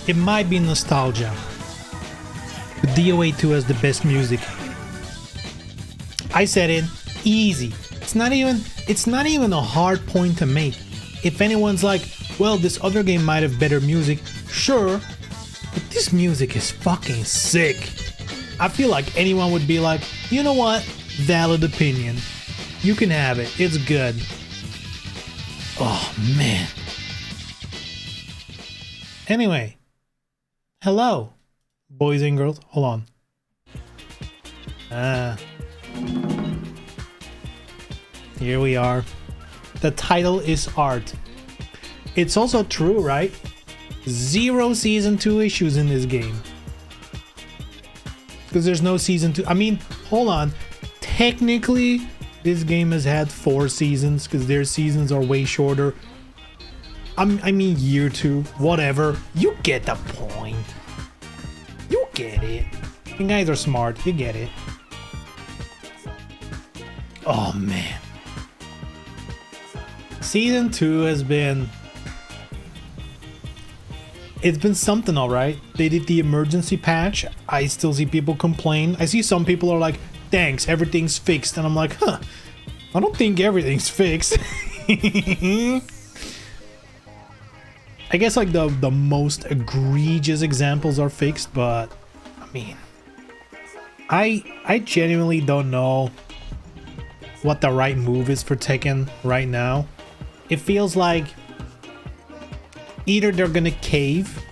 It might be nostalgia, but DOA2 has the best music. I said it, easy. It's not even a hard point to make. If anyone's like, well, this other game might have better music, sure, but this music is fucking sick. I feel like anyone would be like, you know what? Valid opinion. You can have it. It's good. Oh, man. Anyway. Hello, boys and girls. Hold on. Here we are. The title is art. It's also true, right? 0 season 2 issues in this game. Because there's no season 2. I mean, hold on. Technically, this game has had 4 seasons because their seasons are way shorter. I mean year 2, whatever. You get the point. You get it. You guys are smart. You get it. Oh man. Season 2 has been... It's been something, alright. They did the emergency patch. I still see people complain. I see some people are like, thanks, everything's fixed. And I'm like, huh. I don't think everything's fixed. I guess like the most egregious examples are fixed, but I mean, I genuinely don't know what the right move is for Tekken right now. It feels like either they're gonna cave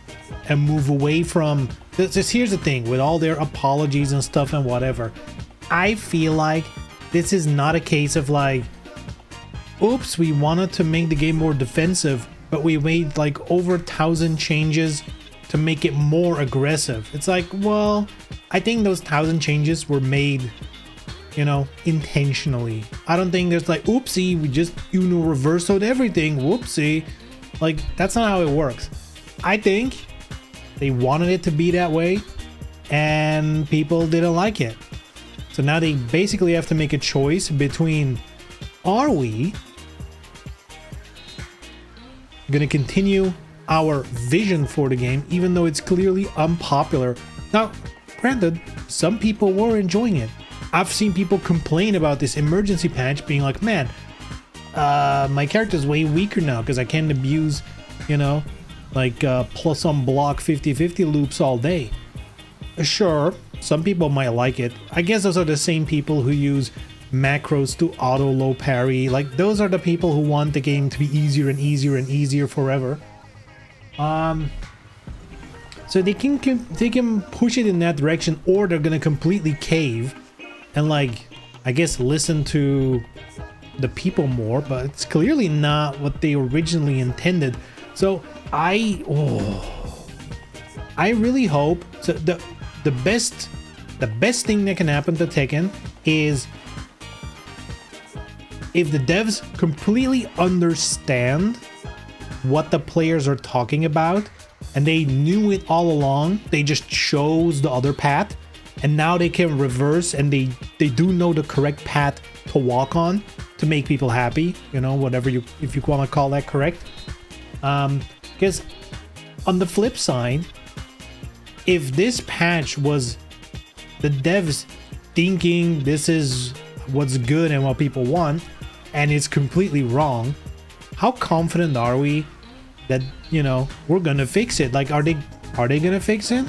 and move away from this. Here's the thing, with all their apologies and stuff and whatever, I feel like this is not a case of like, oops, we wanted to make the game more defensive, but we made like over 1,000 changes to make it more aggressive. It's like, well, I think those 1,000 changes were made, you know, intentionally. I don't think there's like, oopsie, we just, you know, reversoed everything, whoopsie. Like, that's not how it works. I think they wanted it to be that way and people didn't like it. So now they basically have to make a choice between, are we gonna continue our vision for the game even though it's clearly unpopular? Now, granted, some people were enjoying it. I've seen people complain about this emergency patch being like, man, my character's way weaker now because I can't abuse, you know, like plus some block 50-50 loops all day. Sure, some people might like it. I guess those are the same people who use macros to auto low parry. Like, those are the people who want the game to be easier and easier and easier forever. So they can push it in that direction, or they're gonna completely cave and, like, I guess listen to the people more, but it's clearly not what they originally intended. So I really hope so. The best thing that can happen to Tekken is if the devs completely understand what the players are talking about, and they knew it all along, they just chose the other path, and now they can reverse, and they do know the correct path to walk on to make people happy, you know, whatever you, if you want to call that correct. Because on the flip side, if this patch was the devs thinking this is what's good and what people want, and it's completely wrong, how confident are we that, you know, we're gonna fix it? Like, are they gonna fix it?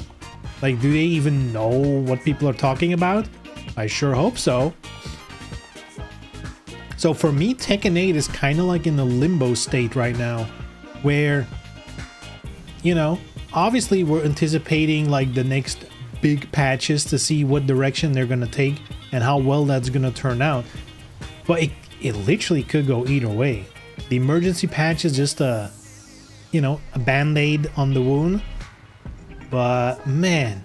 Like, do they even know what people are talking about? I sure hope so. So for me, Tekken 8 is kind of like in a limbo state right now, where, you know, obviously we're anticipating like the next big patches to see what direction they're gonna take and how well that's gonna turn out. But it literally could go either way. The emergency patch is just a, you know, a band-aid on the wound. But man,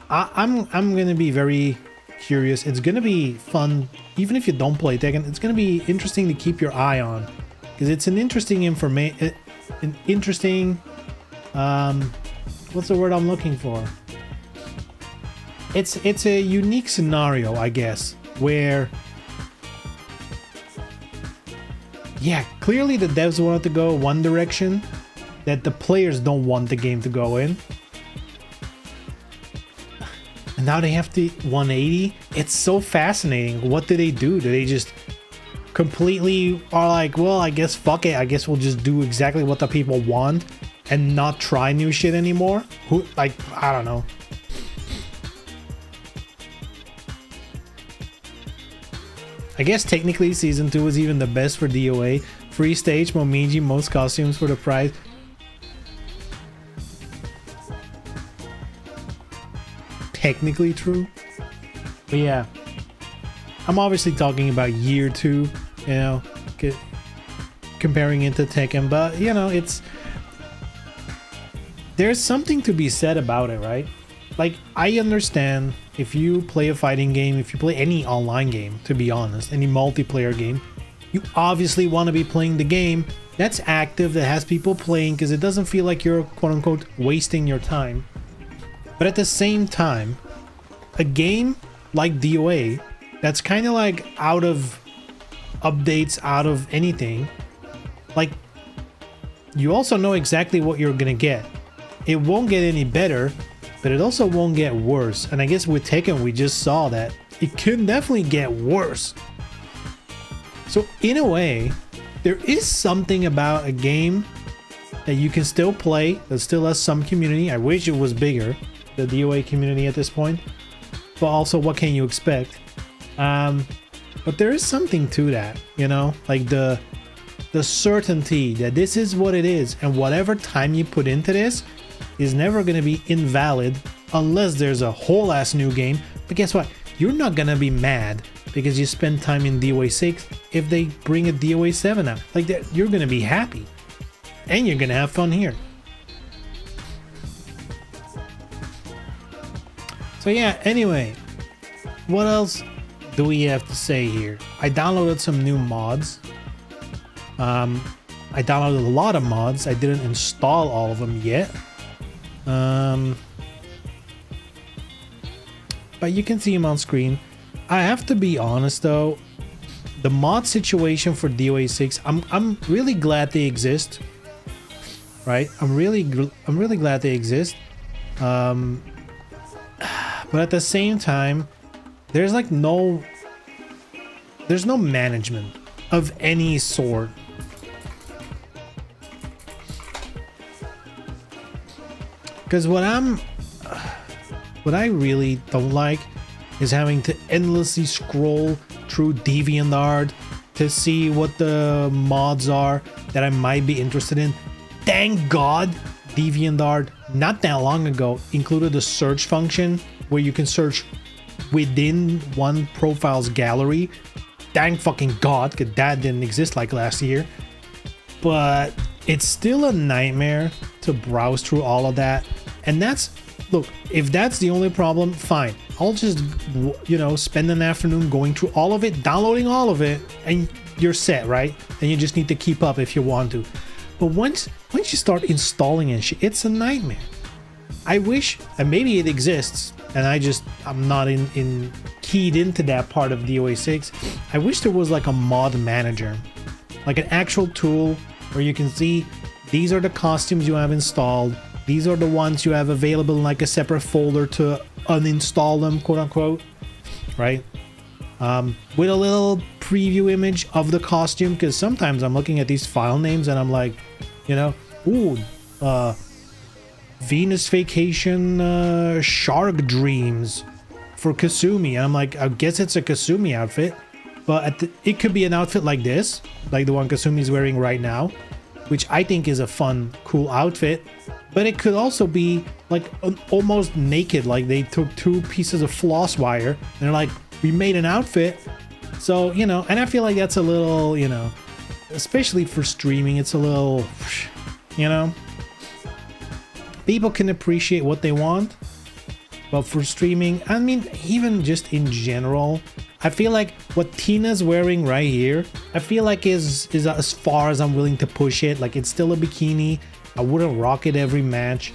I'm gonna be very curious. It's gonna be fun, even if you don't play Tekken. It's gonna be interesting to keep your eye on, because it's an interesting what's the word I'm looking for? It's a unique scenario, I guess, where, yeah, clearly the devs wanted to go one direction that the players don't want the game to go in. And now they have to 180. It's so fascinating. What do? Do they just completely are like, well, I guess fuck it. I guess we'll just do exactly what the people want and not try new shit anymore? Who, like, I don't know. I guess technically Season 2 was even the best for DOA. Free stage, Momiji, most costumes for the price. Technically true. But yeah. I'm obviously talking about year 2, you know, comparing it to Tekken, but, you know, there's something to be said about it, right? Like, I understand if you play a fighting game, if you play any online game, to be honest, any multiplayer game, you obviously want to be playing the game that's active, that has people playing, because it doesn't feel like you're, quote-unquote, wasting your time. But at the same time, a game like DOA, that's kind of like out of updates, out of anything, like, you also know exactly what you're gonna get. It won't get any better, but it also won't get worse. And I guess with Tekken, we just saw that it can definitely get worse. So in a way, there is something about a game that you can still play, that still has some community. I wish it was bigger, the DOA community at this point. But also, what can you expect? But there is something to that, you know? Like the certainty that this is what it is, and whatever time you put into this is never going to be invalid unless there's a whole ass new game. But guess what? You're not going to be mad because you spend time in DOA6 if they bring a DOA7 out. Like that, you're going to be happy and you're going to have fun here. So yeah, anyway, what else do we have to say here? I downloaded some new mods. I downloaded a lot of mods. I didn't install all of them yet. But you can see them on screen. I have to be honest though, the mod situation for DOA6, I'm really glad they exist. Right? I'm really glad they exist. But at the same time, there's no management of any sort. Because what I really don't like is having to endlessly scroll through DeviantArt to see what the mods are that I might be interested in. Thank God DeviantArt not that long ago included a search function where you can search within one profile's gallery. Thank fucking God, because that didn't exist like last year. But it's still a nightmare to browse through all of that. And that's, look, if that's the only problem, fine. I'll just, you know, spend an afternoon going through all of it, downloading all of it, and you're set, right? And you just need to keep up if you want to. But once you start installing and shit, it's a nightmare. I wish, and maybe it exists, and I'm not keyed into that part of DOA6. I wish there was like a mod manager, like an actual tool where you can see these are the costumes you have installed, these are the ones you have available in like a separate folder to uninstall them, quote unquote, right? With a little preview image of the costume, because sometimes I'm looking at these file names and I'm like, you know, ooh, Venus Vacation Shark Dreams for Kasumi, and I'm like, I guess it's a Kasumi outfit, but it could be an outfit like this, like the one Kasumi's wearing right now, which I think is a fun, cool outfit. But it could also be like almost naked, like they took 2 pieces of floss wire and they're like, we made an outfit. So, you know, and I feel like that's a little, you know, especially for streaming, it's a little, you know, people can appreciate what they want, but for streaming, I mean, even just in general, I feel like what Tina's wearing right here, I feel like is as far as I'm willing to push it. Like, it's still a bikini. I wouldn't rock it every match.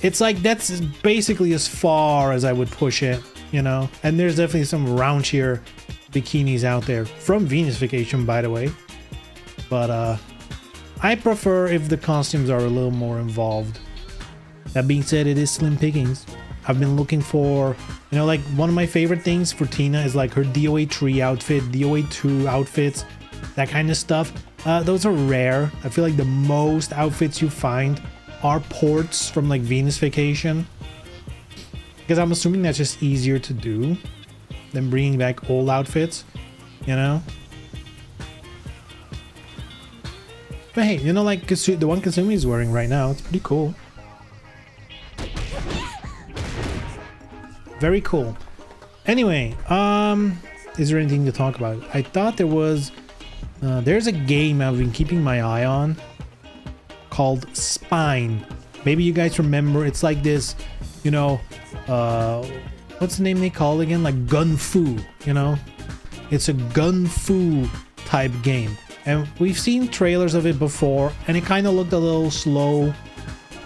It's like that's basically as far as I would push it, you know. And there's definitely some raunchier bikinis out there from Venus Vacation, by the way. But I prefer if the costumes are a little more involved. That being said, it is slim pickings. I've been looking for, you know, like one of my favorite things for Tina is like her DOA3 outfit, DOA2 outfits, that kind of stuff. Those are rare. I feel like the most outfits you find are ports from like Venus Vacation, because I'm assuming that's just easier to do than bringing back old outfits, you know. But hey, you know, like the one Kasumi is wearing right now, it's pretty cool. Very cool. Anyway, is there anything to talk about? I thought there was. There's a game I've been keeping my eye on called Spine. Maybe you guys remember. It's like this, you know, what's the name they call it again? Like Gun Fu, you know? It's a Gun Fu type game. And we've seen trailers of it before, and it kind of looked a little slow,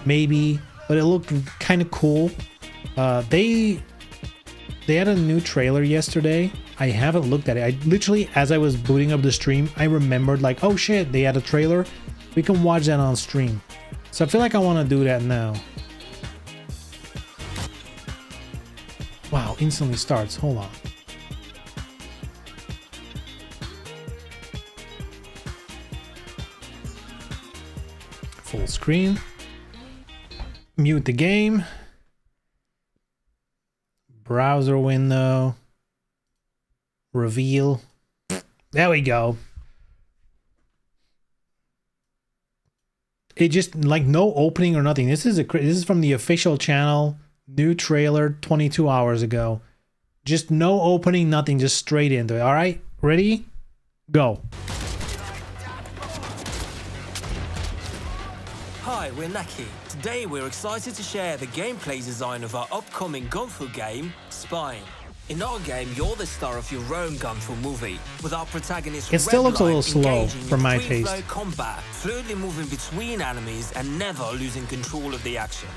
maybe, but it looked kind of cool. They had a new trailer yesterday. I haven't looked at it. I literally, as I was booting up the stream, I remembered like, oh shit, they had a trailer. We can watch that on stream. So I feel like I want to do that now. Wow, instantly starts. Hold on. Full screen. Mute the game. Browser window. Reveal. There we go. It just like no opening or nothing. This is from the official channel. New trailer 22 hours ago. Just no opening, nothing, just straight into it. All right, ready? Go. Hi, we're Naki. Today we're excited to share the gameplay design of our upcoming Gunfu game, Spine. In our game, you're the star of your own Gunfu movie, with our protagonist It still looks a little slow for my taste. taste. Combat, fluidly moving between enemies and never losing control of the action.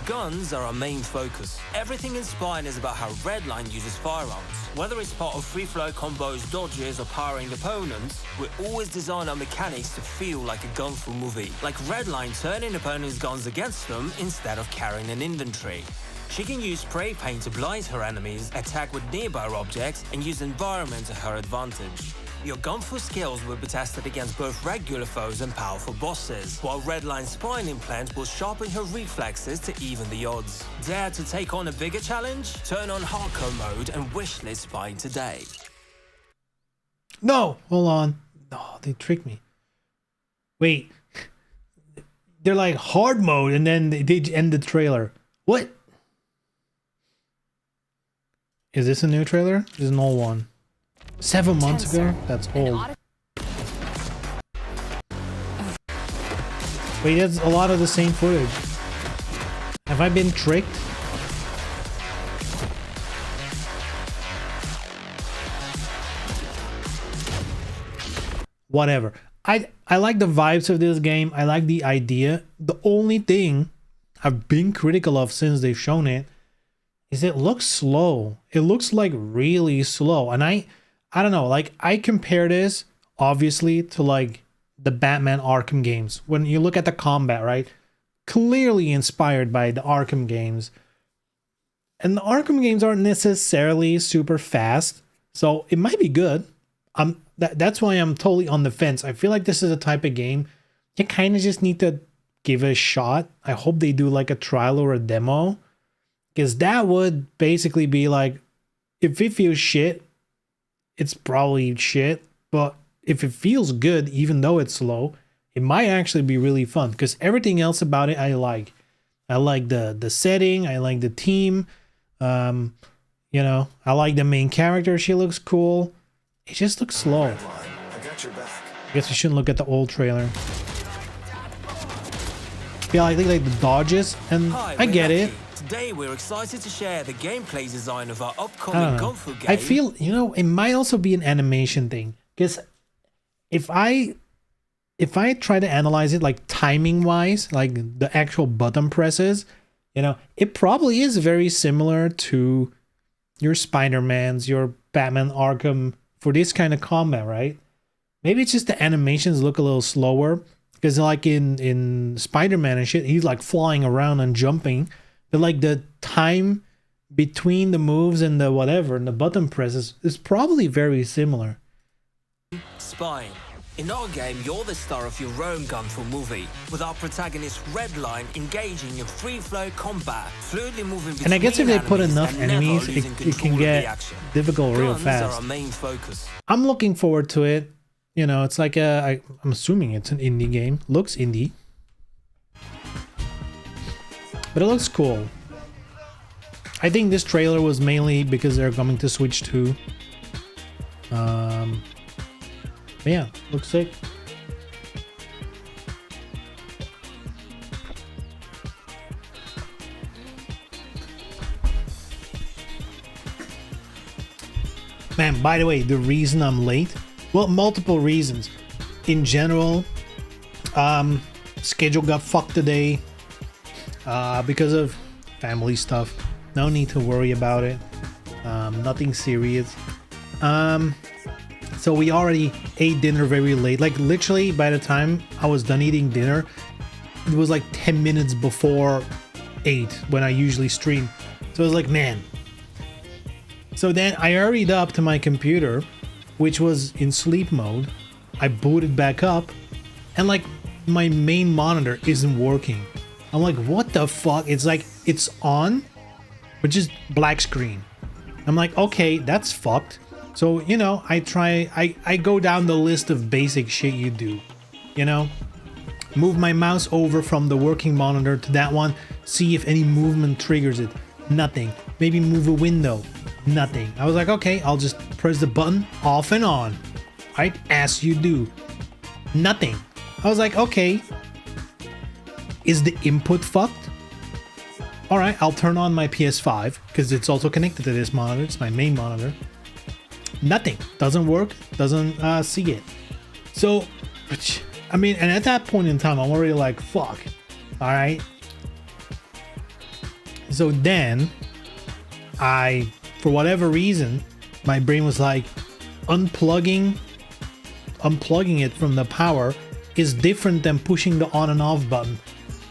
Guns are our main focus. Everything in Spine is about how Redline uses firearms. Whether it's part of free-flow combos, dodges, or powering opponents, we always design our mechanics to feel like a Gunfu movie. Like Redline turning opponents' guns against them instead of carrying an inventory. She can use spray paint to blind her enemies, attack with nearby objects, and use environment to her advantage. Your gunfu skills will be tested against both regular foes and powerful bosses, while Redline Spine Implant will sharpen your reflexes to even the odds. Dare to take on a bigger challenge? Turn on hardcore mode and wishlist Spine today. No, hold on. Oh, they tricked me. Wait. They're like hard mode and then they end the trailer. What? Is this a new trailer? This is an old one. 7 months ago? That's old. Wait, that's a lot of the same footage. Have I been tricked? Whatever. I like the vibes of this game. I like the idea. The only thing I've been critical of since they've shown it is it looks slow. It looks like really slow. And I don't know, like I compare this obviously to like the Batman Arkham games. When you look at the combat, right? Clearly inspired by the Arkham games. And the Arkham games aren't necessarily super fast, so it might be good. That's why I'm totally on the fence. I feel like this is a type of game you kind of just need to give it a shot. I hope they do like a trial or a demo, because that would basically be like, if it feels shit, it's probably shit. But if it feels good, even though it's slow, it might actually be really fun, because everything else about it I like. I like the setting. I like the team. You know, I like the main character. She looks cool. It just looks slow. I guess we shouldn't look at the old trailer. Yeah, I think like the dodges, and Hi, I get Lucky. it. Today we're excited to share the gameplay design of our upcoming gunfu game. I feel, you know, it might also be an animation thing, because if I try to analyze it like timing wise, like the actual button presses, you know, it probably is very similar to your Spider-Mans, your Batman Arkham for this kind of combat, right? Maybe it's just the animations look a little slower, because like in Spider-Man and shit, he's like flying around and jumping, but like the time between the moves and the whatever and the button presses is probably very similar. Spine. In our game, you're the star of your own gunfu movie, with our protagonist Redline engaging in free-flow combat, fluidly moving between And I guess if they put enough enemies, it can get difficult real fast. Are our main focus. I'm looking forward to it. You know, it's like I'm assuming it's an indie game. Looks indie. But it looks cool. I think this trailer was mainly because they're coming to Switch 2. But yeah, looks sick. Man, by the way, the reason I'm late, well, multiple reasons. In general, schedule got fucked today because of family stuff. No need to worry about it. Nothing serious. So we already ate dinner very late. Like literally by the time I was done eating dinner, it was like 10 minutes before 8 when I usually stream. So I was like, man. So then I hurried up to my computer, which was in sleep mode. I booted back up and like my main monitor isn't working. I'm like, what the fuck? It's like, it's on, but just black screen. I'm like, okay, that's fucked. So, you know, I go down the list of basic shit you do, you know, move my mouse over from the working monitor to that one, see if any movement triggers it. Nothing. Maybe move a window. Nothing. I was like, okay, I'll just press the button off and on, right? As you do. Nothing. I was like, okay, is the input fucked? All right, I'll turn on my PS5 because it's also connected to this monitor. It's my main monitor. Nothing. Doesn't work. Doesn't see it. So, I mean, and at that point in time, I'm already like, fuck. All right. So then for whatever reason, my brain was like, unplugging it from the power is different than pushing the on and off button.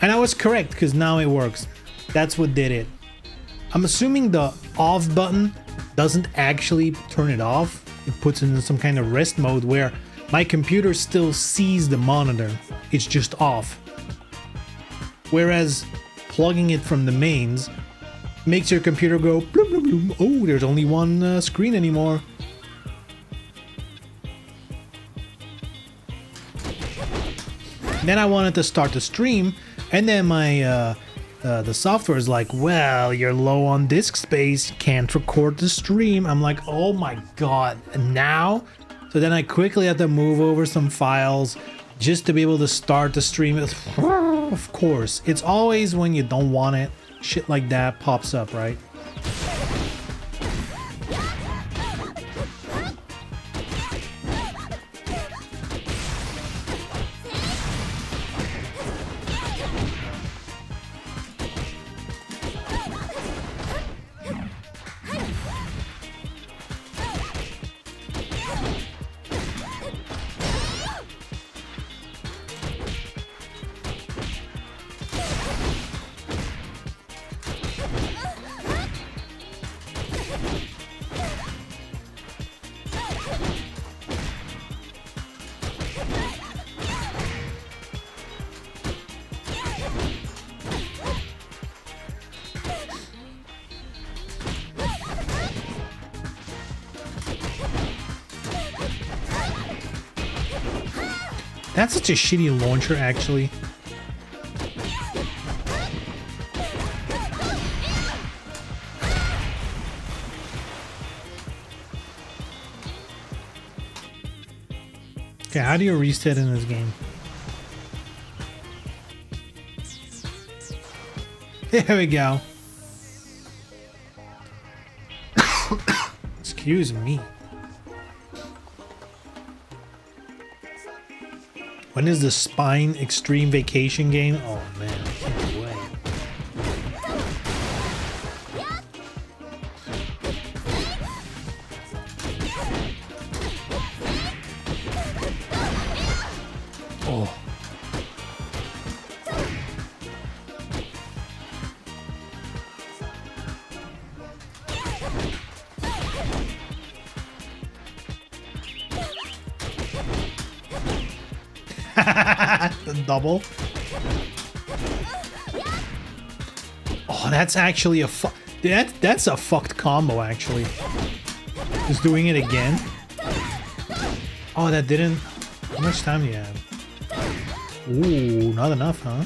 And I was correct, because now it works. That's what did it. I'm assuming the off button doesn't actually turn it off. it puts it in some kind of rest mode where my computer still sees the monitor, it's just off. Whereas plugging it from the mains makes your computer go bloom bloom bloom. Oh, there's only one screen anymore. Then I wanted to start the stream, and then my the software is like, well, you're low on disk space, can't record the stream. I'm like, oh my god, now? So then I quickly had to move over some files just to be able to start the stream. Of course, it's always when you don't want it, shit like that pops up, right? That's such a shitty launcher, actually. Okay, how do you reset in this game? There we go. Excuse me. When is the Spine Extreme Vacation game? Oh man, I can't wait. Oh. The double. Oh, that's actually a that's a fucked combo, actually. Just doing it again. Oh, that didn't. How much time do you have? Ooh, not enough, huh?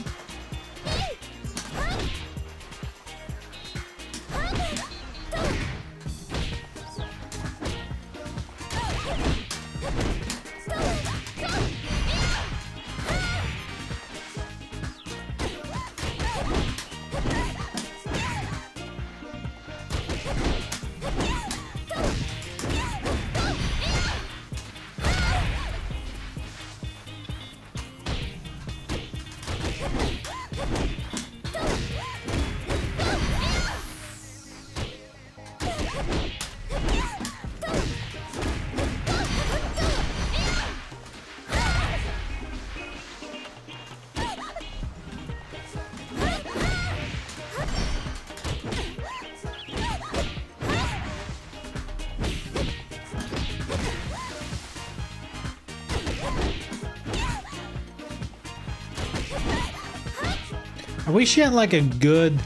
I wish you had like a good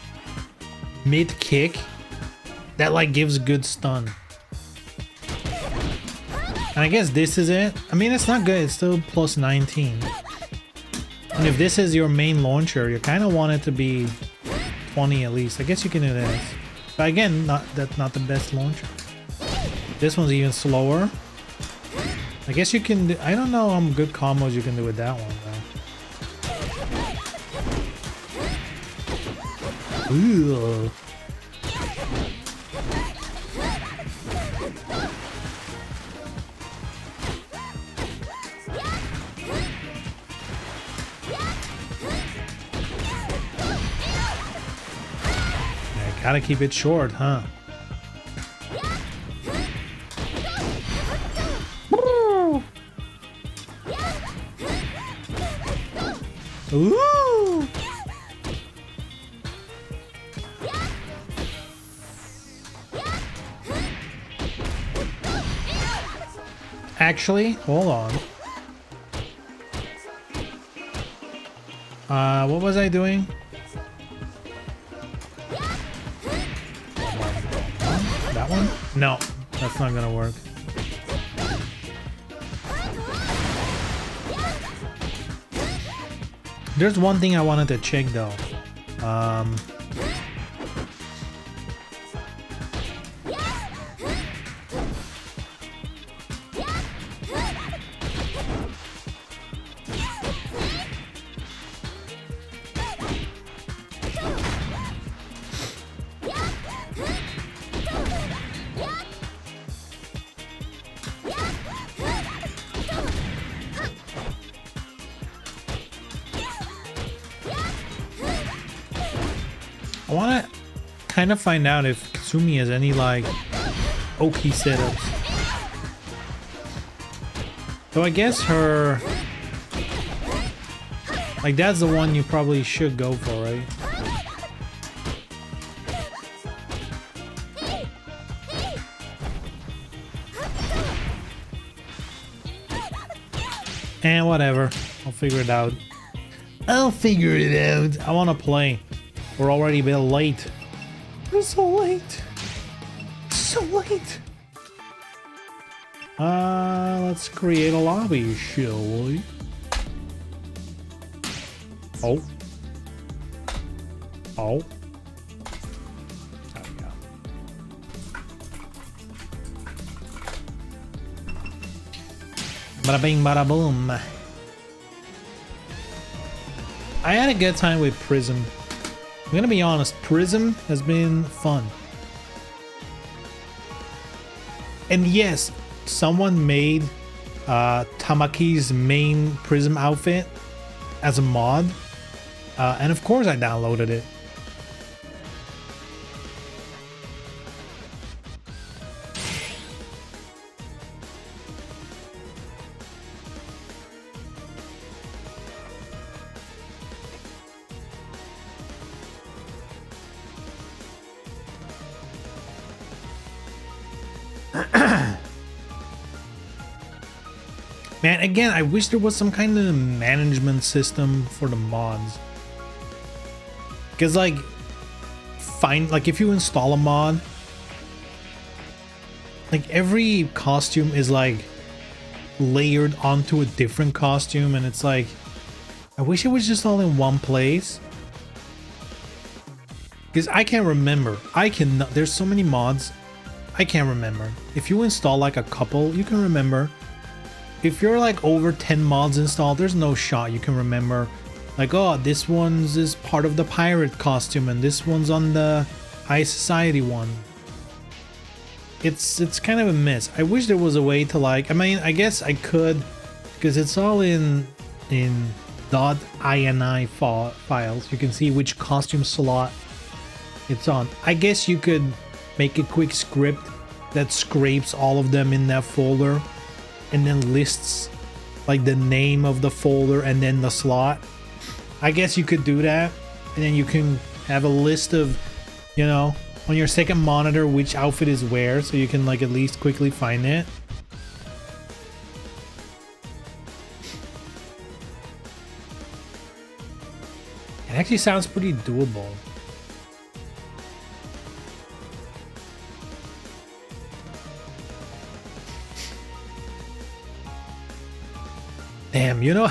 mid kick that like gives good stun. And I guess this is it. I mean, it's not good. It's still plus 19. And if this is your main launcher, you kind of want it to be 20 at least. I guess you can do this. But again, that's not the best launcher. This one's even slower. I guess you can do, I don't know how good combos you can do with that one though. Ooh. Yeah, gotta keep it short, huh? Ooh. Actually, hold on. What was I doing? That one? No, that's not gonna work. There's one thing I wanted to check though. I want to kind of find out if Kasumi has any like Oki setups. So I guess her, like that's the one you probably should go for, right? And whatever, I'll figure it out. I'll figure it out. I want to play. We're already a bit late. We're so late. So late. Let's create a lobby, shall we? Oh. Oh. There we go. Bada bing, bada boom. I had a good time with Prism. I'm gonna be honest, Prism has been fun. And yes, someone made Tamaki's main Prism outfit as a mod. And of course I downloaded it. Man, again, I wish there was some kind of management system for the mods. Because, like, if you install a mod, like, every costume is, like, layered onto a different costume, and it's like, I wish it was just all in one place. Because I can't remember. There's so many mods, I can't remember. If you install, like, a couple, you can remember. If you're like over 10 mods installed, there's no shot you can remember like, oh, this one's is part of the pirate costume and this one's on the High Society one. It's kind of a mess. I wish there was a way to like, I mean, I guess I could, because it's all in .ini files. You can see which costume slot it's on. I guess you could make a quick script that scrapes all of them in that folder and then lists like the name of the folder and then the slot. I guess you could do that, and then you can have a list of, you know, on your second monitor which outfit is where, so you can like at least quickly find it. It actually sounds pretty doable. Damn, you know,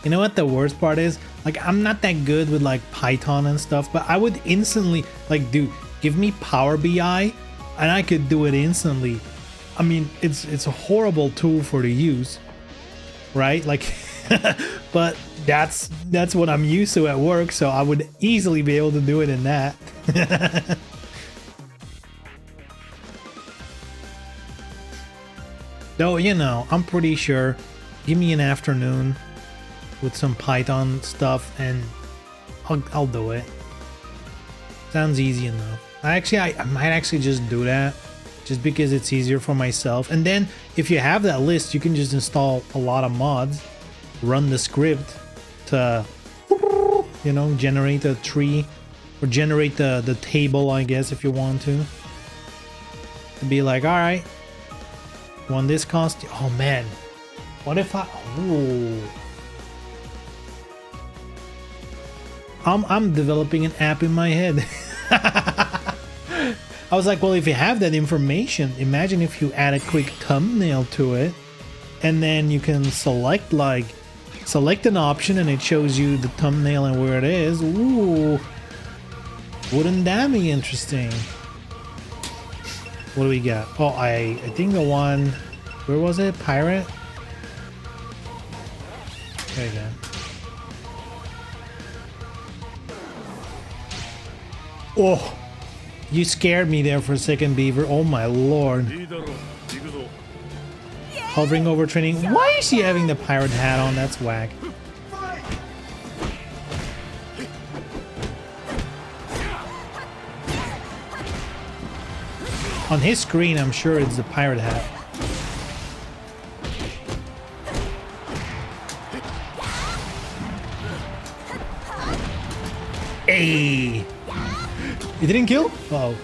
you know what the worst part is? Like, I'm not that good with like Python and stuff, but I would instantly, like, dude, give me Power BI and I could do it instantly. I mean, it's a horrible tool for to use, right? Like, but that's what I'm used to at work, so I would easily be able to do it in that. Though, you know, I'm pretty sure. Give me an afternoon with some Python stuff and I'll do it. Sounds easy enough. I might actually just do that just because it's easier for myself. And then if you have that list, you can just install a lot of mods, run the script to, you know, generate a tree or generate the table, I guess, if you want to be like, all right, Want this cost? Oh man, what if I? Ooh. I'm developing an app in my head. I was like, well, if you have that information, imagine if you add a quick thumbnail to it, and then you can select an option and it shows you the thumbnail and where it is. Ooh, wouldn't that be interesting? What do we got? Oh, I think the one, where was it? Pirate? There you go. Oh, you scared me there for a second, Beaver. Oh my lord. Hovering over training. Why is she having the pirate hat on? That's whack. On his screen, I'm sure it's the pirate hat. Hey! You didn't kill? Oh.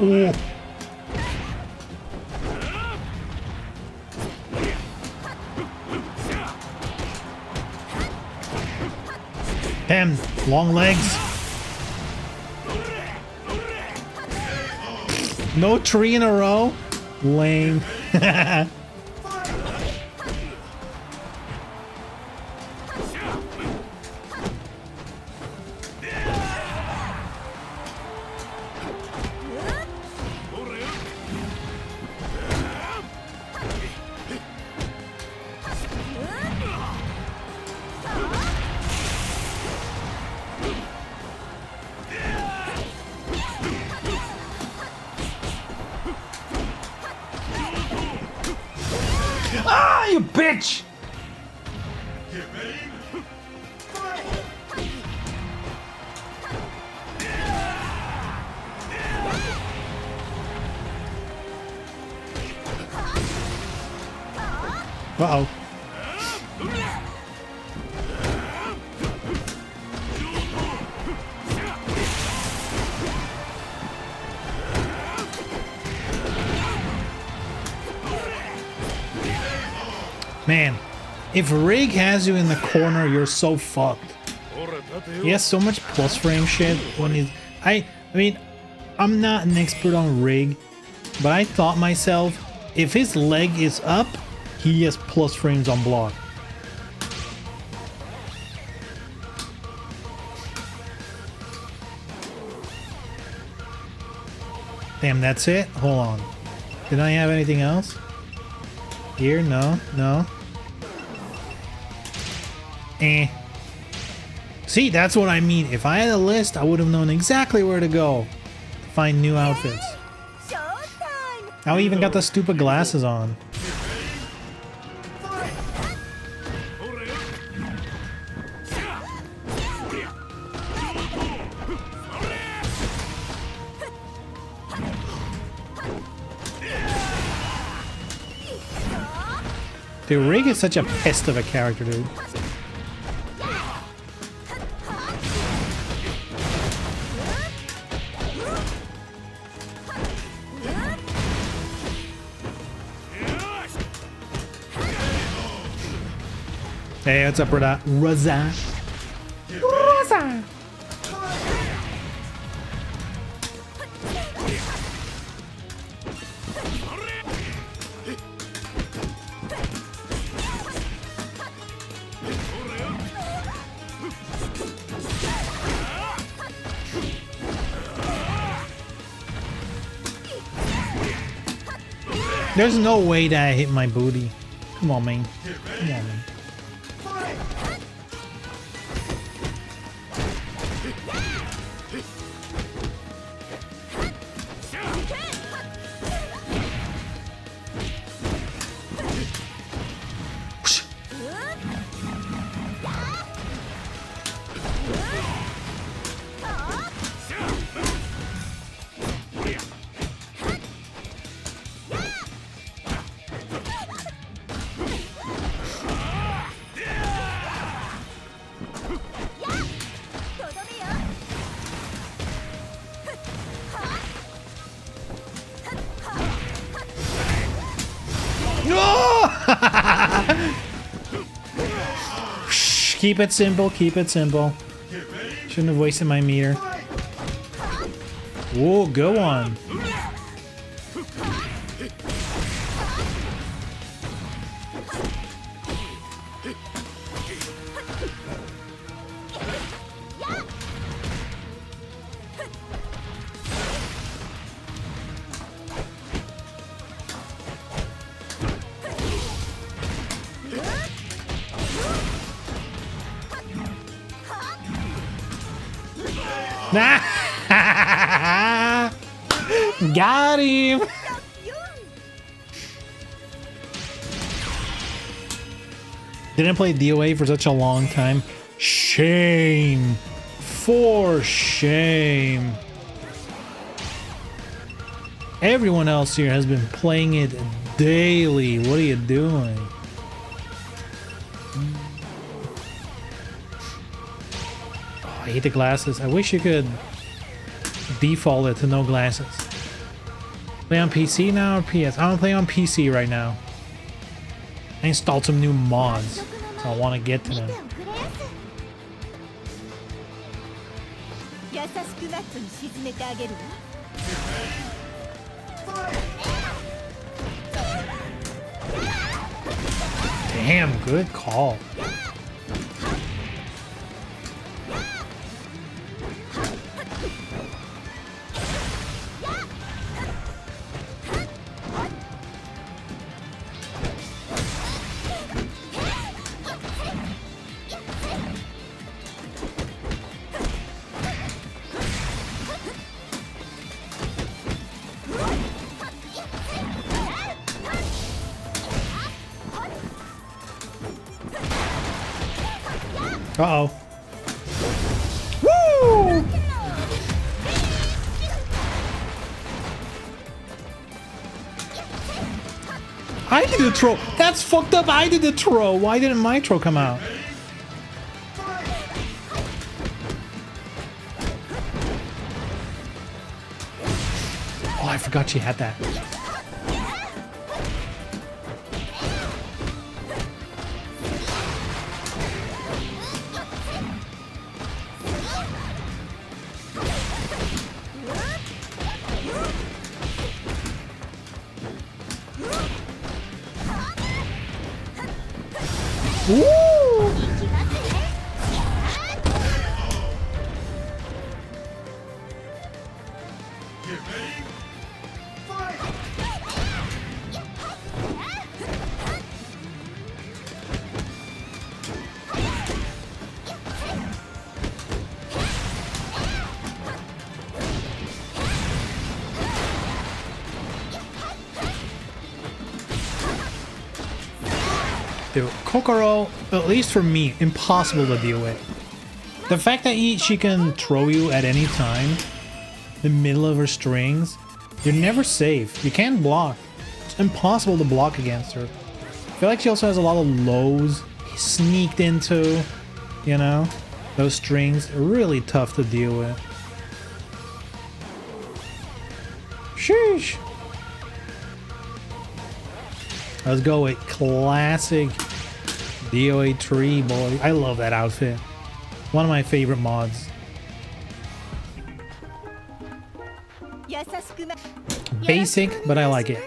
Ooh. Damn, long legs. No tree in a row? Lame. Ah, you bitch! Uh-oh. Man, if Rig has you in the corner, you're so fucked. He has so much plus frame shit when he's... I mean, I'm not an expert on Rig, but I thought myself, if his leg is up, he has plus frames on block. Damn, that's it? Hold on. Did I have anything else? Here? No. No. Eh. See, that's what I mean. If I had a list, I would have known exactly where to go to find new outfits. Now he even got the stupid glasses on. Dude, Rig is such a pest of a character, dude. Hey, what's up, brother? Raza. Raza. There's no way that I hit my booty. Come on, man. Come on, man. Keep it simple, keep it simple. Shouldn't have wasted my meter. Whoa, go on. Got him! Didn't play DOA for such a long time. Shame. For shame. Everyone else here has been playing it daily. What are you doing? Oh, I hate the glasses. I wish you could default it to no glasses. Play on PC now or PS? I'm playing on PC right now. I installed some new mods, so I want to get to them. Damn, good call. Uh-oh. Woo! I did the throw. That's fucked up. I did the throw. Why didn't my throw come out? Oh, I forgot she had that. Dude, Kokoro, at least for me, impossible to deal with. The fact that she can throw you at any time, in the middle of her strings, you're never safe. You can't block. It's impossible to block against her. I feel like she also has a lot of lows sneaked into, you know, those strings. Really tough to deal with. Sheesh. Let's go with classic DOA3, boy. I love that outfit. One of my favorite mods. Basic, but I like it.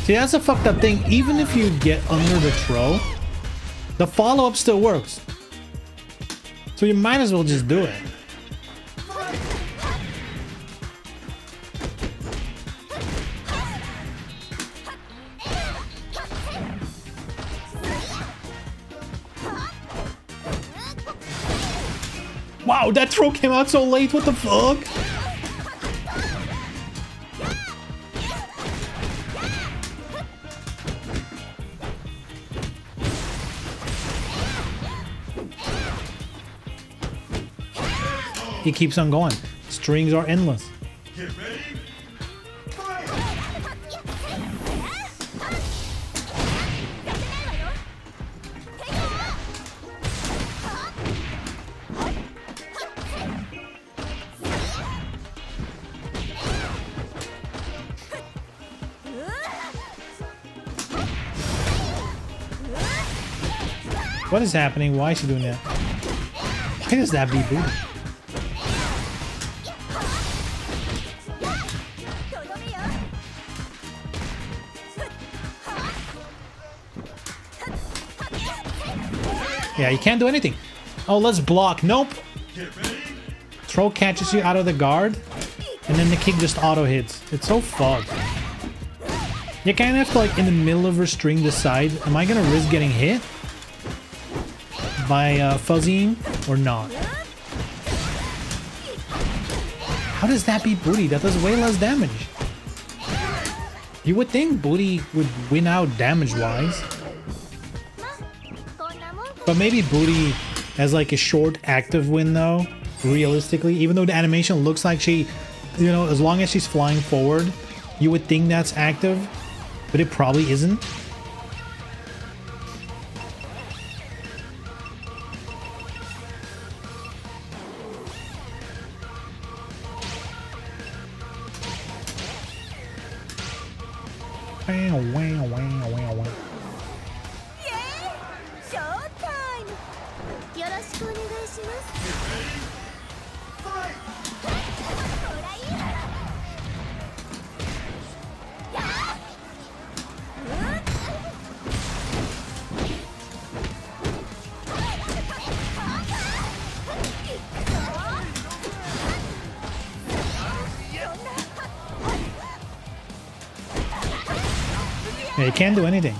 See, that's a fucked up thing. Even if you get under the throw, the follow-up still works. So you might as well just do it. Wow, that throw came out so late. What the fuck? He keeps on going. Strings are endless. Get ready. Fight! What is happening? Why is she doing that? Why does that be booty? Yeah, you can't do anything. Oh, let's block. Nope. Get ready. Throw catches you out of the guard, and then the kick just auto hits. It's so fucked. You kind of have to, like, in the middle of her string, decide, am I gonna risk getting hit by fuzzying or not? How does that beat booty? That does way less damage. You would think booty would win out damage-wise. But maybe booty has like a short active window, realistically. Even though the animation looks like she, you know, as long as she's flying forward, you would think that's active, but it probably isn't. Wow, wow, wow, wow, wow. Fight! Yeah, you can't do anything.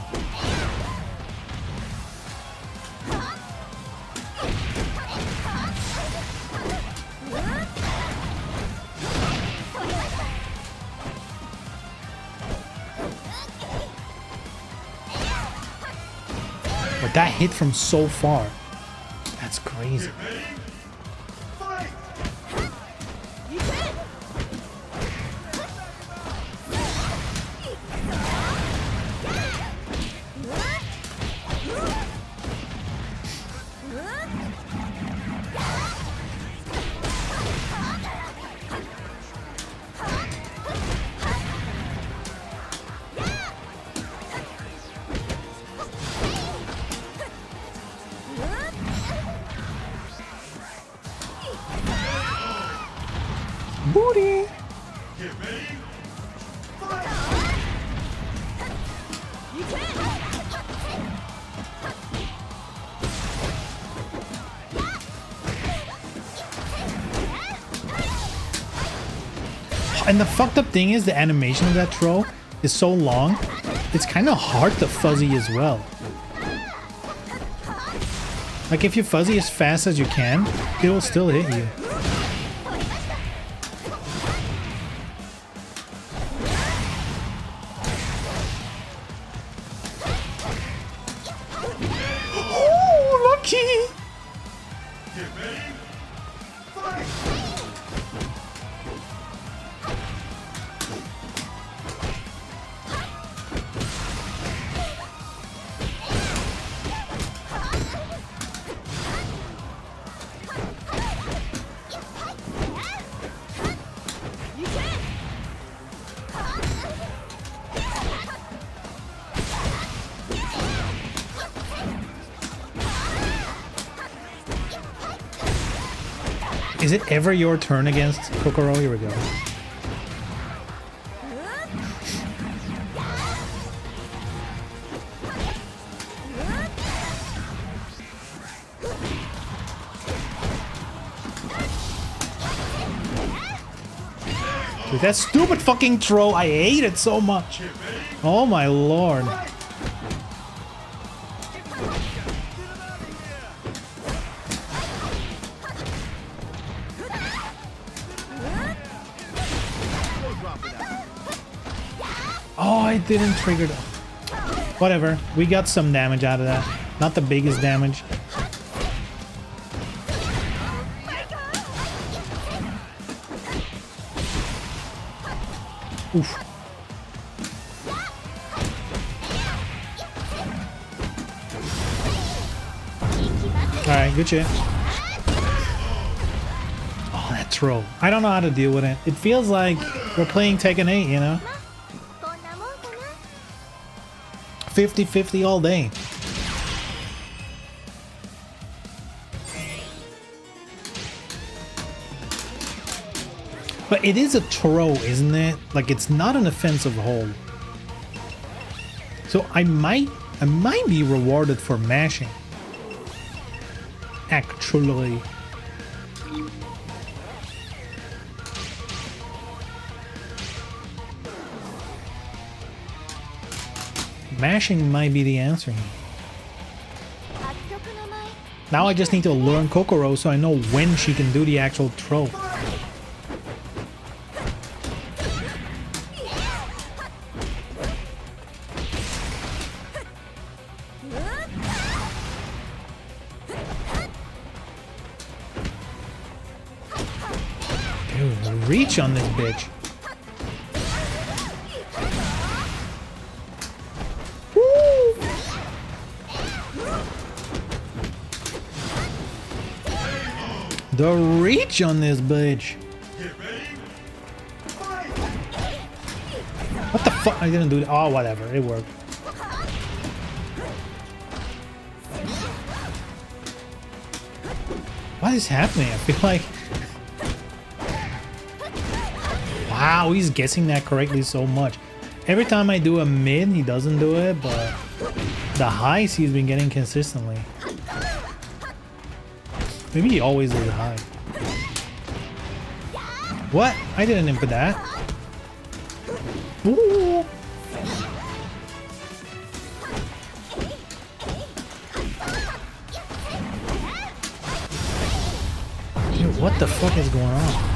But that hit from so far. That's crazy. Fight! Booty! Get ready. Fight! And the fucked up thing is the animation of that throw is so long, it's kind of hard to fuzzy as well. Like if you fuzzy as fast as you can, it will still hit you. Oh, lucky! Get ready. Fight! Is it ever your turn against Kokoro? Here we go. With that stupid fucking throw, I hate it so much. Oh my lord. Oh, I didn't trigger the... Whatever. We got some damage out of that. Not the biggest damage. Oof. Alright, good shit. Oh, that throw. I don't know how to deal with it. It feels like we're playing Tekken 8, you know? 50-50 all day. But it is a throw, isn't it? Like, it's not an offensive hold. So I might be rewarded for mashing. Actually. Mashing might be the answer here. Now I just need to learn Kokoro so I know when she can do the actual throw. Dude, the reach on this bitch. The reach on this bitch. What the fuck? I didn't do that. Oh, whatever. It worked. What is happening? I feel like... Wow, he's guessing that correctly so much. Every time I do a mid, he doesn't do it, but the highs he's been getting consistently. Maybe he always does high. What? I didn't input that. Ooh. Dude, what the fuck is going on?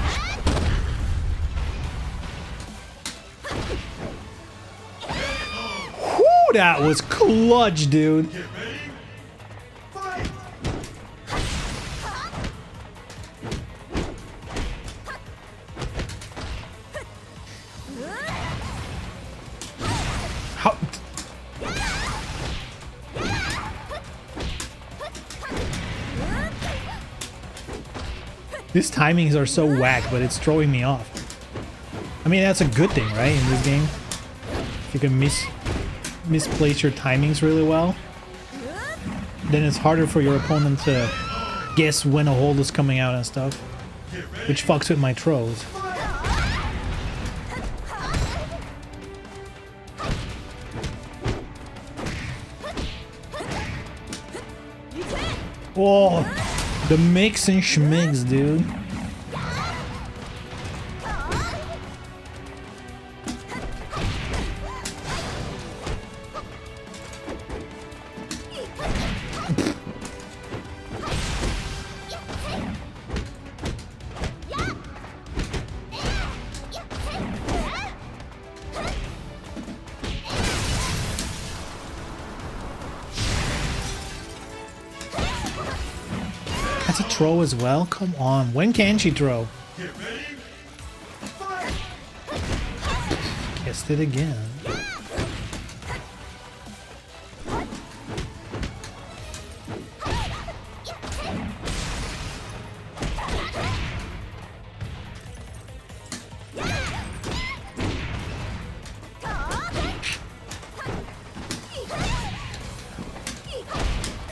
Whew, that was clutch, dude. How? These timings are so whack, but it's throwing me off. I mean, that's a good thing, right, in this game? If you can misplace your timings really well, then it's harder for your opponent to guess when a hold is coming out and stuff, which fucks with my throws. Oh, the mix and schmix, dude. That's a throw as well? Come on. When can she throw? Guessed it again.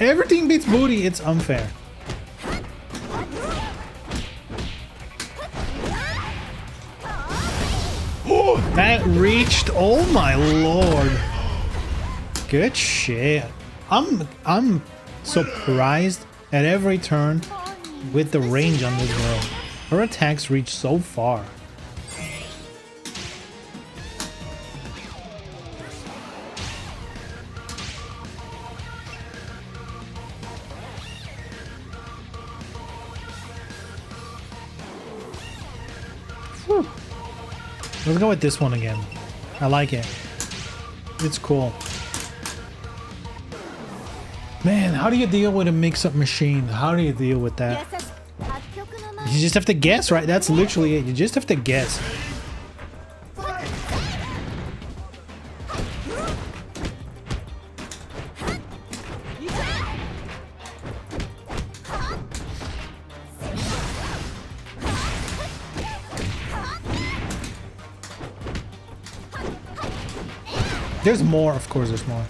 Everything beats booty. It's unfair. That reached, oh my lord. Good shit. I'm surprised at every turn with the range on this girl. Her attacks reach so far. Let's go with this one again. I like it. It's cool. Man, how do you deal with a mix-up machine? How do you deal with that? You just have to guess, right? That's literally it. You just have to guess. There's more, of course there's more.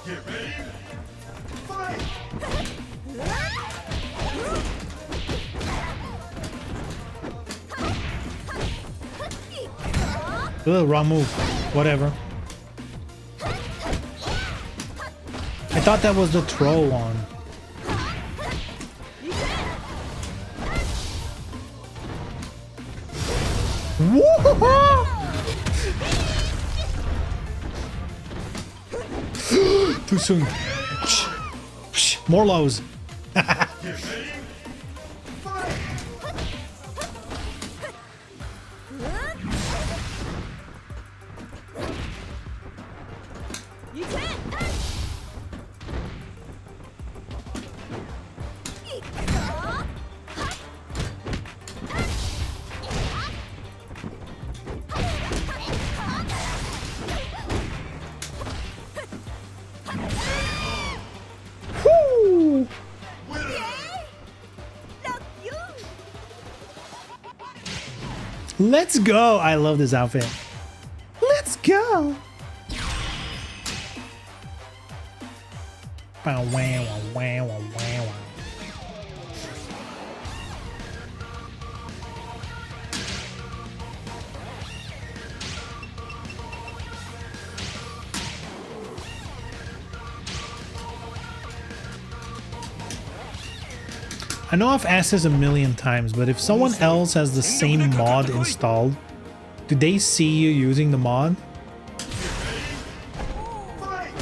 Get ready. Fight! Ugh, wrong move. Whatever. I thought that was the throw one. Too soon. More lows. Get ready. Fight! Woo! Let's go. I love this outfit. Let's go. Bow, wow, wow, wow, wow. I know I've asked this a million times, but if someone else has the same mod installed, do they see you using the mod? Fight!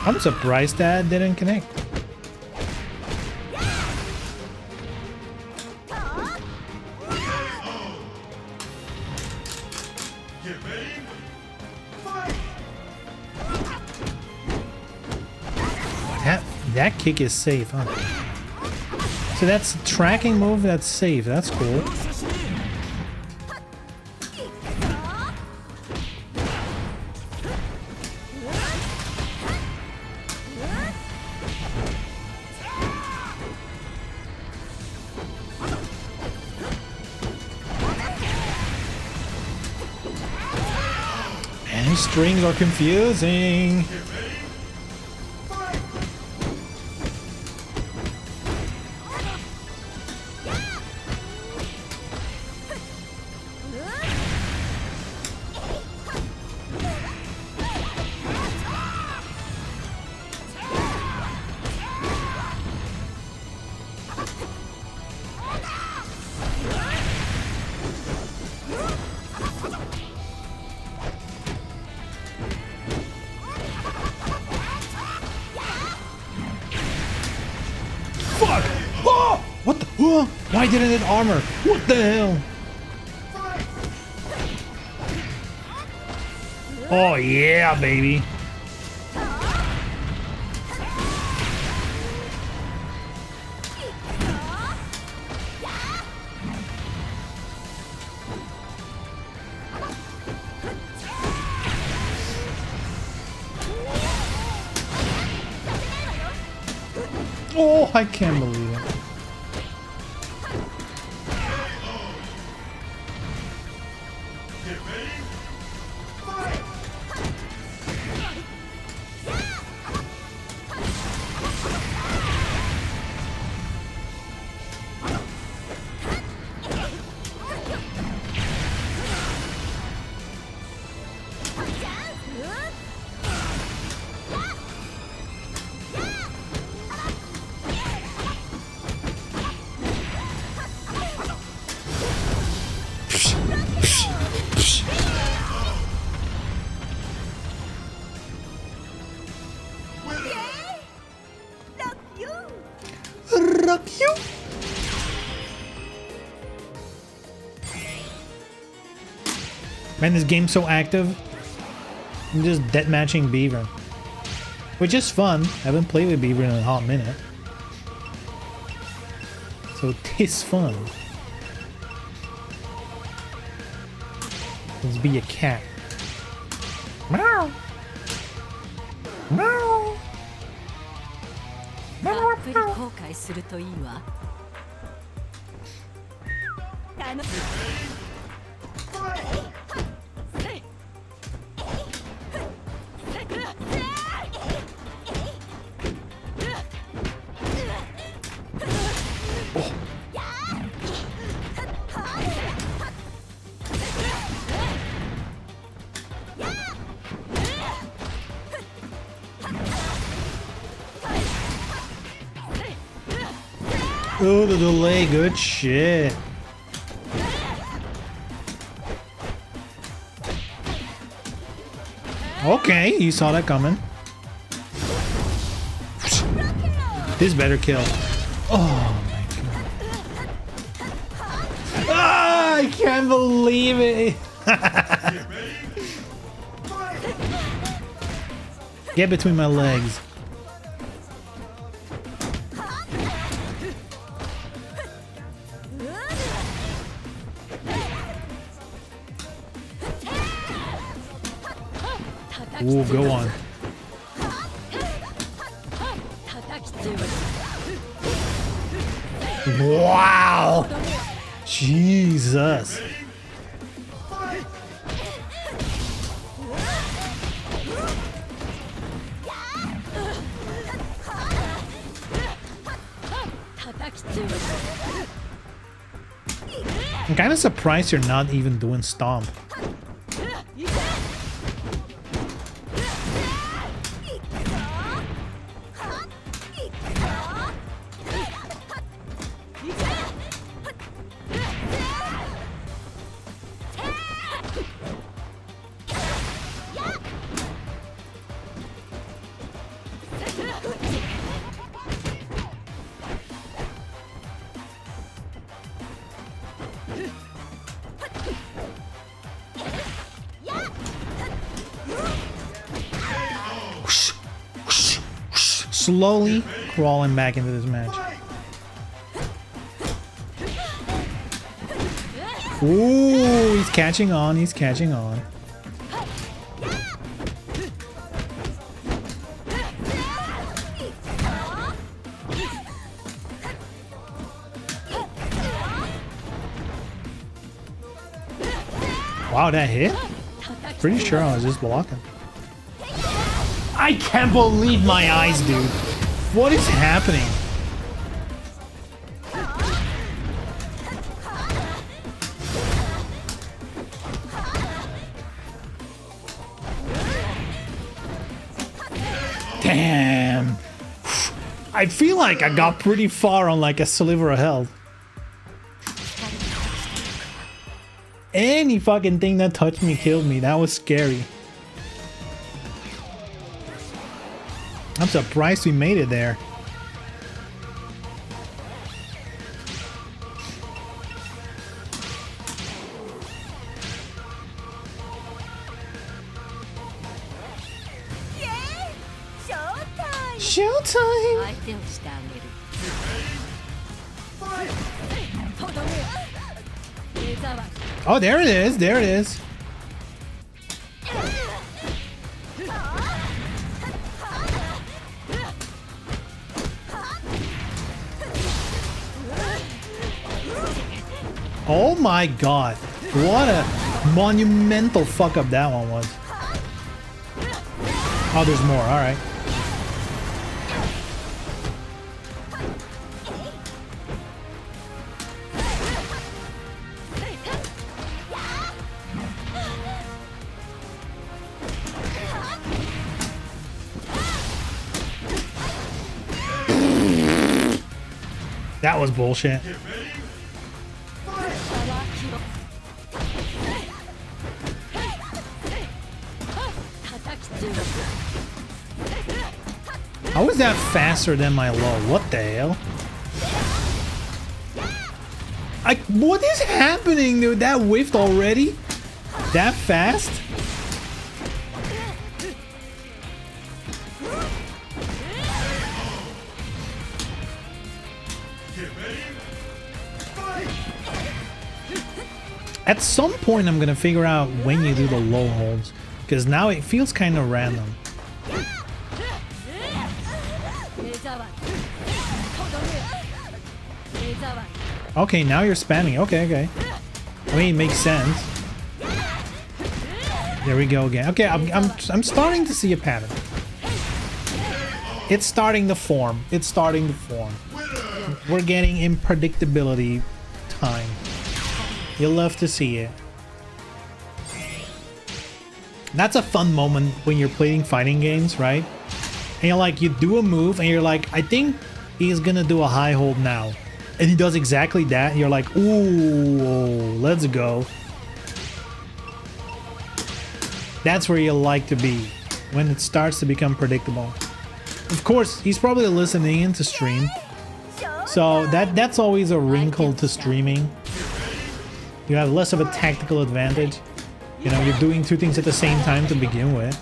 I'm surprised that didn't connect. Get ready. Fight! That kick is safe, huh? So that's a tracking move that's safe. That's cool. And these strings are confusing. Get ready. Fight! Fuck! Oh! What the? Oh! Why didn't it armor? What the hell? Oh yeah, baby. Oh, I can't believe it. Get ready. Fight! Rock you. Man, this game's so active. I'm just deathmatching Beaver, which is fun. I haven't played with Beaver in a hot minute, so it is fun. Let's be a cat. Meow. Meow. たっぷり後悔するといいわ。楽し Oh, the delay, good shit. Okay, you saw that coming. This better kill. Oh my god. Ah, I can't believe it. Get between my legs. Ooh, go on. Wow! Jesus. I'm kind of surprised you're not even doing stomp. Slowly crawling back into this match. Ooh, he's catching on, he's catching on. Wow, that hit? Pretty sure I was just blocking. I can't believe my eyes, dude. What is happening? Damn. I feel like I got pretty far on like a sliver of health. Any fucking thing that touched me killed me. That was scary. I'm surprised we made it there. Showtime! 相手をしてあげる。目障り Oh, there it is. There it is. Oh my god. What a... Monumental fuck up that one was. Oh, there's more. All right. That was bullshit. How is that faster than my low? What the hell? What is happening, dude? That whiffed already? That fast? At some point, I'm gonna figure out when you do the low holds, because now it feels kind of random. Okay, now you're spamming. Okay. I mean, it makes sense. There we go again. Okay, I'm starting to see a pattern. It's starting to form. It's starting to form. We're getting unpredictability time. You'll love to see it. That's a fun moment when you're playing fighting games, right? And you're like, you do a move and you're like, I think he's gonna do a high hold now. And he does exactly that. And you're like, ooh, let's go. That's where you like to be, when it starts to become predictable. Of course, he's probably listening into stream. So that's always a wrinkle to streaming. You have less of a tactical advantage. You know, you're doing two things at the same time to begin with.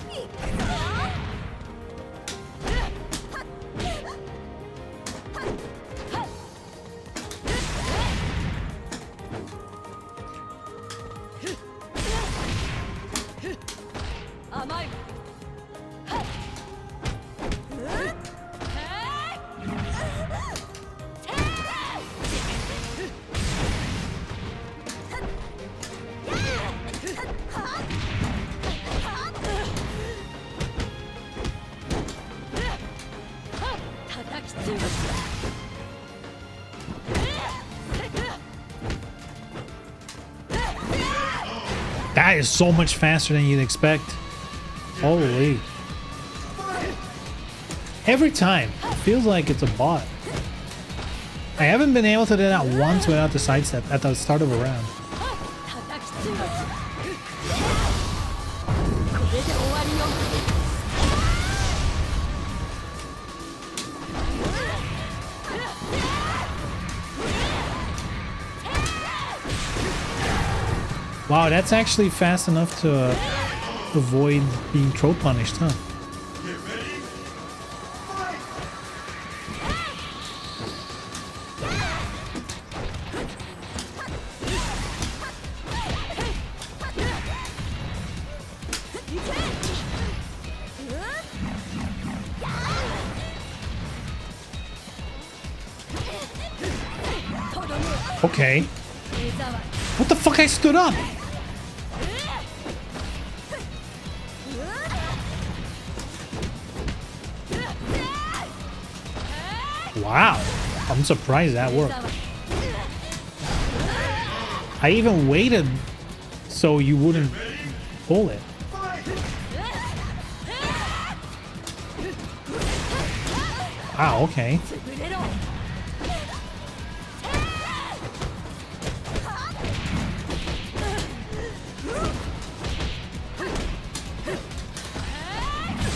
That is so much faster than you'd expect. Holy. Every time. It feels like it's a bot. I haven't been able to do that once without the sidestep at the start of a round. Wow, that's actually fast enough to avoid being throw punished, huh? Okay. What the fuck? I stood up. Wow. I'm surprised that worked. I even waited so you wouldn't pull it. Wow, okay.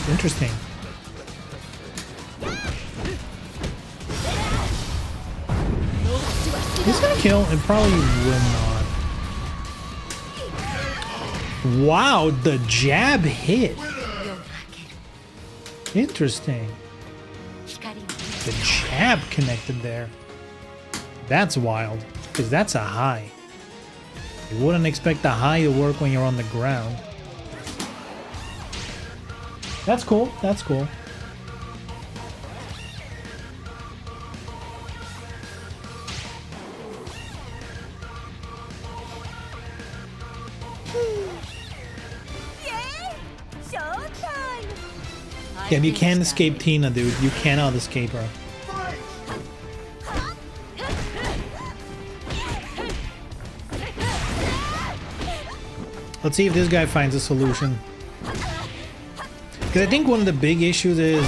Interesting. He's gonna kill and probably will not. Wow, the jab hit. Interesting. The jab connected there. That's wild, because that's a high. You wouldn't expect the high to work when you're on the ground. That's cool. That's cool. Damn, you can't escape Tina, dude. You cannot escape her. Fight! Let's see if this guy finds a solution. Because I think one of the big issues is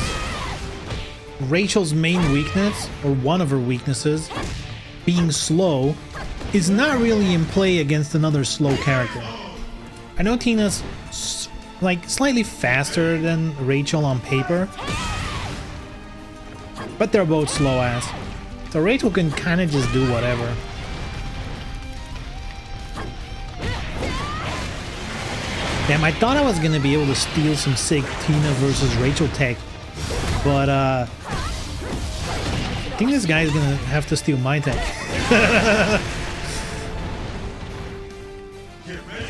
Rachel's main weakness, or one of her weaknesses, being slow, is not really in play against another slow character. I know Tina's like slightly faster than Rachel on paper, but they're both slow ass. So Rachel can kind of just do whatever. Damn, I thought I was gonna be able to steal some sick Tina versus Rachel tech, but I think this guy's gonna have to steal my tech. Get ready!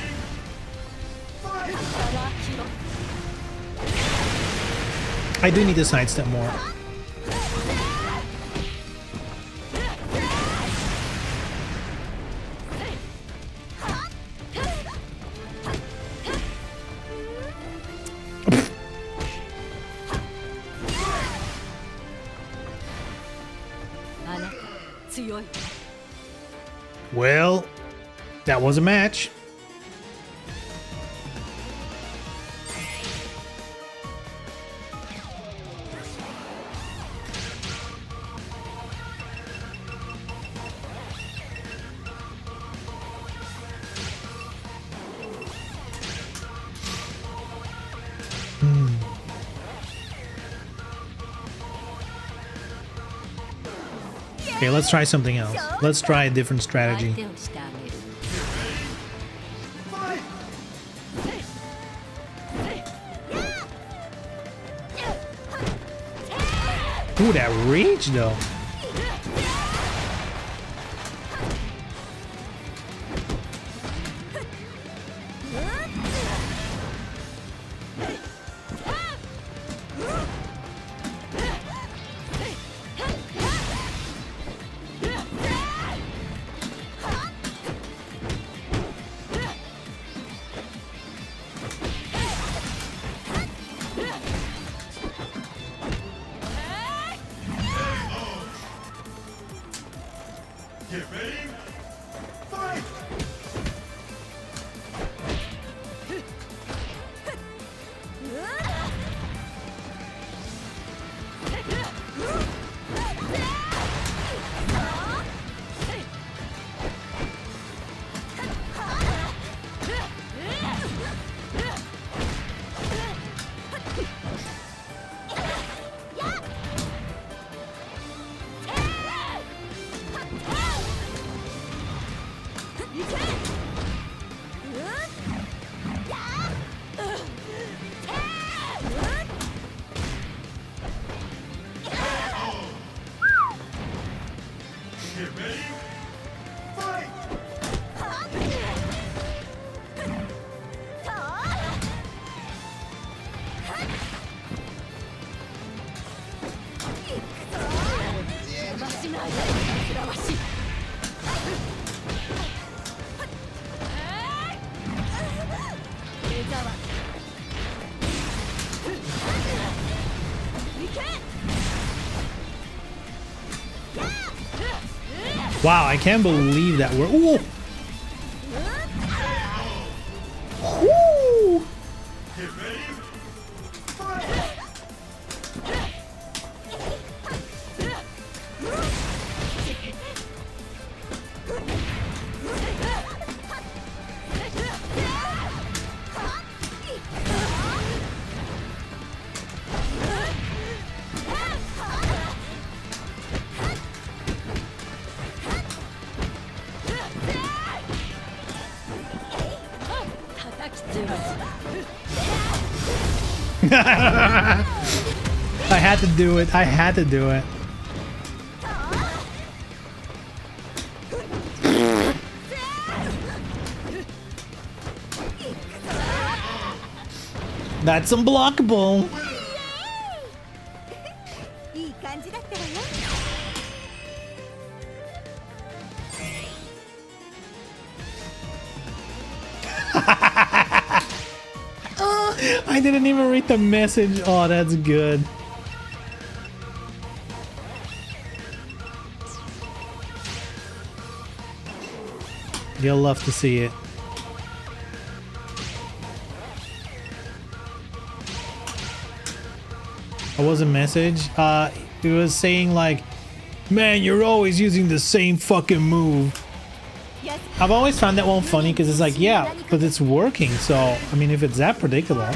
Fight! I do need to sidestep more. Well, that was a match. Okay, let's try something else. Let's try a different strategy. Fight! Ooh, that reach though. Get ready! Fight! Get ready! Fight! Wow, I can't believe that we're. Ooh. Ooh. Get ready! Fight! I had to do it. I had to do it. That's unblockable. いい感じだったわよ。I didn't even read the message. Oh, that's good. You'll love to see it. What was a message? It was saying like, man, you're always using the same fucking move. I've always found that one funny because it's like, yeah, but it's working. So, I mean, if it's that predictable.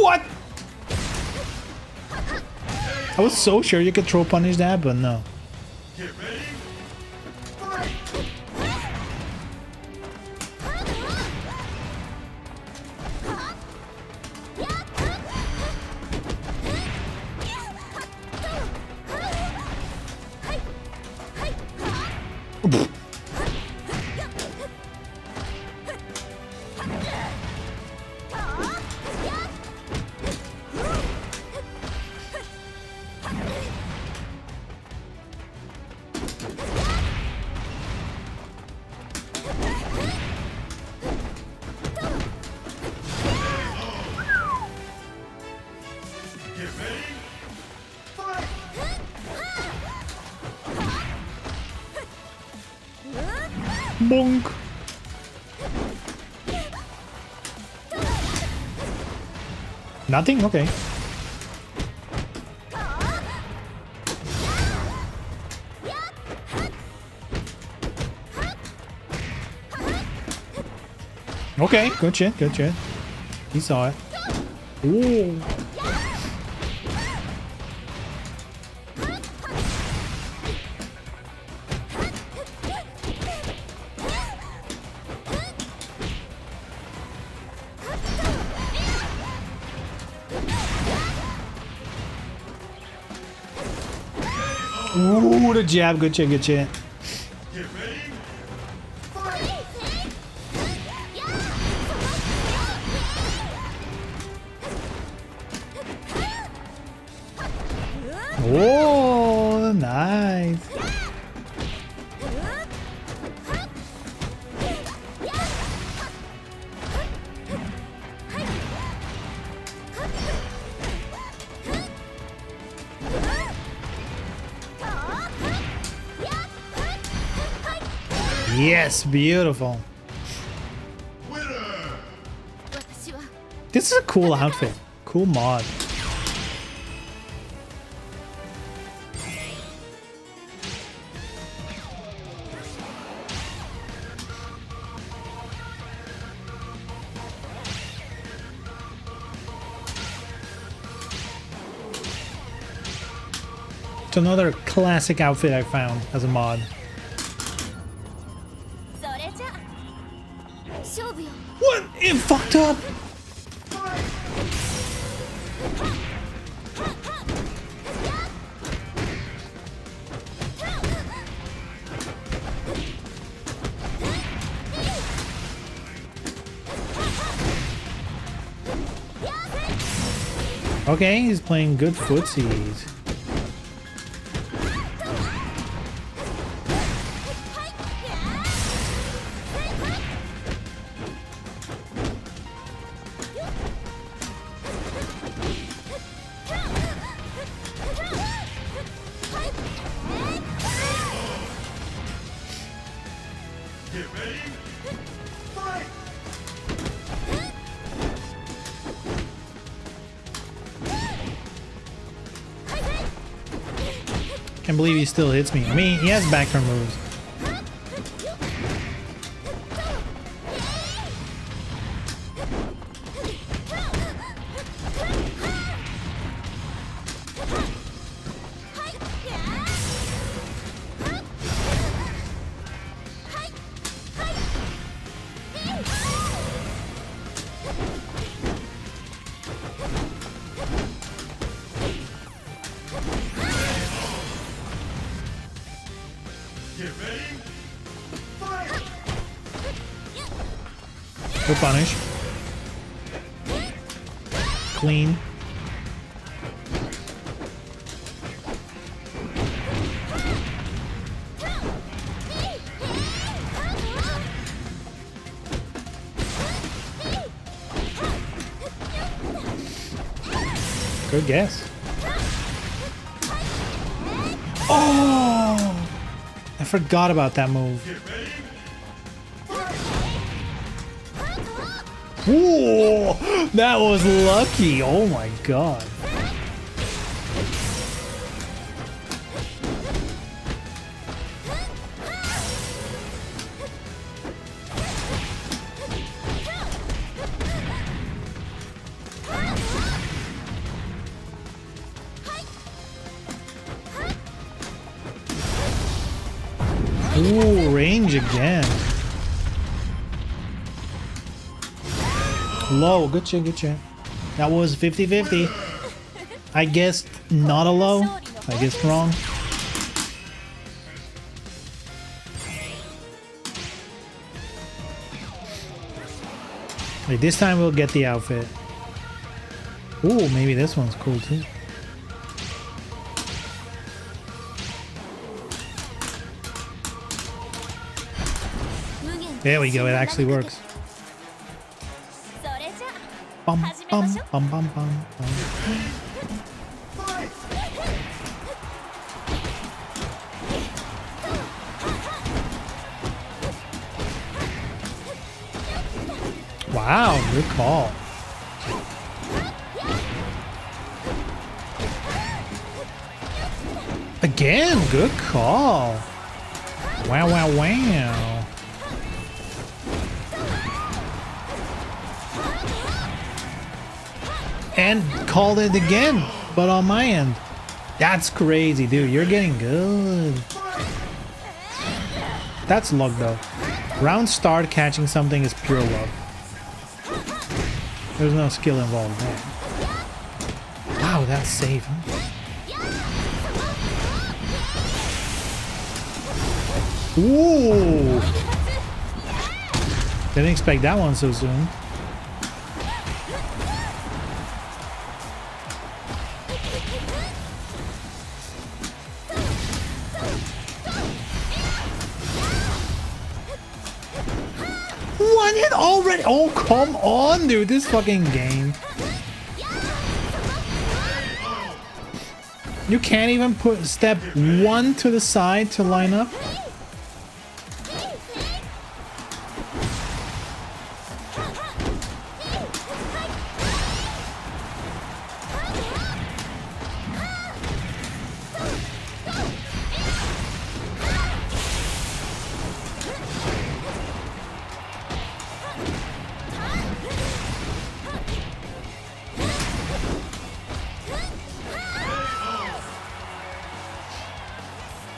What? I was so sure you could throw punish that, but no. Get ready. Fight! Get ready. Fight! Bonk. Nothing? Okay. Okay, good shit, good shit. He saw it. Ooh. Ooh, the jab, good shit, good shit. Get ready. Oh, nice. Yes, beautiful. Winner! This is a cool outfit. Cool mod. It's another classic outfit I found as a mod. What? It fucked up? Okay, he's playing good footsies. Get ready. Fight! Can't believe he still hits me. I mean, he has backturn moves. Get ready. Fight! Good punish. Clean. Good guess. Oh! I forgot about that move. Whoa! That was lucky. Oh my god. Ooh, range again. Low, good shit, good shit. That was 50-50. I guessed not a low. I guessed wrong. Wait, this time we'll get the outfit. Ooh, maybe this one's cool too. There we go, it actually works. Bum, bum, bum, bum, bum, bum. Wow, good call. Again, good call. Wow, wow, wow. And called it again, but on my end. That's crazy, dude. You're getting good. That's luck, though. Round start catching something is pure luck. There's no skill involved there. Wow, that's safe. Huh? Ooh! Didn't expect that one so soon. One hit already? Oh, come on, dude. This fucking game. You can't even put step one to the side to line up?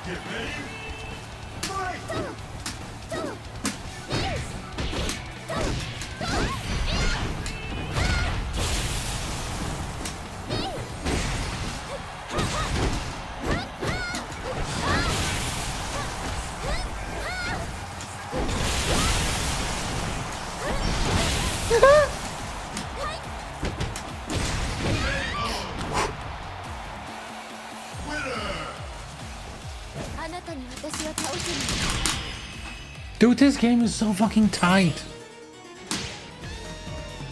Get ready. Fight! Dude, this game is so fucking tight.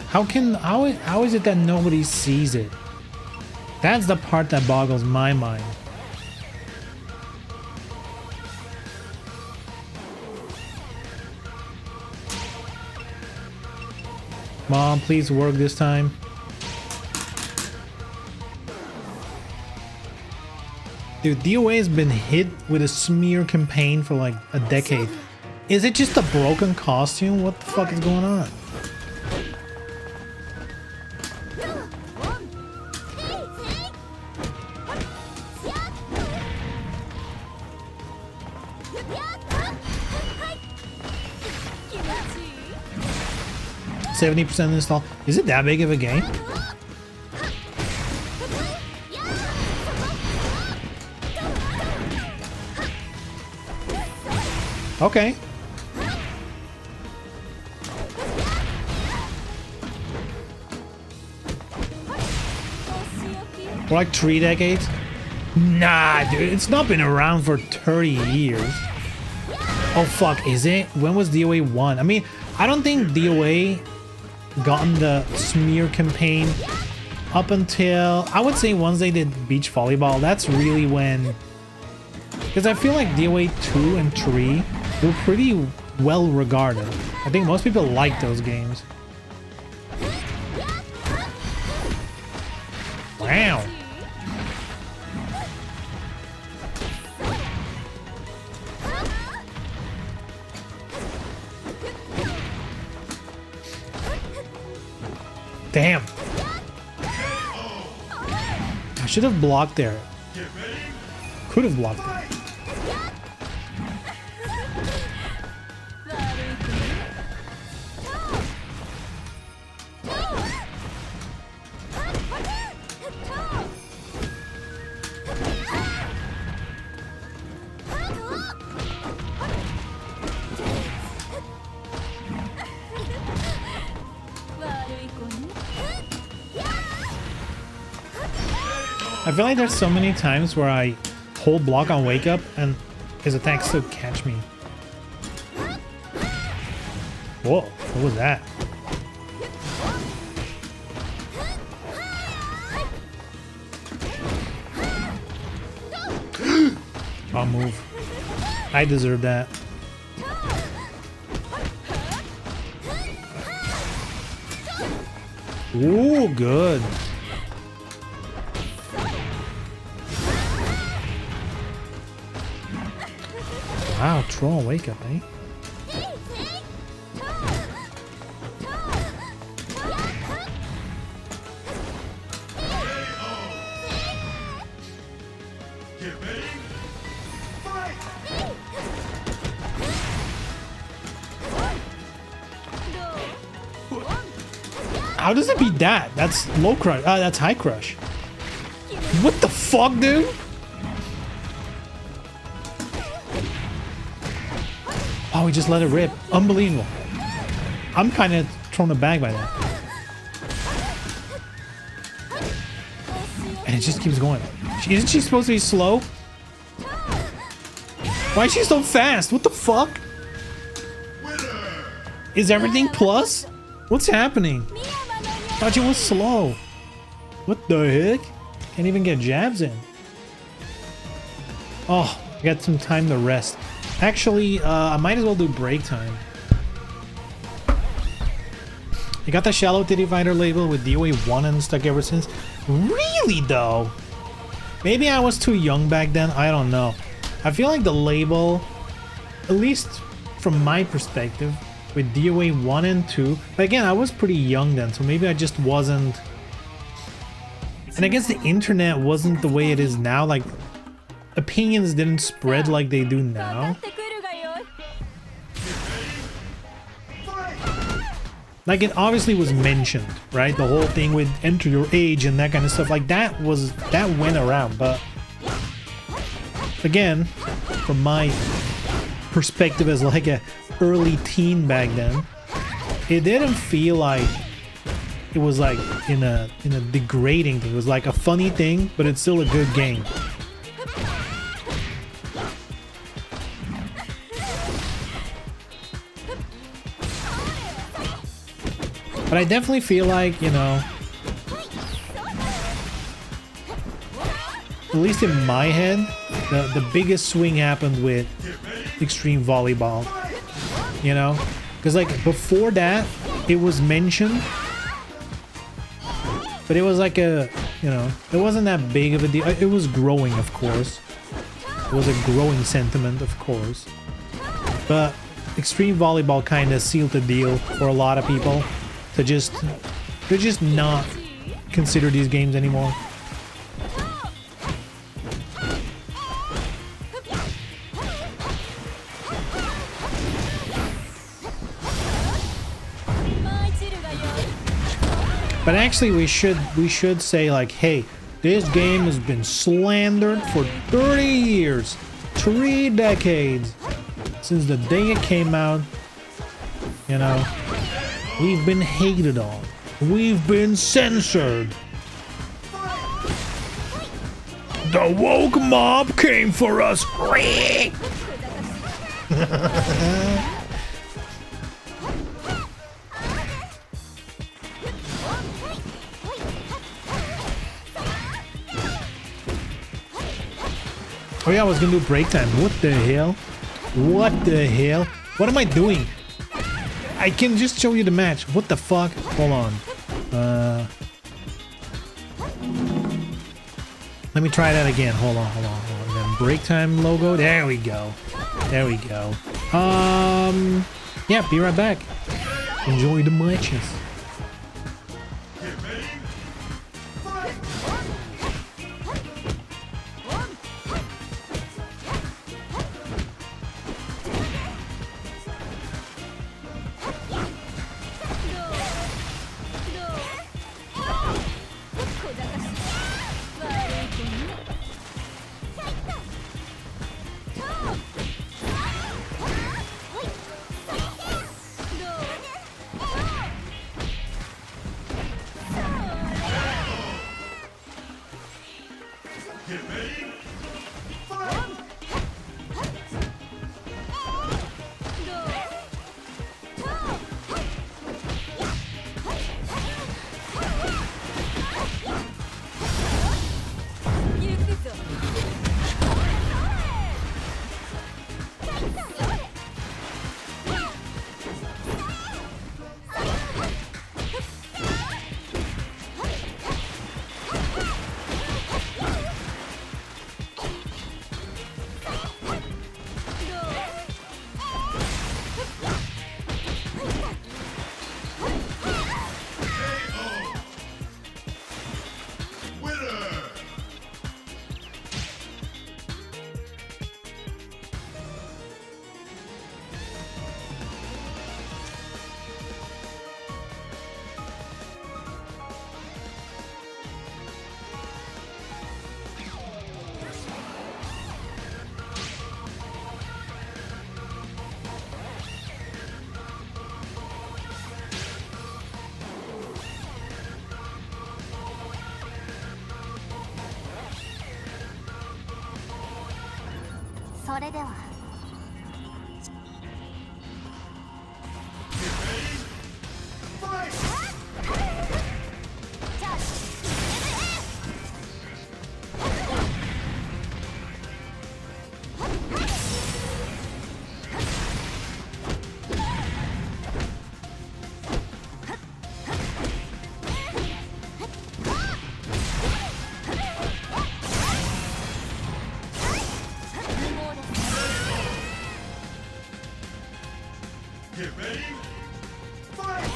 How is it that nobody sees it? That's the part that boggles my mind. Mom, please work this time. Dude, DOA has been hit with a smear campaign for like a decade. Is it just a broken costume? What the fuck is going on? %70% install. Is it that big of a game? Okay. For like 3 decades? Nah, dude, it's not been around for 30 years. Oh fuck, is it? When was DOA 1? I mean, I don't think DOA gotten the smear campaign up until, I would say, once they did beach volleyball. That's really when, because I feel like DOA 2 and 3 were pretty well regarded. I think most people like those games. Wow. Damn. I should have blocked there. Could have blocked there. I feel like there's so many times where I hold block on wake up and his attacks still catch me. Whoa, what was that? I'll move. I deserve that. Ooh, good. Wow, troll wake up, eh? Get ready. Fight! How does it beat that? That's low crush. That's high crush. What the fuck, dude? Oh, he just let it rip. Unbelievable. I'm kind of thrown aback by that. And it just keeps going. Isn't she supposed to be slow? Why is she so fast? What the fuck? Is everything plus? What's happening? Thought she was slow. What the heck? Can't even get jabs in. Oh, I got some time to rest. Actually, I might as well do break time. I got the Shallow Titty Fighter label with DOA 1 and stuck ever since. Really though? Maybe I was too young back then, I don't know. I feel like the label, at least from my perspective, with DOA 1 and 2, but again, I was pretty young then, so maybe I just wasn't... And I guess the internet wasn't the way it is now, like, opinions didn't spread like they do now. Like, it obviously was mentioned, right? The whole thing with enter your age and that kind of stuff, like that went around, but again, from my perspective as like a early teen back then, it didn't feel like it was like in a degrading thing. It was like a funny thing, but it's still a good game. But I definitely feel like, you know, at least in my head, the biggest swing happened with Extreme Volleyball, you know? Because like before that, it was mentioned, but it was like a, you know, it wasn't that big of a deal. It was growing, of course. It was a growing sentiment, of course. But Extreme Volleyball kind of sealed the deal for a lot of people. To just not consider these games anymore. But actually we should say like, hey, this game has been slandered for 30 years, 3 decades since the day it came out, you know. We've been hated on. We've been censored. The woke mob came for us. Oh yeah, I was gonna do break time. What the hell? What the hell? What am I doing? I can just show you the match. What the fuck? Hold on. Let me try that again. Hold on. And then break time logo. There we go. Yeah, be right back. Enjoy the matches. Get ready. Fight! Get ready. Fight! Winner! それでは Fight!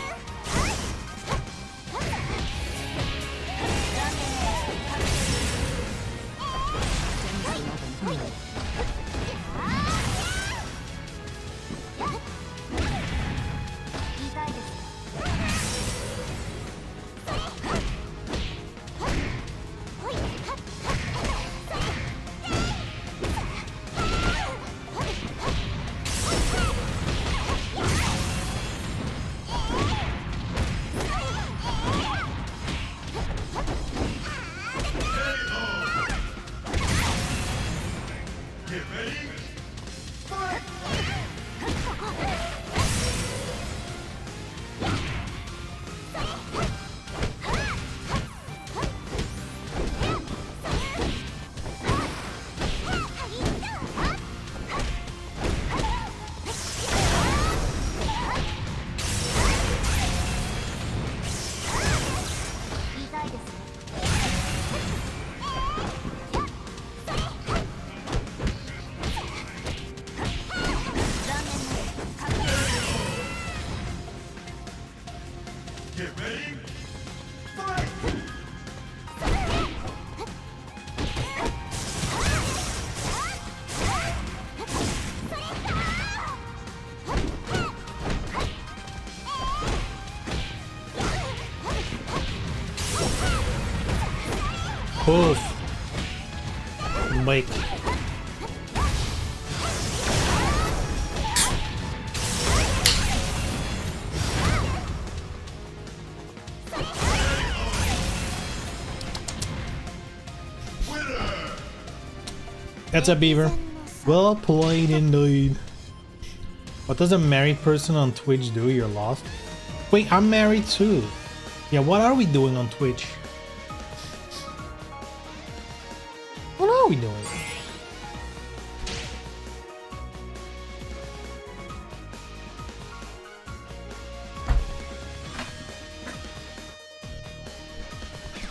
'Get ready. Fight! Poof. Mike. Winner! That's a beaver. Well played indeed. What does a married person on Twitch do? You're lost. Wait, I'm married too. Yeah, what are we doing on Twitch? What are we doing?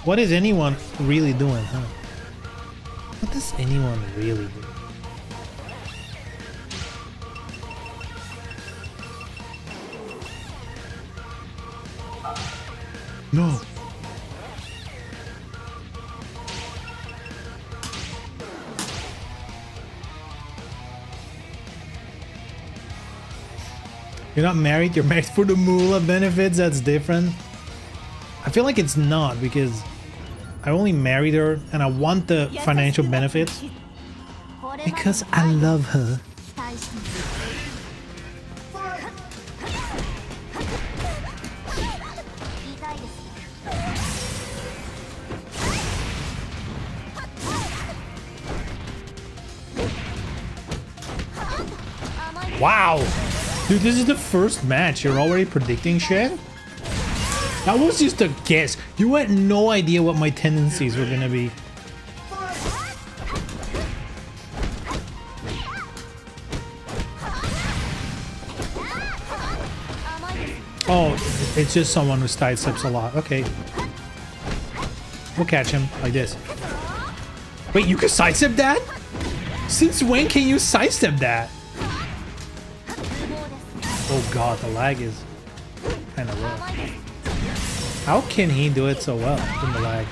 What is anyone really doing, huh? What does anyone really do? No. You're not married, you're married for the moolah benefits, that's different. I feel like it's not because I only married her and I want the financial benefits because I love her. Wow! Dude, this is the first match. You're already predicting shit? That was just a guess. You had no idea what my tendencies were gonna be. Oh, it's just someone who sidesteps a lot. Okay. We'll catch him like this. Wait, you can sidestep that? Since when can you sidestep that? Oh god, the lag is kind of rough. How can he do it so well in the lag?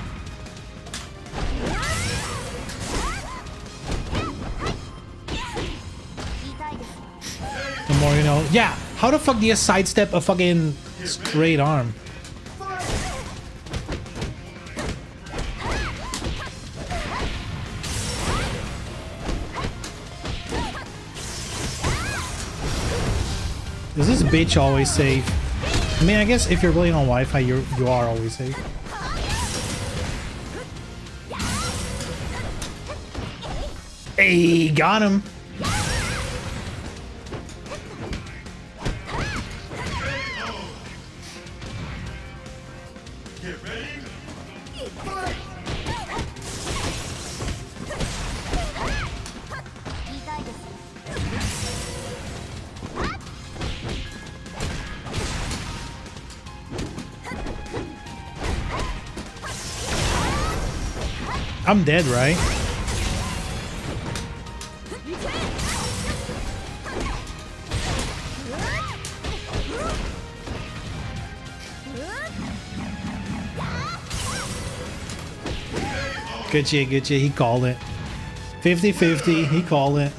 The more you know. Yeah, how the fuck do you sidestep a fucking straight arm? Is this bitch always safe? I mean, I guess if you're playing on Wi-Fi, you are always safe. Hey, got him. Get ready. I'm dead, right? Good shit, good shit. He called it. 50-50. He called it.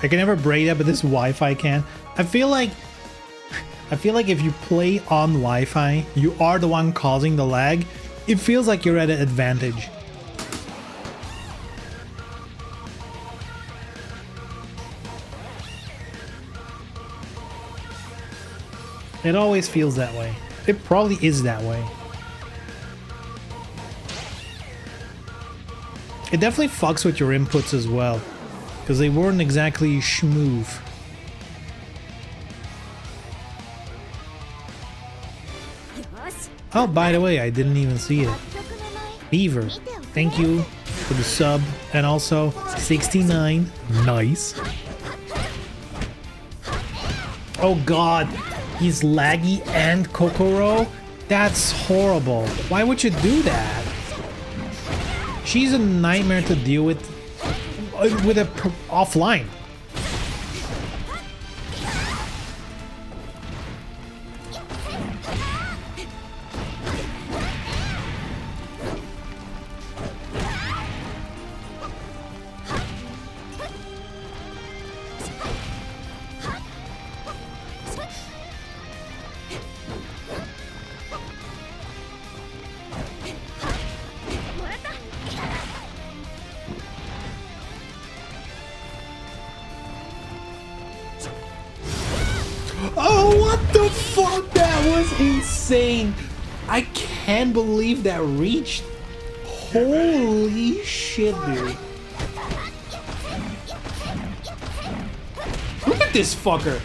I can never braid that, but this Wi-Fi can. I feel like if you play on Wi-Fi, you are the one causing the lag. It feels like you're at an advantage. It always feels that way. It probably is that way. It definitely fucks with your inputs as well, because they weren't exactly smooth. Oh, by the way, I didn't even see it. Beaver, thank you for the sub, and also 69. Nice. Oh god, he's laggy and Kokoro? That's horrible. Why would you do that? She's a nightmare to deal with offline. insane. I can't believe that reached. Holy shit, dude. Look at this fucker.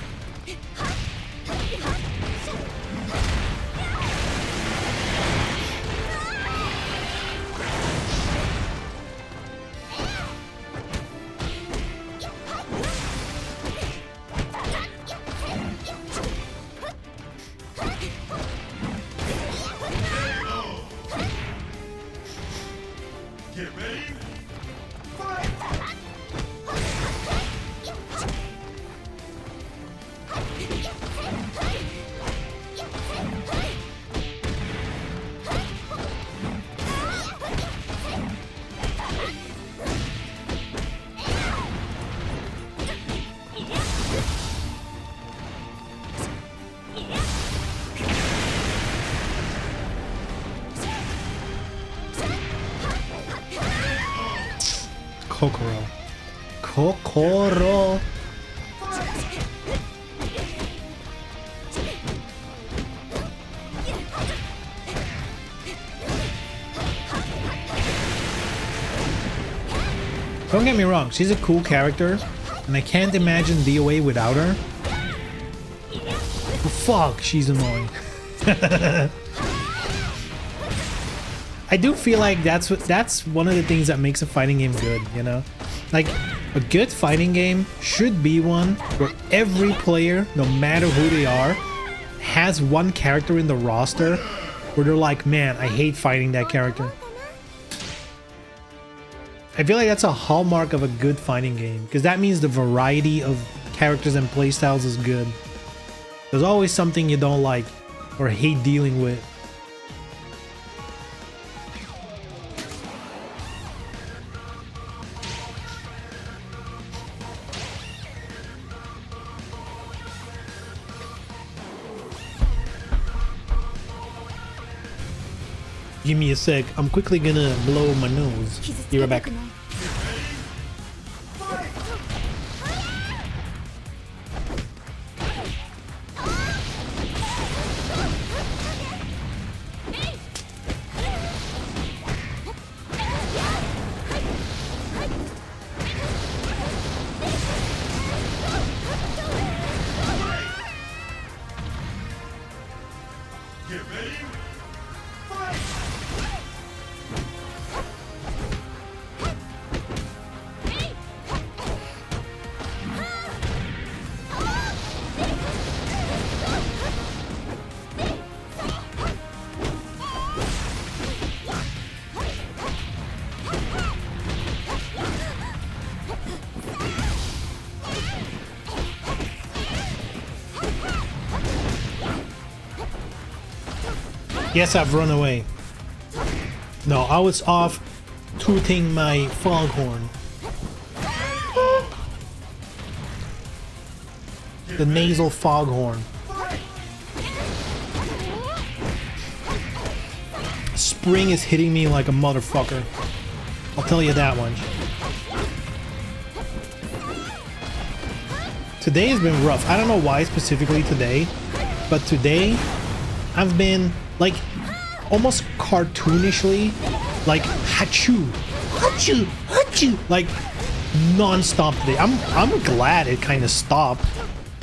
Get ready. Fight! Kokoro. Kokoro. Don't get me wrong, she's a cool character, and I can't imagine DOA without her. But fuck, she's annoying. I do feel like that's one of the things that makes a fighting game good, you know? Like, a good fighting game should be one where every player, no matter who they are, has one character in the roster where they're like, man, I hate fighting that character. I feel like that's a hallmark of a good fighting game, because that means the variety of characters and playstyles is good. There's always something you don't like or hate dealing with. Give me a sec. I'm quickly gonna blow my nose. Be right back. Get ready. Fight! Yes, I've run away. No, I was off tooting my foghorn. The nasal foghorn. Spring is hitting me like a motherfucker. I'll tell you that much. Today has been rough. I don't know why specifically today, but today I've been like almost cartoonishly like hachu, hachu, hachu, like non-stop today. I'm glad it kind of stopped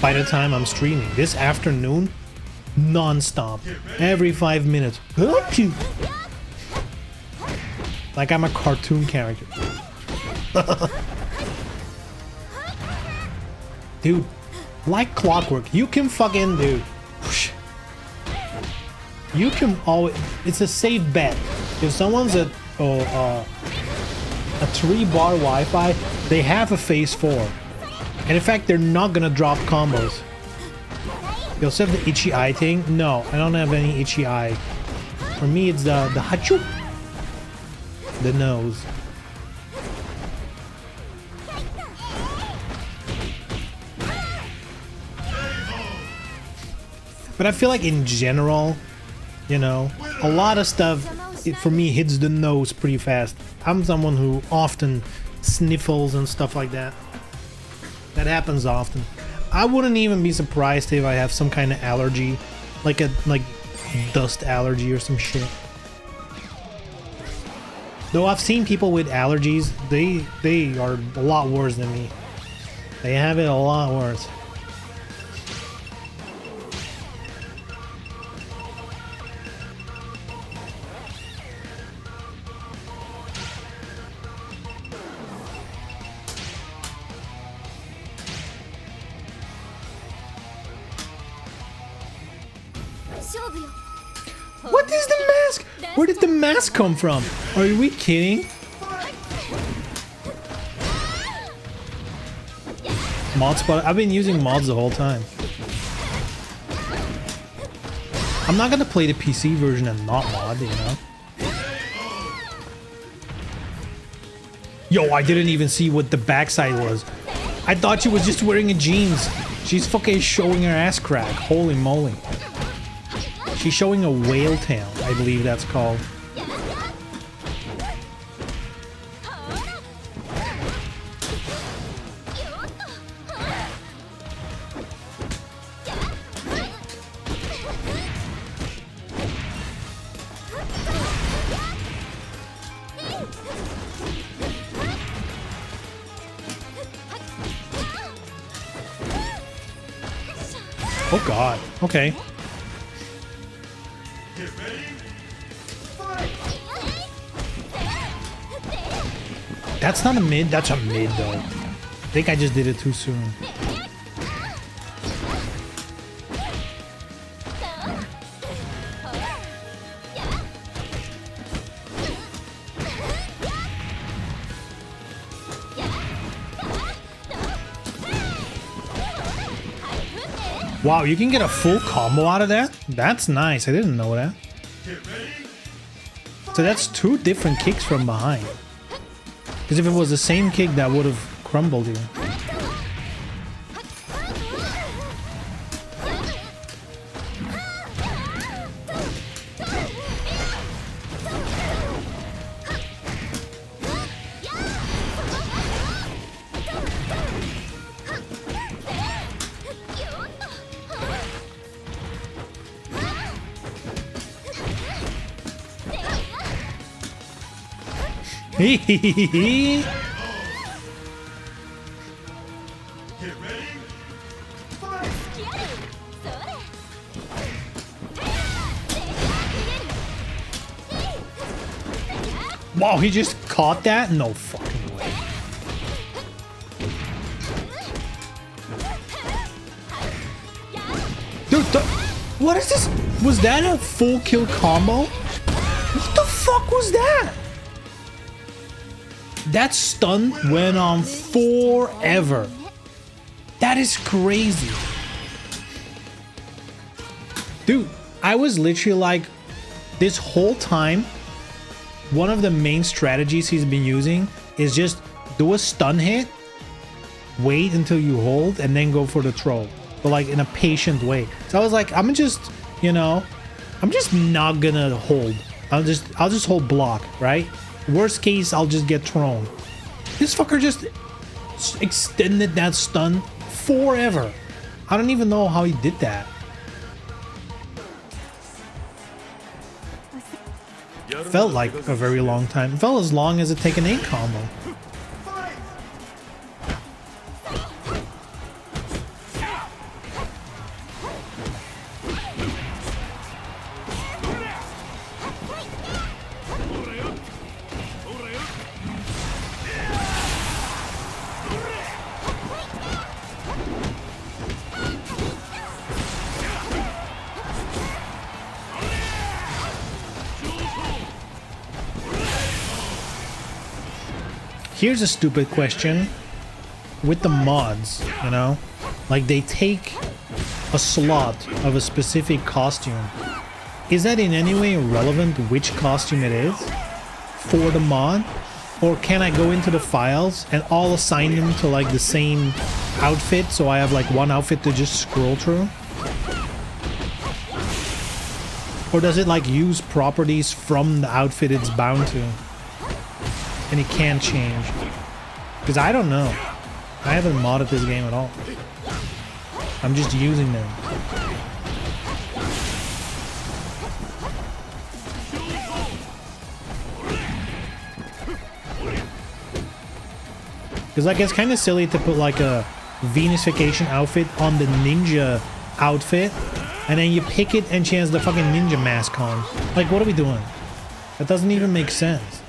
by the time I'm streaming. This afternoon, non-stop, every 5 minutes. Hachu. Like I'm a cartoon character. Dude, like clockwork, you can fucking do. You can always, it's a safe bet. If someone's at a 3-bar Wi-Fi, they have a phase 4. And in fact, they're not gonna drop combos. You also have the itchy eye thing? No, I don't have any itchy eye. For me, it's the hachu. The nose. But I feel like in general, you know, a lot of stuff, for me, hits the nose pretty fast. I'm someone who often sniffles and stuff like that. That happens often. I wouldn't even be surprised if I have some kind of allergy, like dust allergy or some shit. Though I've seen people with allergies, they are a lot worse than me. They have it a lot worse. What is the mask? Where did the mask come from? Are we kidding? Mod spot. I've been using mods the whole time. I'm not gonna play the PC version and not mod, you know? Yo, I didn't even see what the backside was. I thought she was just wearing a jeans. She's fucking showing her ass crack. Holy moly. She's showing a whale tail, I believe that's called. Oh god. Okay. Get ready. Fight. That's not a mid, that's a mid though. I think I just did it too soon. Wow, you can get a full combo out of that? That's nice. I didn't know that. Get ready. So that's two different kicks from behind. Because if it was the same kick, that would have crumbled you. Get ready. Fight. Wow, he just caught that? No fucking way. Dude, what is this? Was that a full kill combo? What the fuck was that? That stun went on forever. That is crazy. Dude, I was literally like, this whole time, one of the main strategies he's been using is just do a stun hit, wait until you hold, and then go for the throw. But like in a patient way. So I was like, I'm just, you know, I'm just not gonna hold. I'll just hold block, right? Worst case, I'll just get thrown. This fucker just extended that stun forever. I don't even know how he did that. Felt like a very long time. Felt as long as a Tekken 8 combo. Here's a stupid question. With the mods, you know, like they take a slot of a specific costume. Is that in any way relevant which costume it is for the mod? Or can I go into the files and all assign them to like the same outfit, so I have like one outfit to just scroll through? Or does it like use properties from the outfit it's bound to? And it can't change. Because I don't know. I haven't modded this game at all. I'm just using them. Because like it's kind of silly to put like a Venusification outfit on the ninja outfit, and then you pick it and she has the fucking ninja mask on. Like, what are we doing? That doesn't even make sense.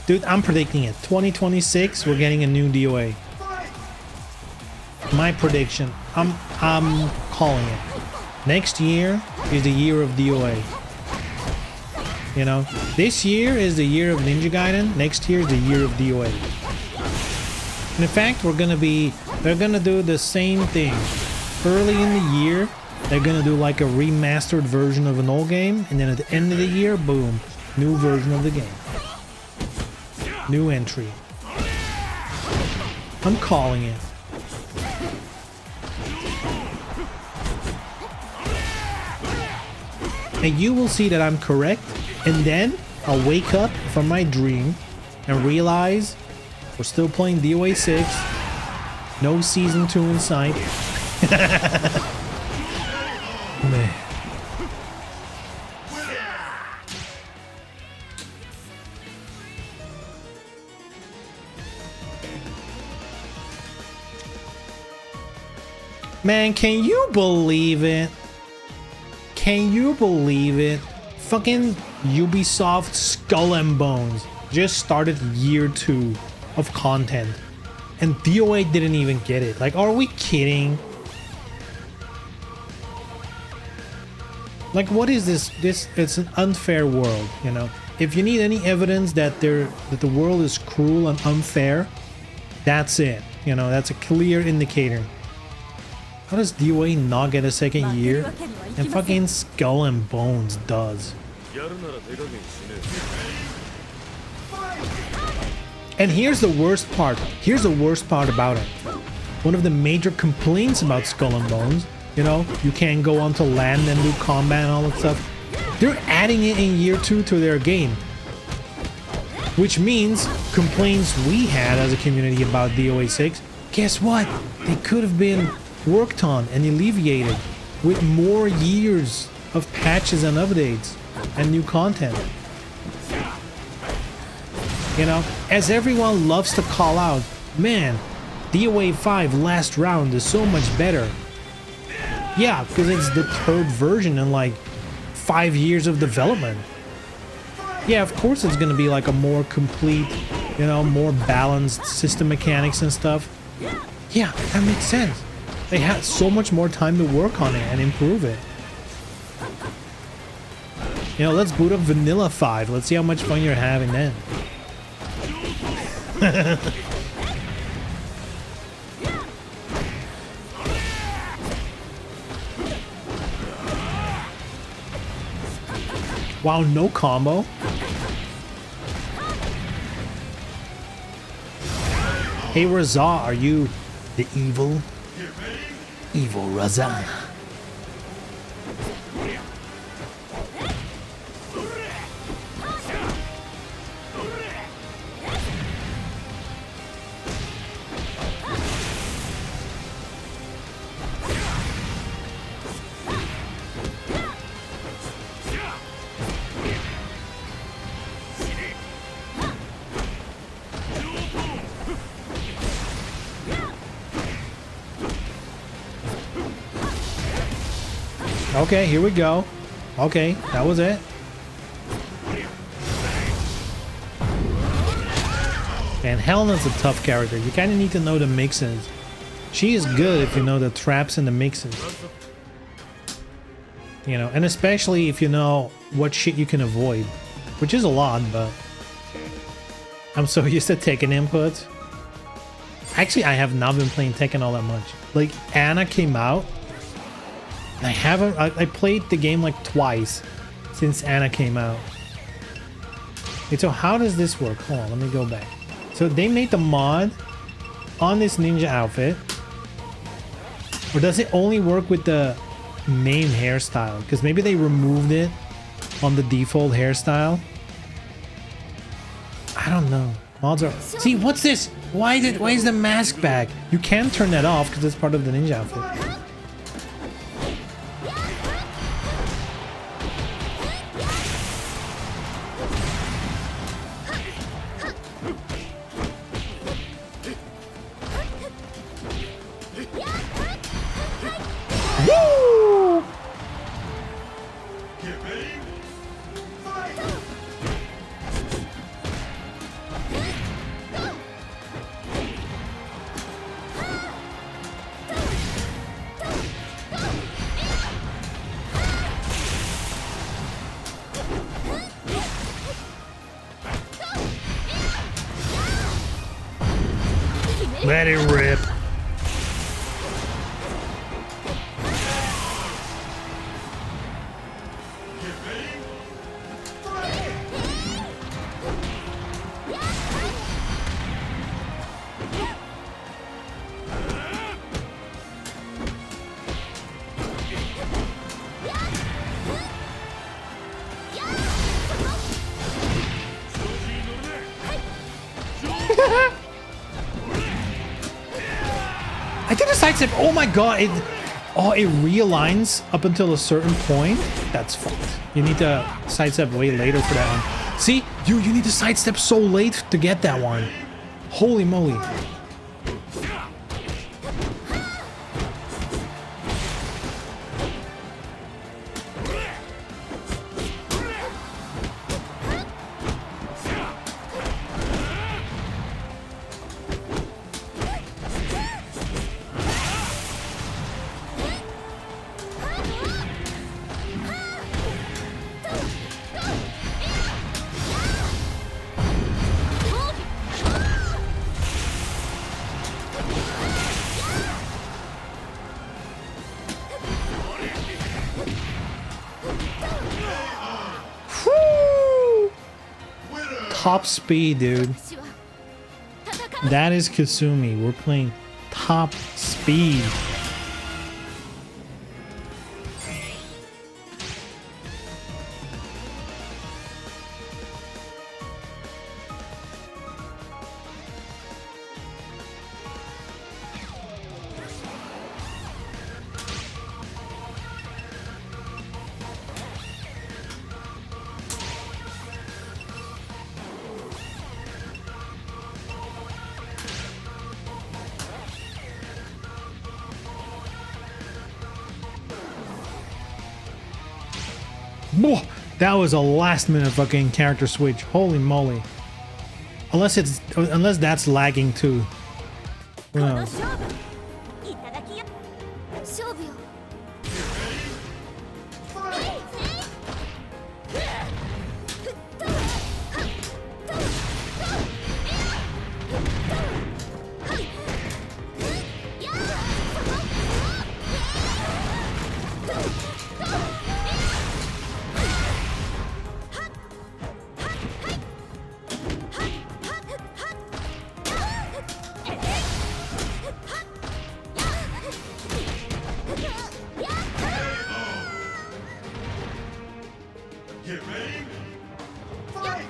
Dude, I'm predicting it. 2026, we're getting a new DOA. My prediction. I'm calling it. Next year is the year of DOA. You know, this year is the year of Ninja Gaiden. Next year is the year of DOA. And in fact, they're gonna do the same thing. Early in the year, they're gonna do like a remastered version of an old game, and then at the end of the year, boom, new version of the game. New entry. I'm calling it. And you will see that I'm correct, and then I'll wake up from my dream and realize we're still playing DOA6. No season 2 in sight. Man. Man, can you believe it? Can you believe it? Fucking Ubisoft Skull and Bones just started year 2 of content, and DOA didn't even get it. Like, are we kidding? Like, what is this? It's an unfair world, you know. If you need any evidence that the world is cruel and unfair, that's it. You know, that's a clear indicator. How does DOA not get a second year? And fucking Skull and Bones does. And here's the worst part. Here's the worst part about it. One of the major complaints about Skull and Bones, you know, you can't go onto land and do combat and all that stuff. They're adding it in year 2 to their game. Which means complaints we had as a community about DOA6, guess what? They could have been worked on and alleviated with more years of patches and updates and new content. You know, as everyone loves to call out, man, DOA 5 last round is so much better. Yeah, because it's the 3rd version in like 5 years of development. Yeah, of course it's gonna be like a more complete, you know, more balanced system mechanics and stuff. Yeah, that makes sense. They had so much more time to work on it and improve it. You know, let's boot up Vanilla 5. Let's see how much fun you're having then. Wow, no combo. Hey Raza, are you the evil? Evil Raza. Okay, here we go. Okay, that was it. And Helena's a tough character. You kind of need to know the mixes. She is good if you know the traps and the mixes. You know, and especially if you know what shit you can avoid. which is a lot, but I'm so used to Tekken inputs. Actually, I have not been playing Tekken all that much. Like, Anna came out, and I played the game like twice since Anna came out. Okay, so how does this work? Hold on, let me go back. So they made the mod on this ninja outfit, or does it only work with the main hairstyle? Because maybe they removed it on the default hairstyle. I don't know. Mods are... See, what's this? Why is the mask back? You can turn that off because it's part of the ninja outfit. Woo! Get ready. Fight! Let it rip. Get ready. Fight! I did a sidestep. Oh my god. It realigns up until a certain point. That's fucked. You need to sidestep way later for that one. See? You need to sidestep so late to get that one. Holy moly. Whew. Top speed, dude. That is Kasumi. We're playing top speed. Whoa, that was a last minute fucking character switch. Holy moly. Unless that's lagging too. Who この knows? 勝負いただきよ勝負よ Get ready. Fight!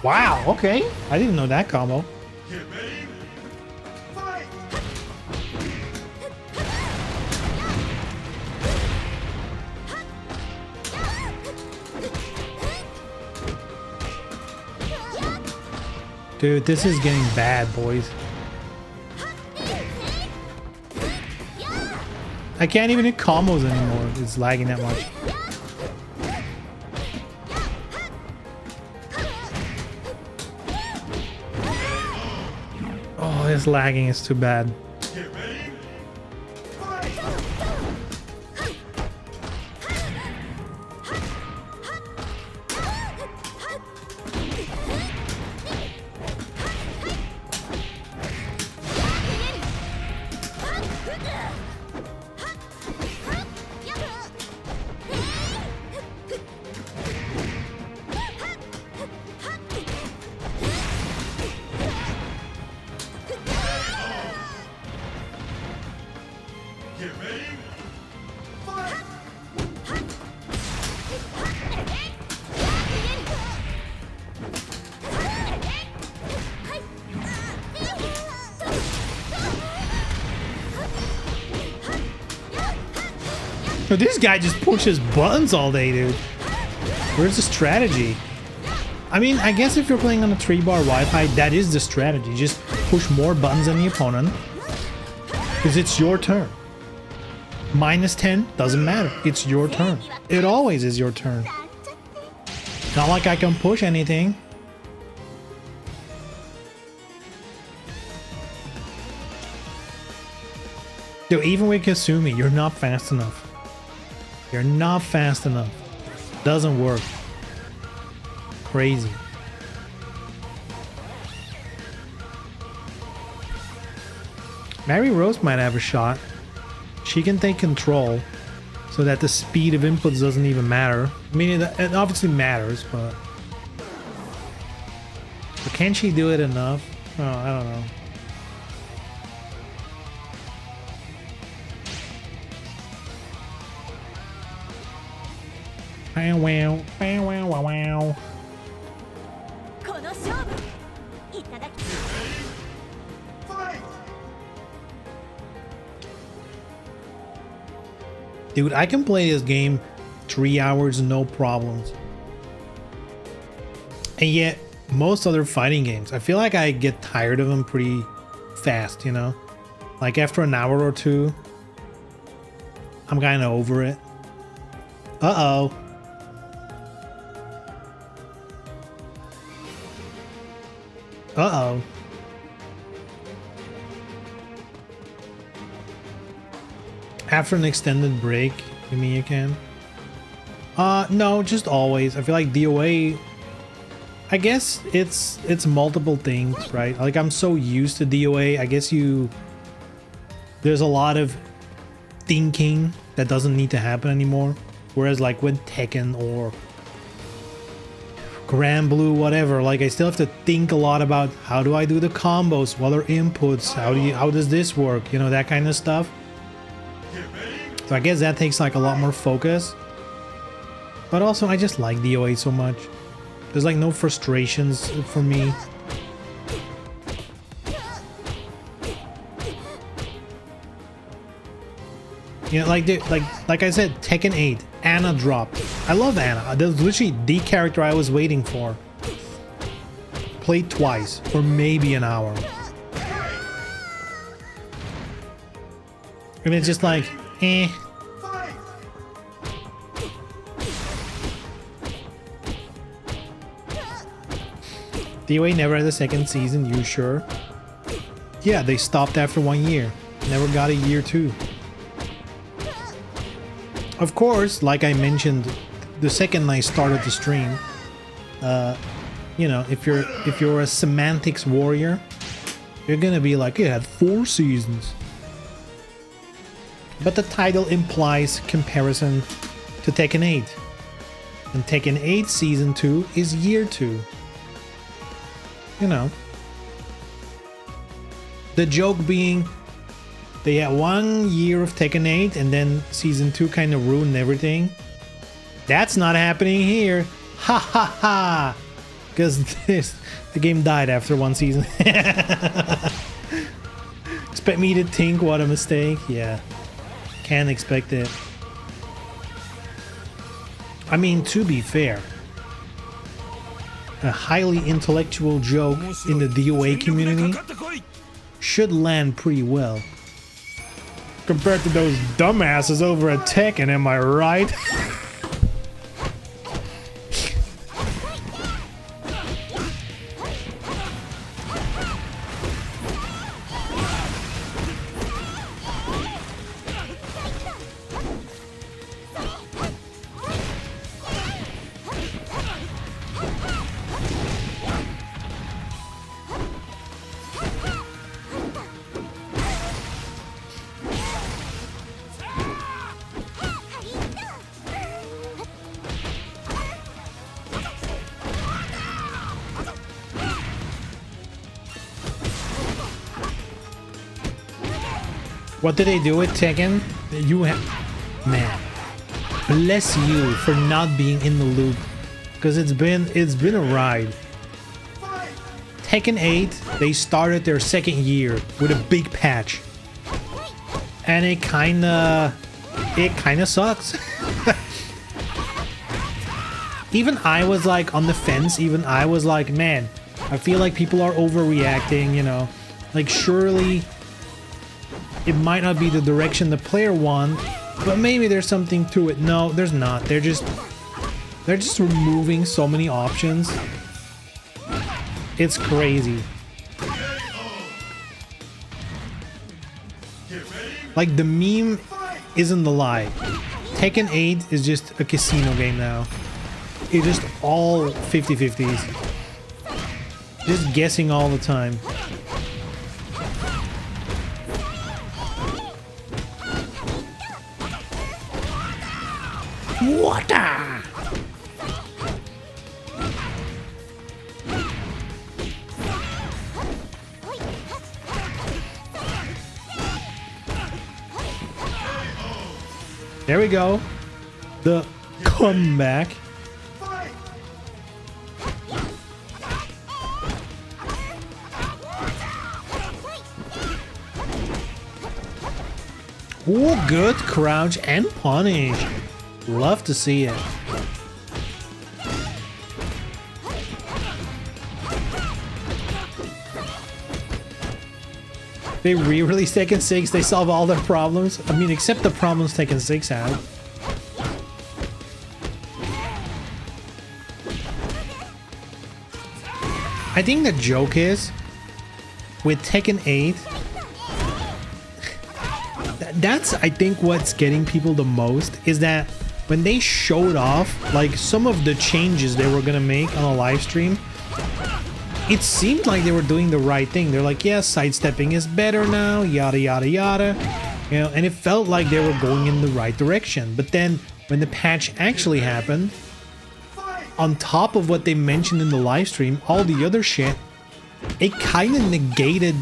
Wow, okay. I didn't know that combo. Get ready. Fight! Dude, this is getting bad, boys. I can't even hit combos anymore. It's lagging that much. This lagging is too bad. Get ready. Fight! Get ready. Fight! But this guy just pushes buttons all day, dude. Where's the strategy? I mean, I guess if you're playing on a 3-bar Wi-Fi, that is the strategy. Just push more buttons than the opponent. Because it's your turn. -10 doesn't matter. It's your turn. It always is your turn. Not like I can push anything. Yo, even with Kasumi, you're not fast enough. You're not fast enough. Doesn't work. Crazy. Mary Rose might have a shot. She can take control so that the speed of inputs doesn't even matter. I mean, it obviously matters, but can she do it enough? Oh, I don't know. Wow, wow, wow, wow, wow, wow. この勝負いただき Fight! Dude, I can play this game 3 hours, no problems. And yet, most other fighting games, I feel like I get tired of them pretty fast, you know? Like after an hour or two, I'm kind of over it. Uh-oh. Uh-oh. After an extended break, you mean you can? No, just always. I feel like DOA, I guess it's multiple things, right? Like I'm so used to DOA, I guess there's a lot of thinking that doesn't need to happen anymore. Whereas like with Tekken or Grand Blue, whatever, like I still have to think a lot about how do I do the combos, what are inputs, how does this work, you know, that kind of stuff. So I guess that takes like a lot more focus. But also I just like DOA so much. There's like no frustrations for me. You know, like I said, Tekken 8, Anna dropped. I love Anna. That's literally the character I was waiting for. Played twice for maybe an hour. And it's just like, eh. DOA never had a second season, you sure? Yeah, they stopped after 1 year. Never got a year 2. Of course, like I mentioned, the second I started the stream, you know, if you're a semantics warrior, you're gonna be like, it had 4 seasons. But the title implies comparison to Tekken 8. And Tekken 8 Season 2 is Year 2. You know. The joke being, they had 1 year of Tekken 8 and then Season 2 kind of ruined everything. That's not happening here. Ha ha ha! Because the game died after 1 season. Expect me to think what a mistake? Yeah. Can't expect it. I mean, to be fair, a highly intellectual joke in the DOA community should land pretty well. Compared to those dumbasses over at Tekken, am I right? What did they do with Tekken? You have, man, bless you for not being in the loop, because it's been a ride. Tekken 8, they started their second year with a big patch, and it kinda sucks. Even I was like on the fence. Even I was like, man, I feel like people are overreacting, you know, like surely it might not be the direction the player wants, but maybe there's something to it. No, there's not. They're just removing so many options. It's crazy. Like, the meme isn't the lie. Tekken 8 is just a casino game now. It's just all 50-50s. Just guessing all the time. Water! There we go. The comeback. Oh, good crouch and punish. Love to see it. They re-released Tekken 6, they solve all their problems. I mean, except the problems Tekken 6 had. I think the joke is, with Tekken 8, that's, I think, what's getting people the most, is that when they showed off, like, some of the changes they were gonna make on a live stream, it seemed like they were doing the right thing. They're like, yeah, sidestepping is better now, yada yada yada, you know, and it felt like they were going in the right direction. But then when the patch actually happened, on top of what they mentioned in the live stream, all the other shit, it kind of negated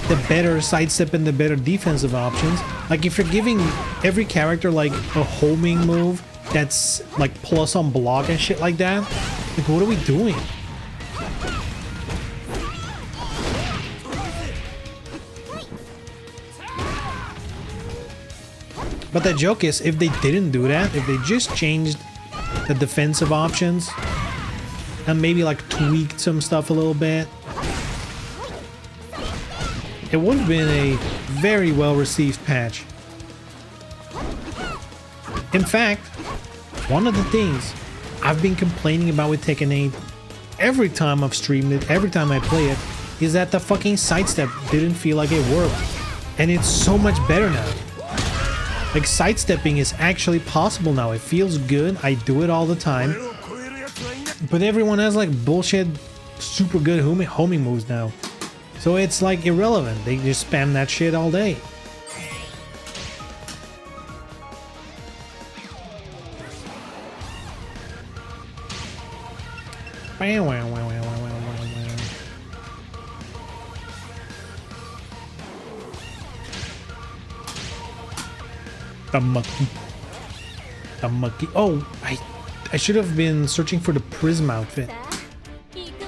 the better sidestep and the better defensive options. Like, if you're giving every character like a homing move that's like plus on block and shit like that, like, what are we doing? But the joke is, if they didn't do that, if they just changed the defensive options and maybe like tweaked some stuff a little bit, it would have been a very well received patch. In fact, one of the things I've been complaining about with Tekken 8 every time I've streamed it, every time I play it, is that the fucking sidestep didn't feel like it worked. And it's so much better now. Like, sidestepping is actually possible now. It feels good. I do it all the time. But everyone has like bullshit super good homing moves now. So it's like irrelevant. They just spam that shit all day. The monkey. Oh, I should have been searching for the Prism outfit.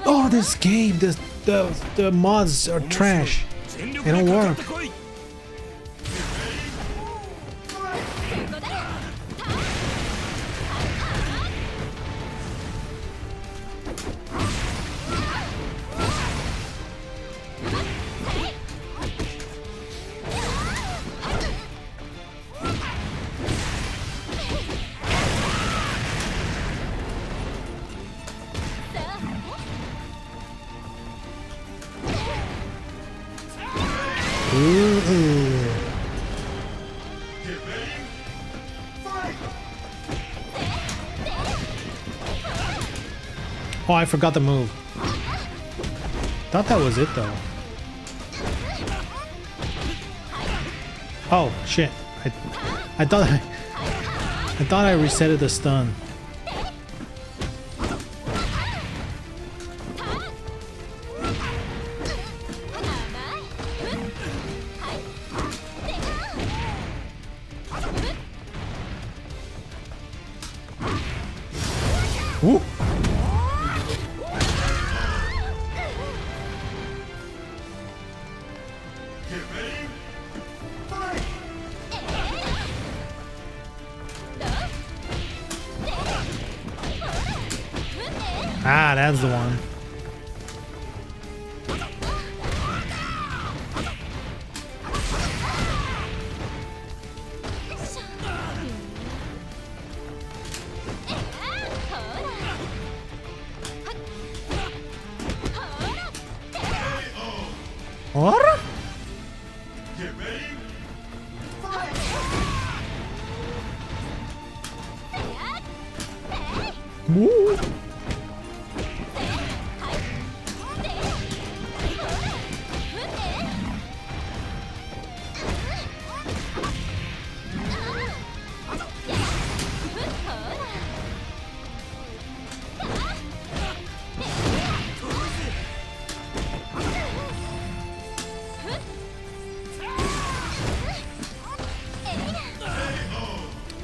Oh, this game, the mods are trash. They don't work. Oh, I forgot the move. Thought that was it though. Oh shit! I thought I resetted the stun. Ooh. Get ready. Fight! Ah, that's the one. What? Get ready. Fight! Woo.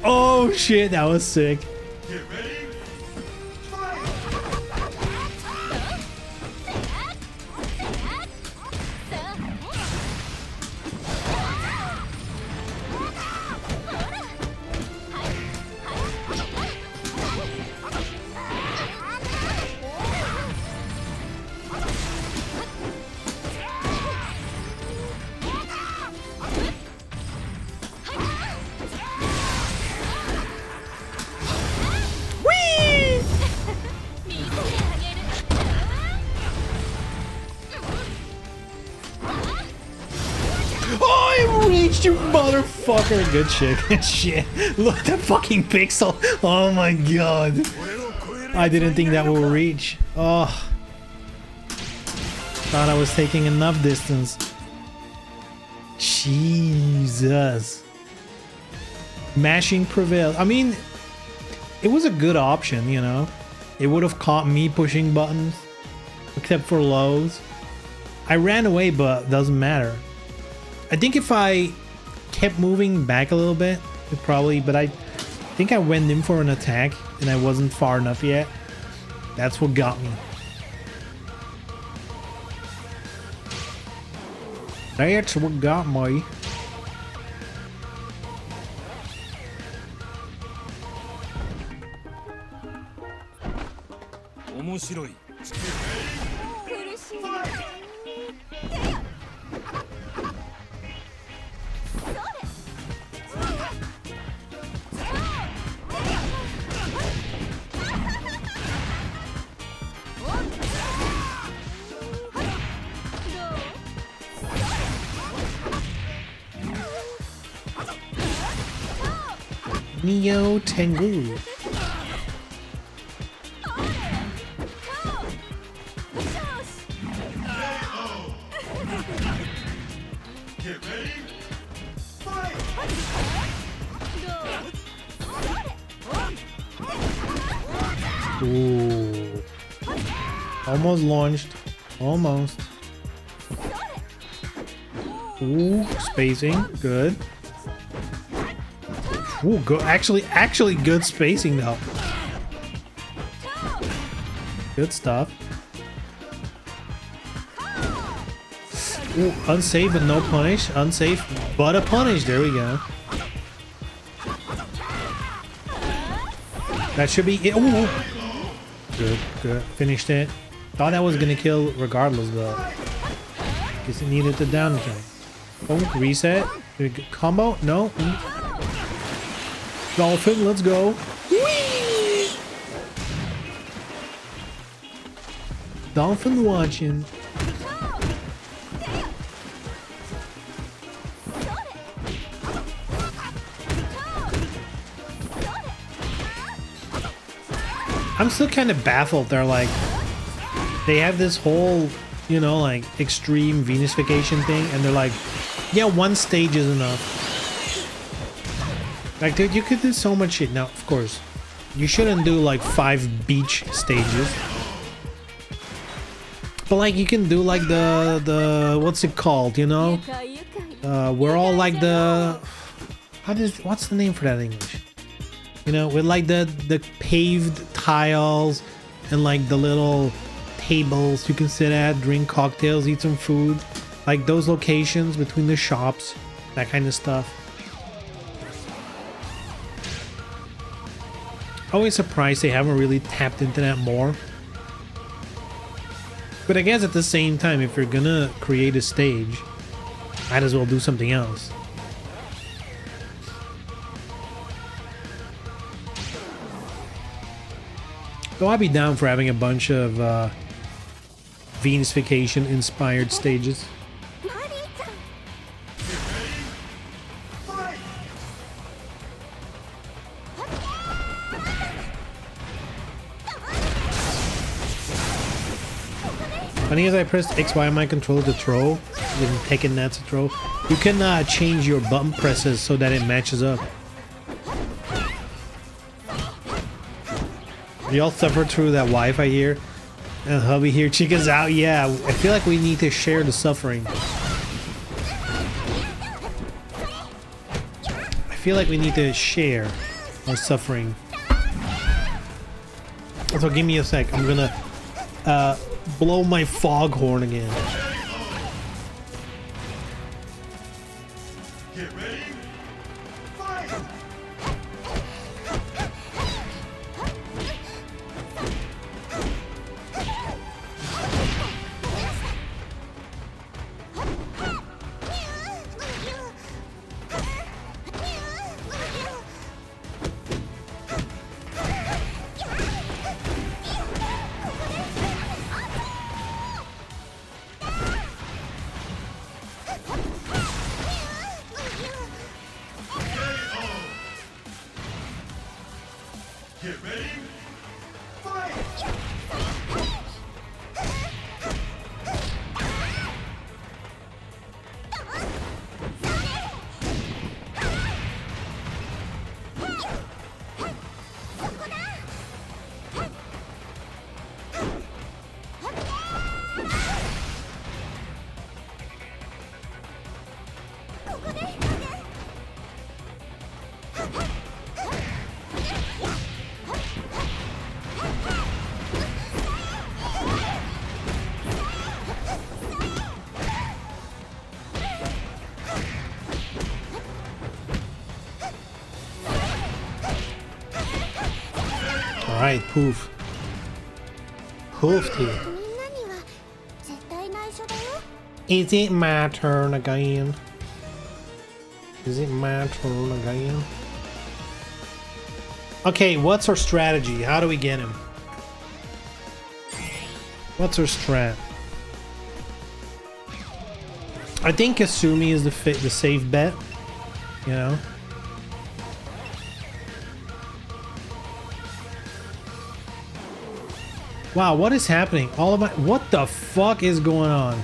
Oh shit, that was sick. Get ready. Fight! Oh, I reached, you motherfucker. Good shit, good shit. Look at that fucking pixel. Oh my god. I didn't think that would reach. Oh. Thought I was taking enough distance. Jesus. Mashing prevailed. I mean, it was a good option, you know. It would have caught me pushing buttons, except for lows. I ran away, but doesn't matter. I think if I kept moving back a little bit, it probably, but I think I went in for an attack and I wasn't far enough yet. That's what got me. That's what got me. Neo Tengu. Get ready. Fight! Ooh. Almost launched. Almost. Ooh, spacing. Good. Ooh, good. Actually good spacing though. Good stuff. Ooh, unsafe but no punish. Unsafe but a punish. There we go. That should be it. Ooh. Good, good. Finished it. Thought that was gonna kill regardless, but guess it needed the down attack. Oh, reset. Combo? No. Dolphin, let's go. Whee! Dolphin watching. I'm still kind of baffled. They're like, they have this whole, you know, like extreme Venusification thing, and they're like, yeah, one stage is enough. Like, dude, you could do so much shit. Now, of course, you shouldn't do like 5 beach stages. But like, you can do like the what's it called, you know? We're all like the, what's the name for that in English? You know, with like the paved tiles and like the little tables you can sit at, drink cocktails, eat some food. Like those locations between the shops, that kind of stuff. Always surprised they haven't really tapped into that more. But I guess at the same time, if you're gonna create a stage, might as well do something else. So I'd be down for having a bunch of Venus-fication inspired stages. マリーちゃん Fight! Funny as I pressed XY on my controller to throw, even taking that to throw, you can change your button presses so that it matches up. We all suffer through that Wi-Fi here. And hubby here, chicken's out. Yeah, I feel like we need to share the suffering. I feel like we need to share our suffering. So give me a sec. I'm gonna blow my foghorn again. Get ready! Fight! Get ready! Fight! Alright, poof. Poofed here. みんなには絶対内緒だよ Is it my turn again? Is it my turn again? Okay, what's our strategy? How do we get him? What's our strat? I think Kasumi is the safe bet, you know? Wow, what is happening? All of my... What the fuck is going on?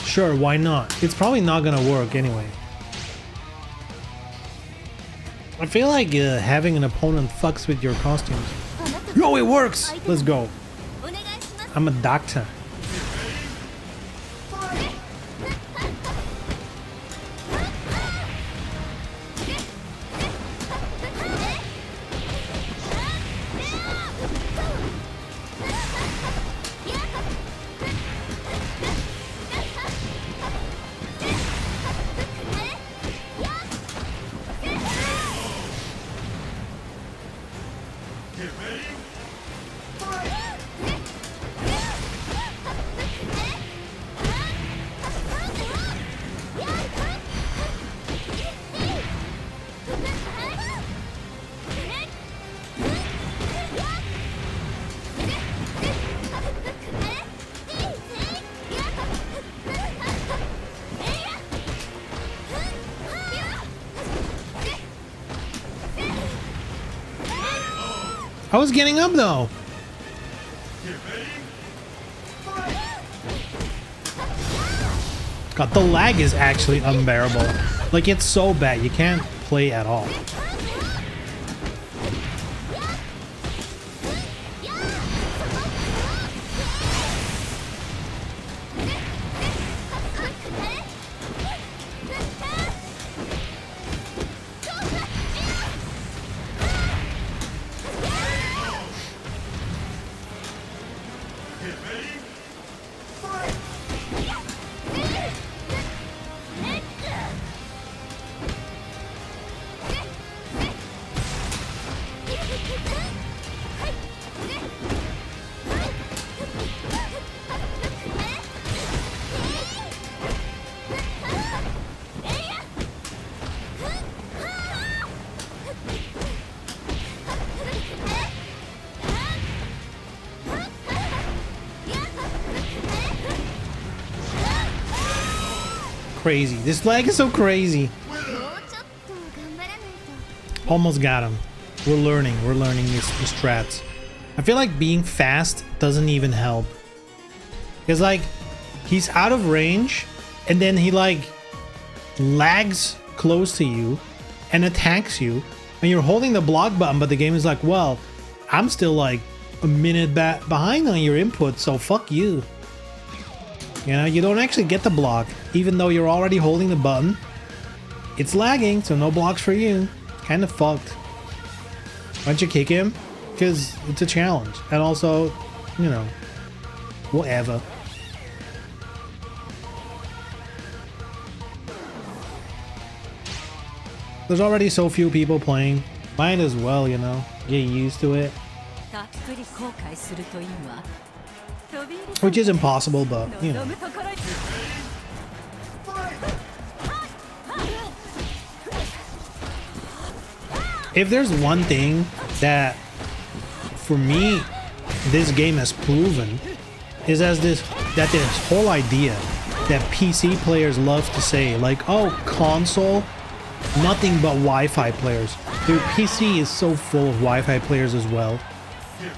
Sure, why not? It's probably not gonna work anyway. I feel like having an opponent fucks with your costumes. Yo, it works! Let's go. お願いします I'm a doctor. Get ready! I was getting up though. Get ready! God, the lag is actually unbearable. Like, it's so bad, you can't play at all. crazy. This lag is so crazy. もうちょっと頑張らないと Almost got him. We're learning these strats. I feel like being fast doesn't even help. Because like, he's out of range and then he like lags close to you and attacks you and you're holding the block button, but the game is like, well, I'm still like a minute behind on your input, so fuck you. You know, you don't actually get the block even though you're already holding the button. It's lagging, so no blocks for you. Kind of fucked. Why don't you kick him? Because it's a challenge. And also, you know, whatever. There's already so few people playing. Might as well, you know, get used to it. たっぷり後悔するといいわ。飛び入り Which is impossible, but, you 望 know. むところに If there's one thing that, for me, this game has proven, is as this whole idea that PC players love to say, like, oh, console, nothing but Wi-Fi players. Dude, PC is so full of Wi-Fi players as well.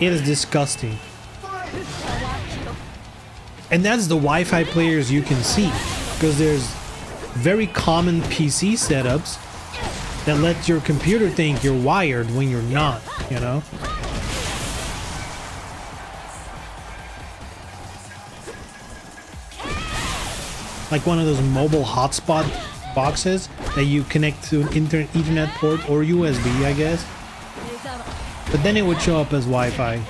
It is disgusting. And that's the Wi-Fi players you can see, because there's very common PC setups that let your computer think you're wired when you're not, you know? Like one of those mobile hotspot boxes that you connect to an Ethernet port or USB, I guess. But then it would show up as Wi-Fi.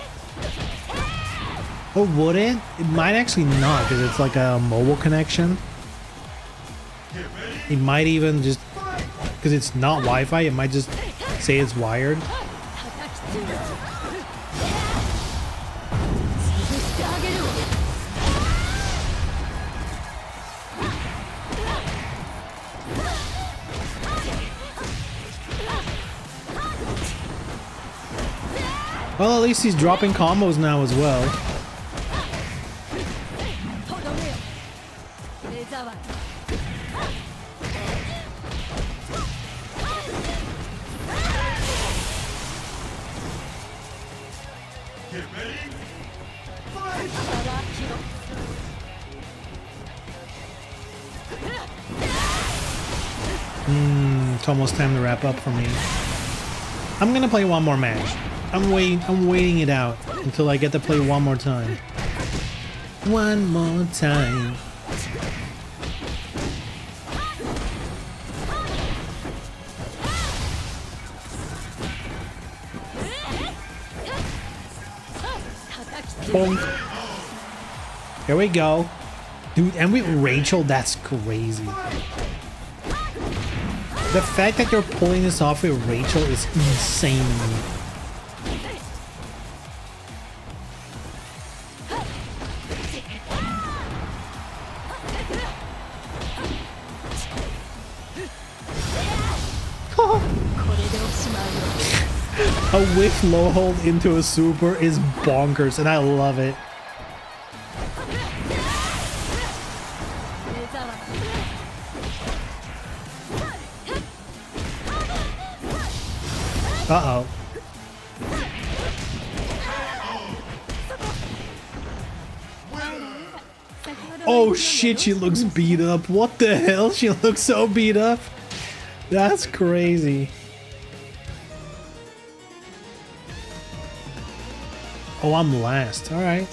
Or would it? It might actually not, because it's like a mobile connection. It might even just, because it's not Wi-Fi, it might just say it's wired. Well, at least he's dropping combos now as well. とどめよ目障り Get ready. 幅広 It's almost time to wrap up for me. I'm gonna play one more match. I'm waiting it out until I get to play one more time. One more time. Bonk. Here we go. Dude, and with Rachel, that's crazy. The fact that you're pulling this off with Rachel is insane to me. A whiff low hold into a super is bonkers, and I love it. 目障り Uh-oh. Oh shit, she looks beat up. What the hell? She looks so beat up. That's crazy. Oh, I'm last. Alright.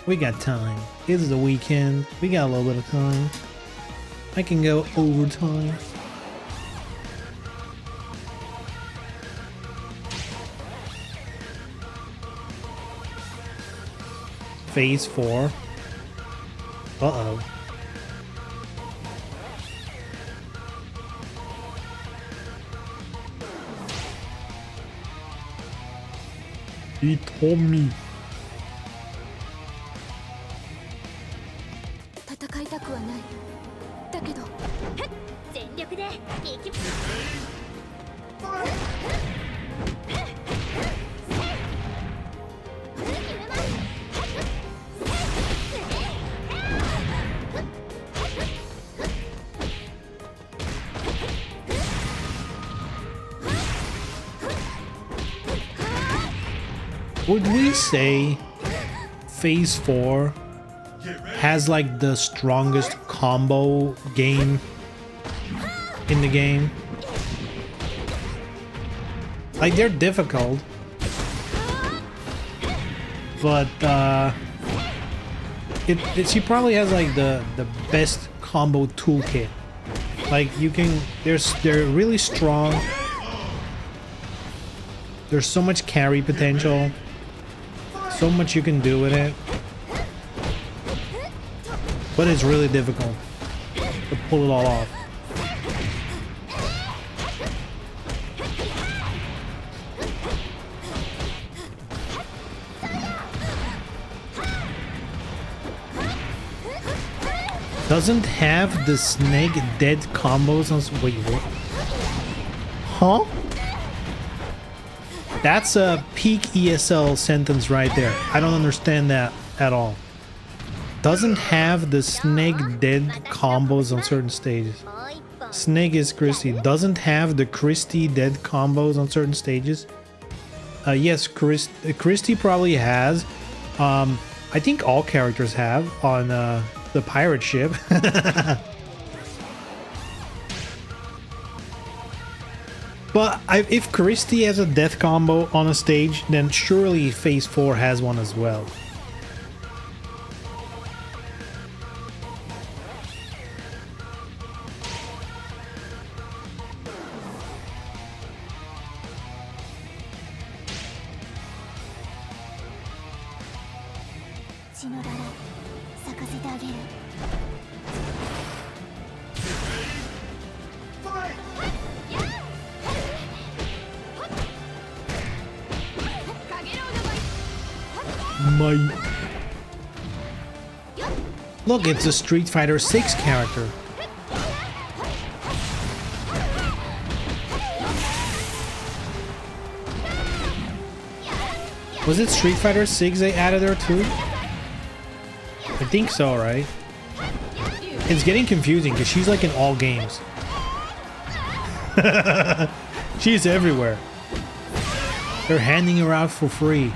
We got time. It's the weekend. We got a little bit of time. I can go overtime. Phase 4. Uh-oh. He told me. 戦いたくはないだけど全力でいき Would we say Phase 4 has like the strongest combo game in the game? Like, they're difficult, but she probably has like the best combo toolkit. Like, they're really strong. There's so much carry potential, so much you can do with it, but it's really difficult to pull it all off. Doesn't have the snake dead combos on. Wait, what? Huh? That's a peak ESL sentence right there. I don't understand that at all. Doesn't have the snake dead combos on certain stages. Snake is Christy. Doesn't have the Christy dead combos on certain stages. Yes, Christy probably has. I think all characters have on the pirate ship. But if Christy has a death combo on a stage, then surely Phase 4 has one as well. Look, it's a Street Fighter 6 character. Was it Street Fighter 6 they added her too? I think so, right? It's getting confusing because she's like in all games. She's everywhere. They're handing her out for free.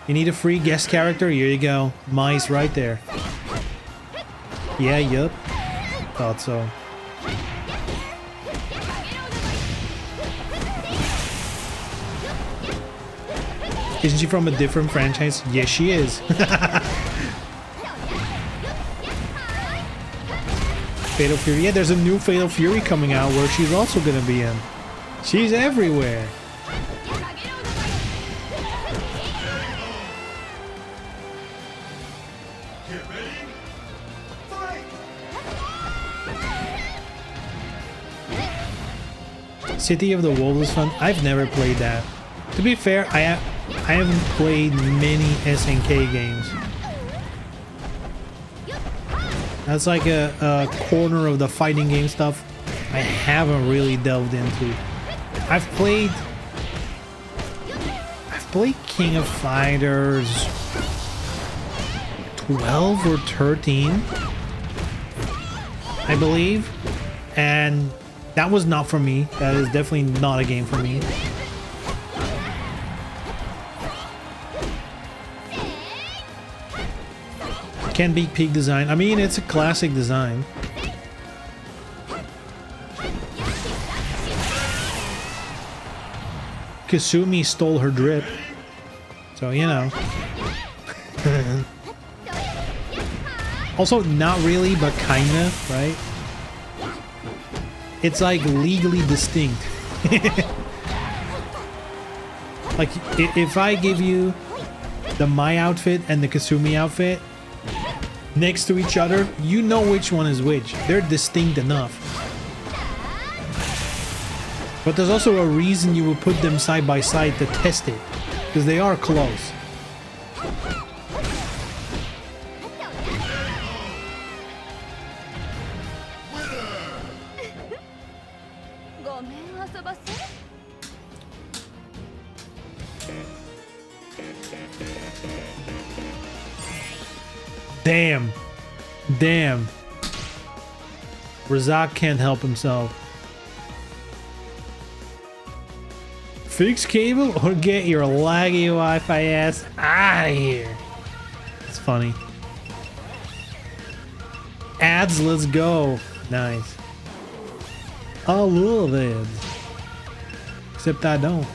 You need a free guest character? Here you go. Mice right there. Yeah, yup. Thought so. Isn't she from a different franchise? Yes, she is. Fatal Fury. Yeah, there's a new Fatal Fury coming out where she's also gonna be in. She's everywhere. City of the Wolves is fun. I've never played that. To be fair, I haven't played many SNK games. That's like a corner of the fighting game stuff I haven't really delved into. I've played King of Fighters 12 or 13, I believe, and that was not for me. That is definitely not a game for me. Can't beat peak design. I mean, it's a classic design. Kasumi stole her drip. So, you know. Also, not really, but kinda, right? It's like legally distinct. Like, if I give you the Mai outfit and the Kasumi outfit next to each other, you know which one is which. They're distinct enough. But there's also a reason you would put them side by side to test it, because they are close. Damn. Damn. Razak can't help himself. fix cable or get your laggy Wi-Fi ass out of here. It's funny. Ads, let's go. Nice. I love ads. Except I don't.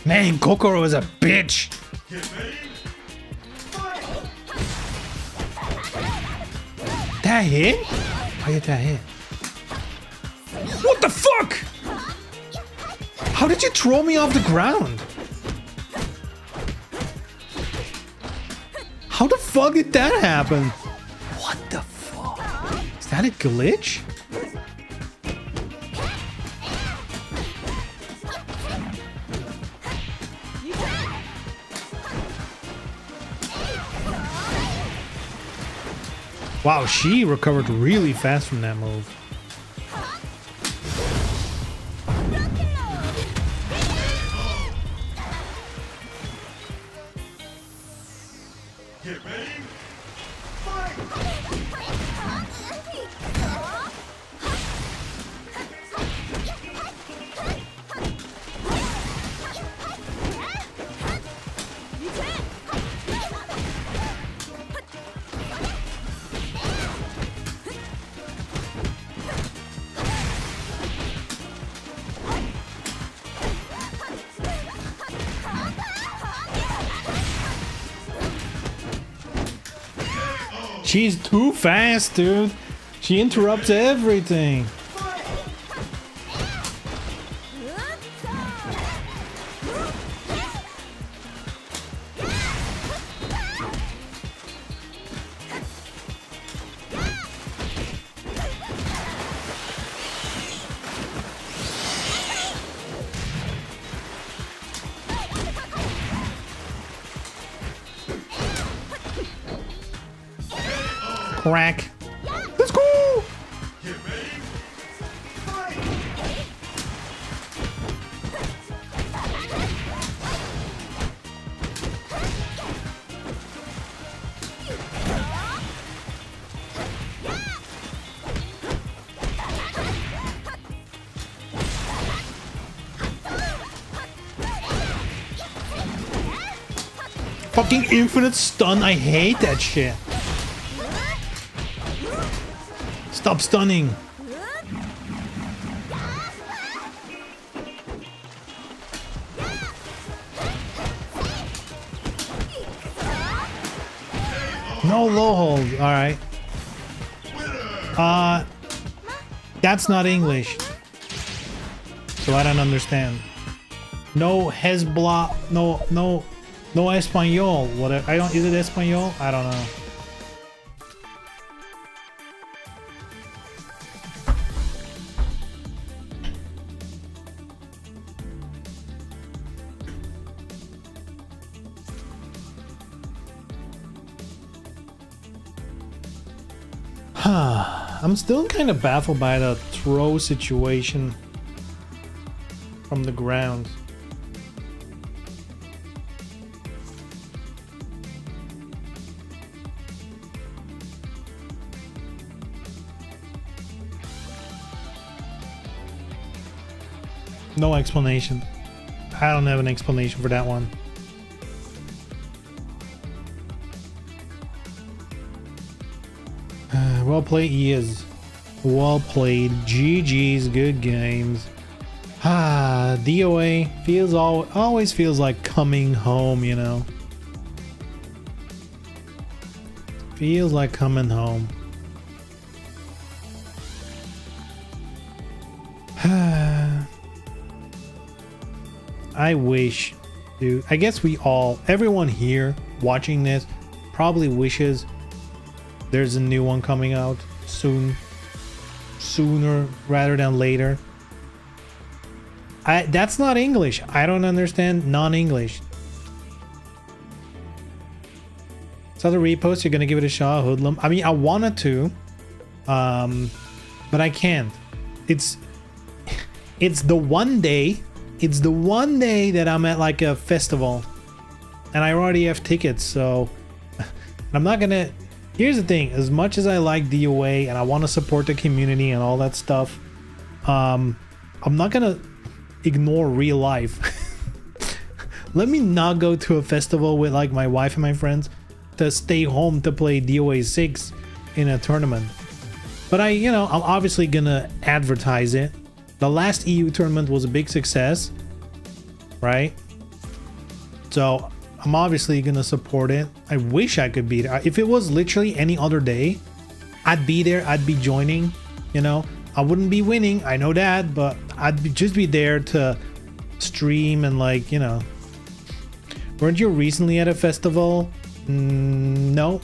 Man, Kokoro is a bitch. That hit? How did that hit? What the fuck? How did you throw me off the ground? How the fuck did that happen? What the fuck? Is that a glitch? Wow, she recovered really fast from that move. Get ready. She's too fast, dude. She interrupts everything. Crack. Let's go. Get ready. Fight. Fucking infinite stun. I hate that shit. Stop stunning. No low hold. All right. That's not English. So I don't understand. No Hezbollah. No Espanol. Whatever. I don't. Is it Espanol? I don't know. I'm still kind of baffled by the throw situation from the ground. No explanation. I don't have an explanation for that one. Well played, he is. Well played. GG's, good games. DOA feels always feels like coming home, you know. Feels like coming home. I wish, dude. I guess everyone here watching this probably wishes there's a new one coming out sooner rather than later. That's not English. I don't understand non-English. So the repost, you're gonna give it a shot, hoodlum. I mean, I wanted to, but I can't. It's the one day. It's the one day that I'm at like a festival, and I already have tickets. So I'm not gonna. Here's the thing: as much as I like DOA and I want to support the community and all that stuff, I'm not gonna ignore real life. Let me not go to a festival with like my wife and my friends to stay home to play DOA6 in a tournament. But I'm obviously gonna advertise it. The last EU tournament was a big success, right? So I'm obviously gonna support it. I wish I could be there. If it was literally any other day, I'd be there. I'd be joining. I wouldn't be winning. I know that, but just be there to stream and like, Weren't you recently at a festival? No.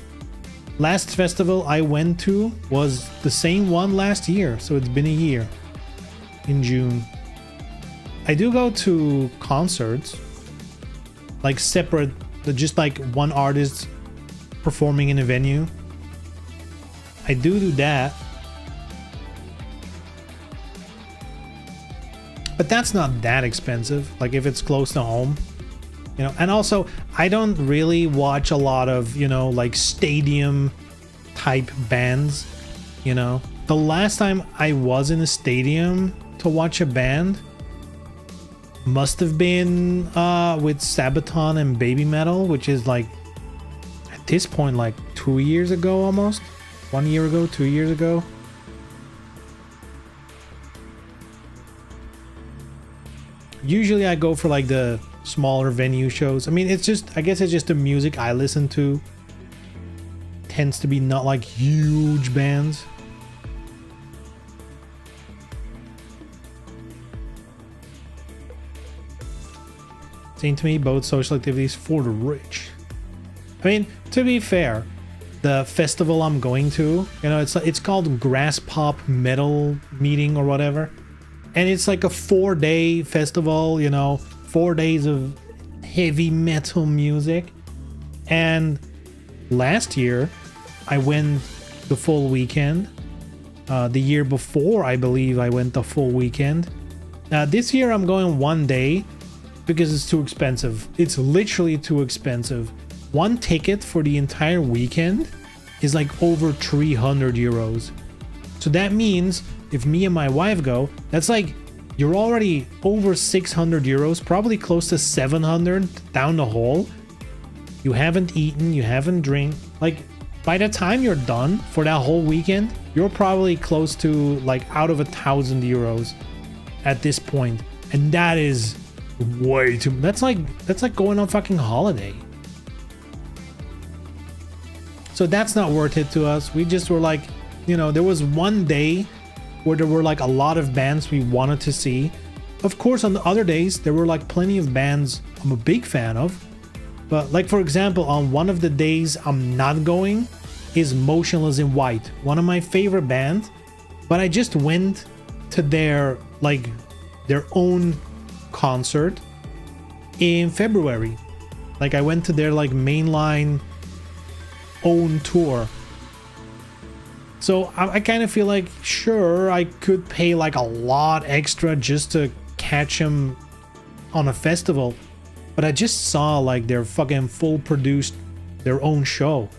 Last festival I went to was the same one last year, so it's been a year. In June. I do go to concerts, like separate, just like one artist performing in a venue. I do that. But that's not that expensive, like if it's close to home. And also I don't really watch a lot of like stadium type bands. The last time I was in a stadium to watch a band must have been with Sabaton and Baby Metal, which is like at this point like 2 years ago, almost 1 year ago, 2 years ago. Usually I go for like the smaller venue shows. I mean, I guess it's just the music I listen to tends to be not like huge bands. Seems to me both social activities for the rich. I mean, to be fair, the festival I'm going to, it's called Grass Pop Metal Meeting or whatever. And it's like a 4-day festival, 4 days of heavy metal music. And last year, I went the full weekend. The year before, I believe I went the full weekend. This year, I'm going 1 day because it's too expensive. It's literally too expensive. One ticket for the entire weekend is like over 300 euros. So that means if me and my wife go, that's like you're already over 600 euros, probably close to 700 down the hole. You haven't eaten, you haven't drank. Like by the time you're done for that whole weekend, you're probably close to like out of 1,000 euros at this point. And that is way too, that's like going on fucking holiday. So that's not worth it to us. We just were like, there was 1 day where there were like a lot of bands we wanted to see. Of course, on the other days, there were like plenty of bands I'm a big fan of. But like, for example, on one of the days I'm not going is Motionless in White, one of my favorite bands. But I just went to their own concert in February. Like I went to their like mainline own tour. So I kind of feel like, sure, I could pay like a lot extra just to catch them on a festival, but I just saw like their fucking full produced their own show,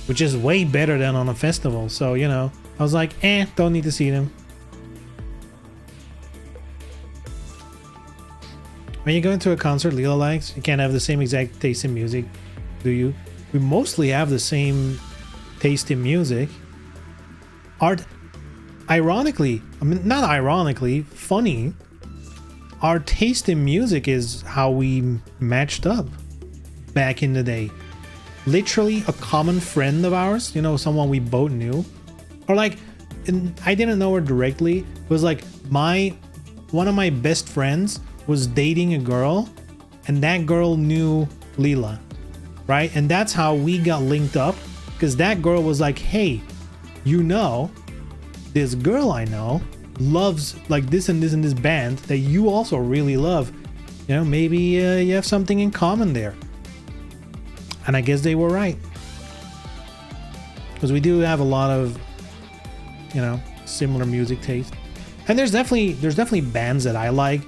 which is way better than on a festival. So I was like, don't need to see them. When you go into a concert Lila likes, you can't have the same exact taste in music, do you? We mostly have the same taste in music. Ironically, I mean, not ironically, funny, our taste in music is how we matched up back in the day. Literally a common friend of ours, someone we both knew, or like, and I didn't know her directly, it was like one of my best friends was dating a girl, and that girl knew Leela, right? And that's how we got linked up, because that girl was like, hey, you know, this girl I know loves like this and this and this band that you also really love. You know, maybe you have something in common there. And I guess they were right, because we do have a lot of, you know, similar music taste. And there's definitely bands that I like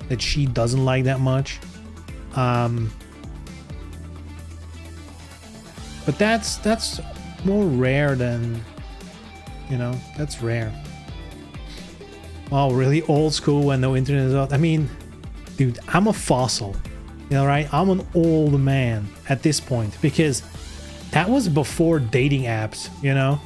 that she doesn't like that much. But that's more rare than, you know, that's rare. Oh, really old school when no internet is out. I mean, dude, I'm a fossil, you know, right? I'm an old man at this point, because that was before dating apps, you know?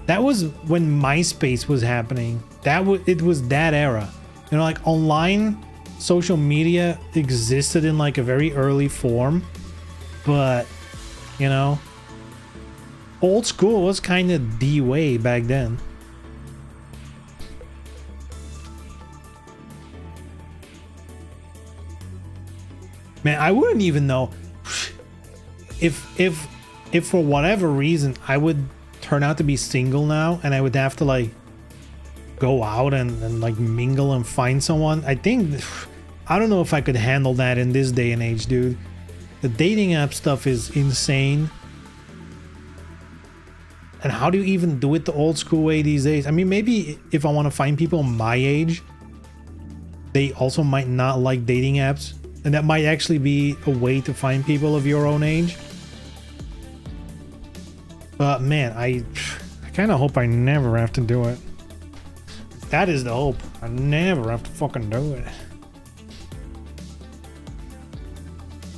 That was when MySpace was happening. It was that era. You know, like online social media existed in like a very early form, but you know, old school was kind of the way back then. Man, I wouldn't even know if for whatever reason I would turn out to be single now and I would have to like go out and like mingle and find someone. I don't know if I could handle that in this day and age, dude. The dating app stuff is insane. And how do you even do it the old school way these days? I mean, maybe if I want to find people my age, they also might not like dating apps, and that might actually be a way to find people of your own age. But man, I kind of hope I never have to do it. That is the hope. I never have to fucking do it.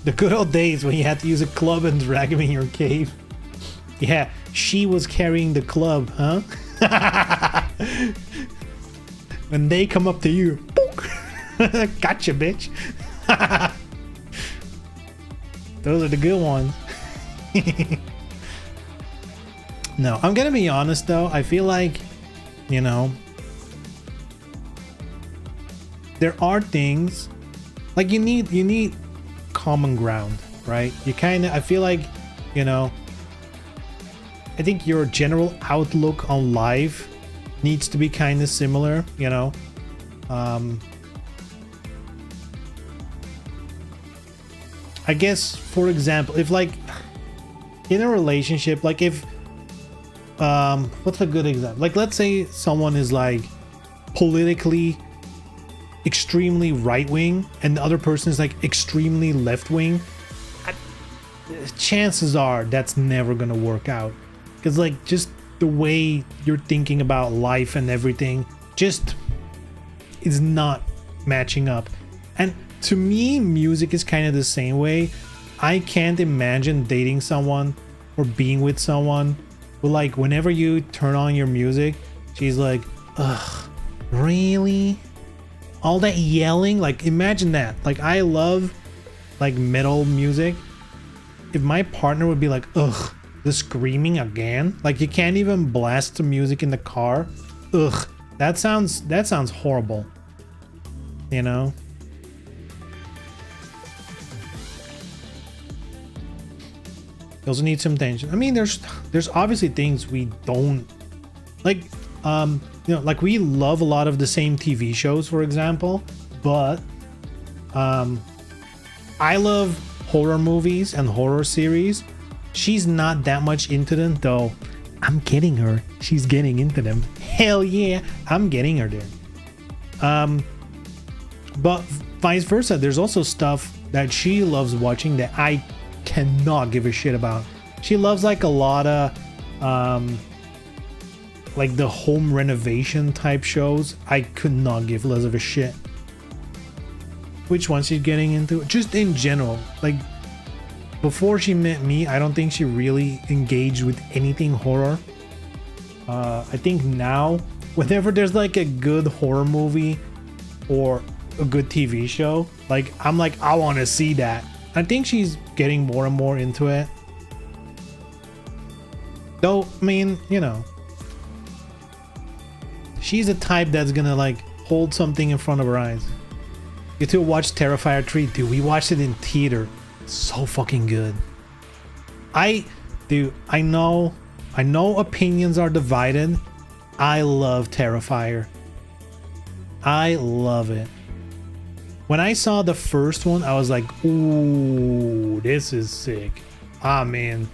The good old days when you had to use a club and drag him in your cave. Yeah, she was carrying the club, huh? When they come up to you, gotcha, bitch. Those are the good ones. No, I'm gonna be honest though. I feel like, you know, there are things like you need common ground, right? You kind of, I feel like, you know, I think your general outlook on life needs to be kind of similar, you know. I guess, for example, if like in a relationship, like if what's a good example? Like, let's say someone is like politically extremely right-wing and the other person is like extremely left-wing. Chances are that's never gonna work out, because like just the way you're thinking about life and everything just is not matching up. And to me, music is kind of the same way. I can't imagine dating someone or being with someone who, like, whenever you turn on your music, she's like, ugh, really? All that yelling? Like, imagine that. Like, I love like metal music. If my partner would be like, ugh, the screaming again, like you can't even blast the music in the car, ugh, that sounds horrible, you know. You also need some tension. I mean, there's obviously things we don't like, you know, like we love a lot of the same TV shows, for example, but I love horror movies and horror series. She's not that much into them, though. I'm getting her. She's getting into them. Hell yeah, I'm getting her there. But vice versa, there's also stuff that she loves watching that I cannot give a shit about. She loves like a lot of like the home renovation type shows. I could not give less of a shit which one she's getting into, just in general. Like, before she met me, I don't think she really engaged with anything horror. I think now, whenever there's like a good horror movie or a good TV show, like I'm like, I want to see that. I think she's getting more and more into it. Though, I mean, you know, she's a type that's gonna like hold something in front of her eyes. You two watch Terrifier 3, dude. We watched it in theater. So fucking good. I know opinions are divided. I love Terrifier. I love it. When I saw the first one, I was like, ooh, this is sick. Ah, man.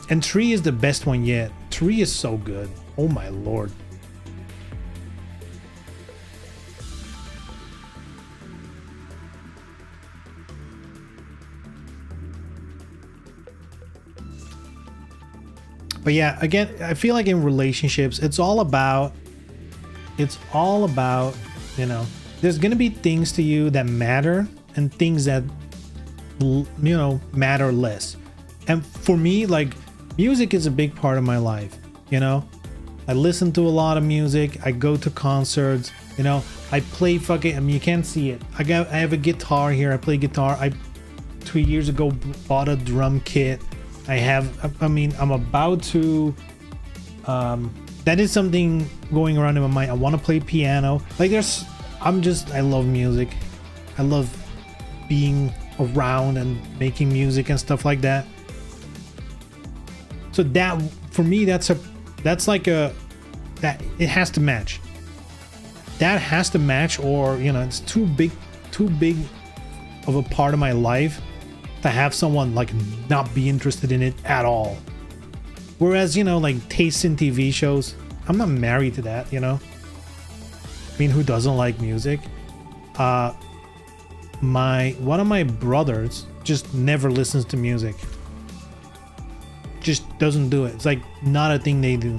And 3 is the best one yet. 3 is so good. Oh my lord. But yeah, again, I feel like in relationships, it's all about, you know, there's gonna be things to you that matter and things that, you know, matter less. And for me, like, music is a big part of my life, you know? I listen to a lot of music, I go to concerts, you know, I play fucking, I mean, you can't see it. I have a guitar here, I play guitar. 2 years ago bought a drum kit. I mean, I'm about to, that is something going around in my mind. I want to play piano. Like I love music. I love being around and making music and stuff like that. So that, for me, that it has to match. That has to match, or, you know, it's too big of a part of my life to have someone like not be interested in it at all. Whereas, you know, like taste in TV shows, I'm not married to that, you know. I mean, who doesn't like music? One of my brothers just never listens to music. Just doesn't do it. It's like not a thing they do.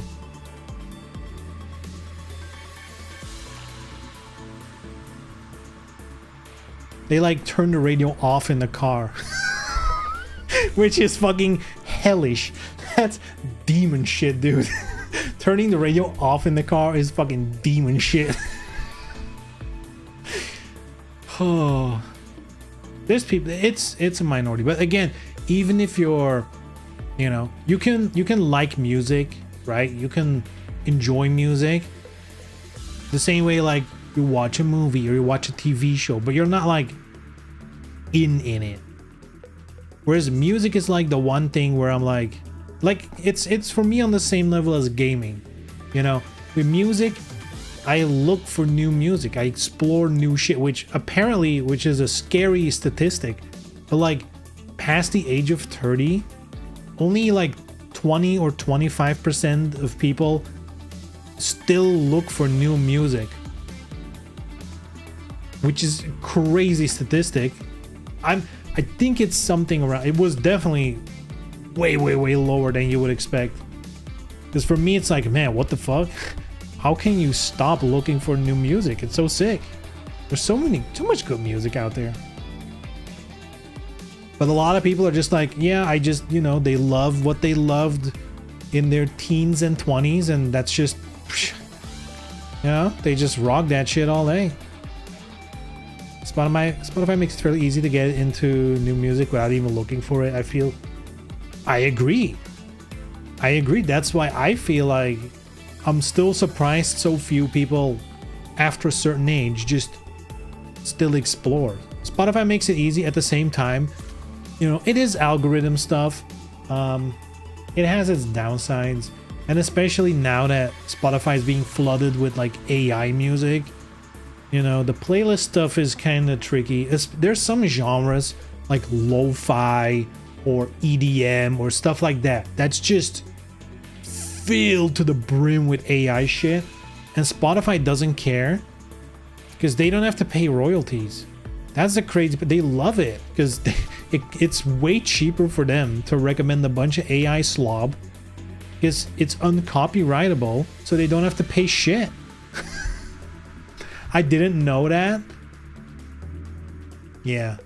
They like turn the radio off in the car. Which is fucking hellish. That's demon shit, dude. Turning the radio off in the car is fucking demon shit. Oh, there's people. It's a minority, but again, even if you're, you know, you can like music, right? You can enjoy music the same way like you watch a movie or you watch a TV show, but you're not like in it. Whereas music is like the one thing where I'm like it's for me on the same level as gaming. You know, with music, I look for new music. I explore new shit, which is a scary statistic. But like past the age of 30, only like 20 or 25% of people still look for new music. Which is a crazy statistic. I think it's something around, it was definitely way lower than you would expect. Because for me, it's like, man, what the fuck? How can you stop looking for new music? It's so sick. There's too much good music out there. But a lot of people are just like, yeah, I just, you know, they love what they loved in their teens and 20s, and that's just, you know, they just rock that shit all day. Spotify makes it fairly easy to get into new music without even looking for it. I agree. That's why I feel like I'm still surprised so few people after a certain age just still explore. Spotify makes it easy. At the same time, you know, it is algorithm stuff. It has its downsides, and especially now that Spotify is being flooded with like AI music. You know, the playlist stuff is kind of tricky. There's some genres like lo-fi or EDM or stuff like that that's just filled to the brim with AI shit, and Spotify doesn't care because they don't have to pay royalties. That's the crazy, but they love it because it's way cheaper for them to recommend a bunch of AI slob because it's uncopyrightable, so they don't have to pay shit. I didn't know that. Yeah.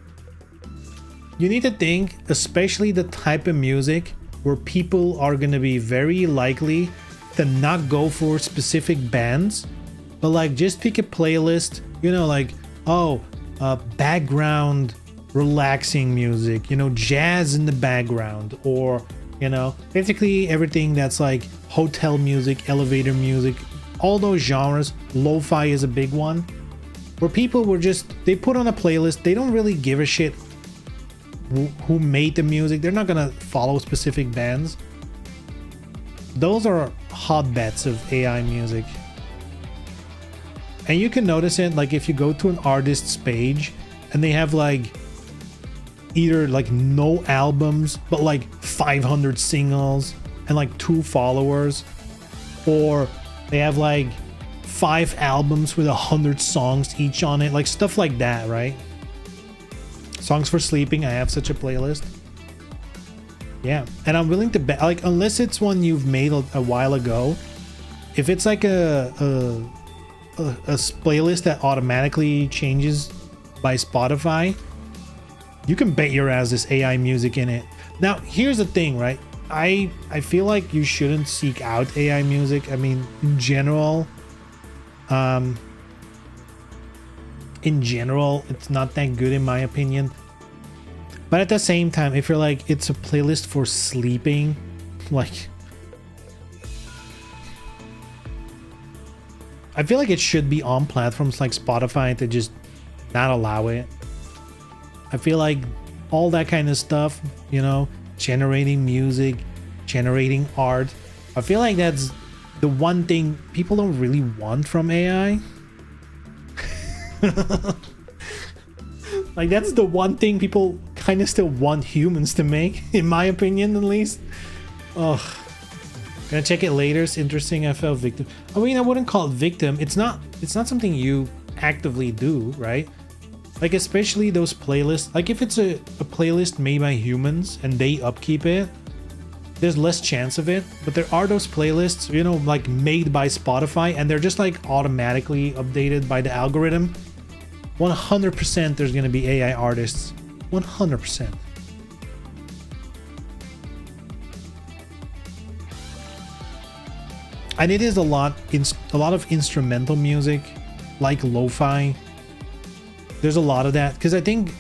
You need to think, especially the type of music where people are going to be very likely to not go for specific bands, but like just pick a playlist, you know, like, background relaxing music, you know, jazz in the background, or, you know, basically everything that's like hotel music, elevator music, all those genres, lo-fi is a big one, where people were just, they put on a playlist, they don't really give a shit who made the music. They're not gonna follow specific bands. Those are hotbeds of AI music. And you can notice it, like if you go to an artist's page and they have like either like no albums but like 500 singles and like 2 followers, or they have like 5 albums with 100 songs each on it, like stuff like that, right? Songs for sleeping, I have such a playlist. Yeah, and I'm willing to bet, like, unless it's one you've made a while ago, if it's like a playlist that automatically changes by Spotify, you can bet your ass there's AI music in it. Now, here's the thing, right? I feel like you shouldn't seek out AI music. I mean, in general, it's not that good in my opinion. But at the same time, if you're like, it's a playlist for sleeping, like, I feel like it should be on platforms like Spotify to just not allow it. I feel like all that kind of stuff, you know, generating music, generating art, I feel like that's the one thing people don't really want from AI. Like, that's the one thing people kind of still want humans to make, in my opinion, at least. Ugh. Gonna check it later. It's interesting. I felt victim. I mean, I wouldn't call it victim. It's not something you actively do, right? Like, especially those playlists. Like, if it's a playlist made by humans and they upkeep it, there's less chance of it. But there are those playlists, you know, like made by Spotify, and they're just like automatically updated by the algorithm. 100% there's gonna be AI artists. 100%. And it is a lot of instrumental music, like lo-fi. There's a lot of that, because I think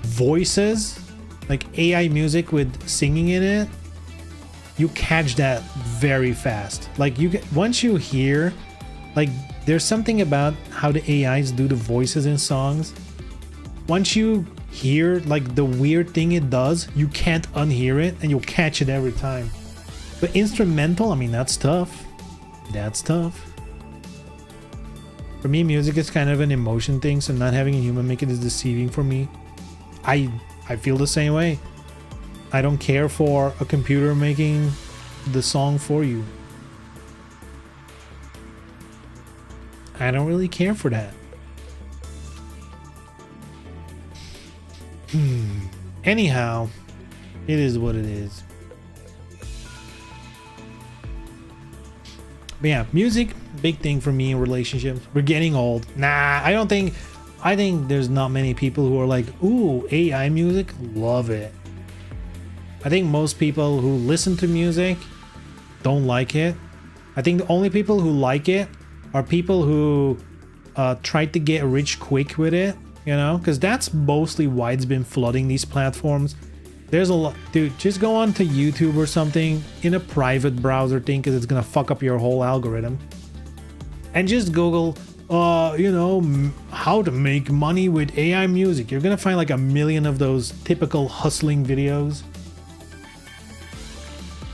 voices, like AI music with singing in it, you catch that very fast. Like, you get, once you hear, like, there's something about how the AIs do the voices in songs. Once you hear like the weird thing it does, you can't unhear it, and you'll catch it every time. But instrumental, I mean, that's tough. That's tough. For me, music is kind of an emotion thing, so not having a human make it is deceiving for me. I feel the same way. I don't care for a computer making the song for you. I don't really care for that. Anyhow, it is what it is. But yeah, music, big thing for me in relationships. We're getting old. Nah, I think there's not many people who are like, ooh, AI music, love it. I think most people who listen to music don't like it. I think the only people who like it are people who tried to get rich quick with it, you know, because that's mostly why it's been flooding these platforms. There's a lot, dude, just go on to YouTube or something in a private browser thing, because it's gonna fuck up your whole algorithm, and just Google you know, how to make money with AI music. You're gonna find like a million of those typical hustling videos.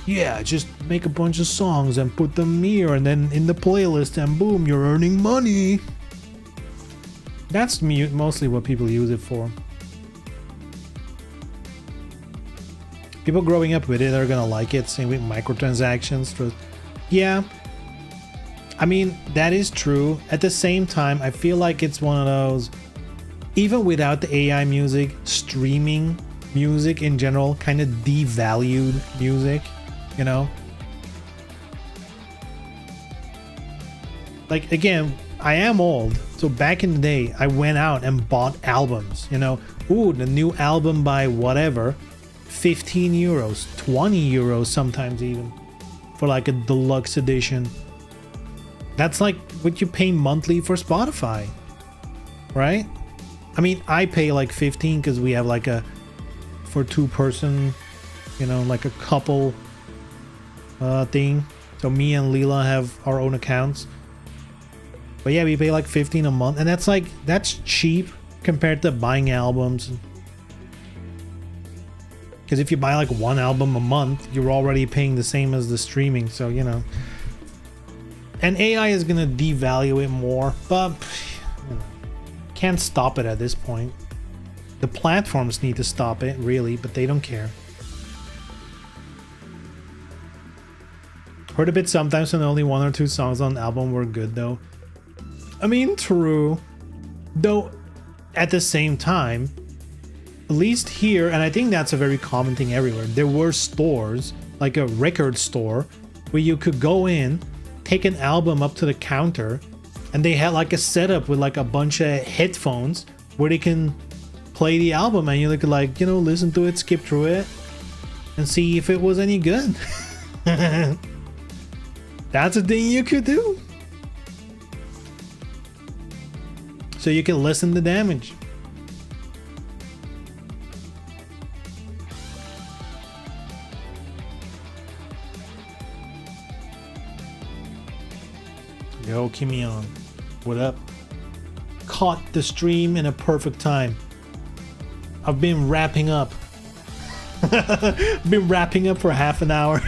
Yeah, just make a bunch of songs and put them here and then in the playlist, and boom, you're earning money. That's mostly what people use it for. People growing up with it are gonna like it. Same with microtransactions. Yeah, I mean, that is true. At the same time, I feel like it's one of those, even without the AI music, streaming music in general kind of devalued music, you know? Like, again, I am old, so back in the day, I went out and bought albums, you know? Ooh, the new album by whatever, 15 euros, 20 euros sometimes even, for like a deluxe edition. That's like what you pay monthly for Spotify, right? I mean, I pay like 15 because we have like a, for 2-person, you know, like a couple thing. So me and Leela have our own accounts. But yeah, we pay like 15 a month, and that's cheap compared to buying albums. Because if you buy like one album a month, you're already paying the same as the streaming, so you know. And AI is gonna devalue it more, but you know, can't stop it at this point. The platforms need to stop it, really, but they don't care. Heard a bit sometimes, and only 1 or 2 songs on the album were good, though. I mean, true. Though, at the same time, at least here, and I think that's a very common thing everywhere, there were stores, like a record store, where you could go in, take an album up to the counter, and they had like a setup with like a bunch of headphones where they can play the album, and you could like, you know, listen to it, skip through it, and see if it was any good. That's a thing you could do. So you can listen to damage. Yo, Kimion, what up? Caught the stream in a perfect time. I've been wrapping up. Been wrapping up for half an hour.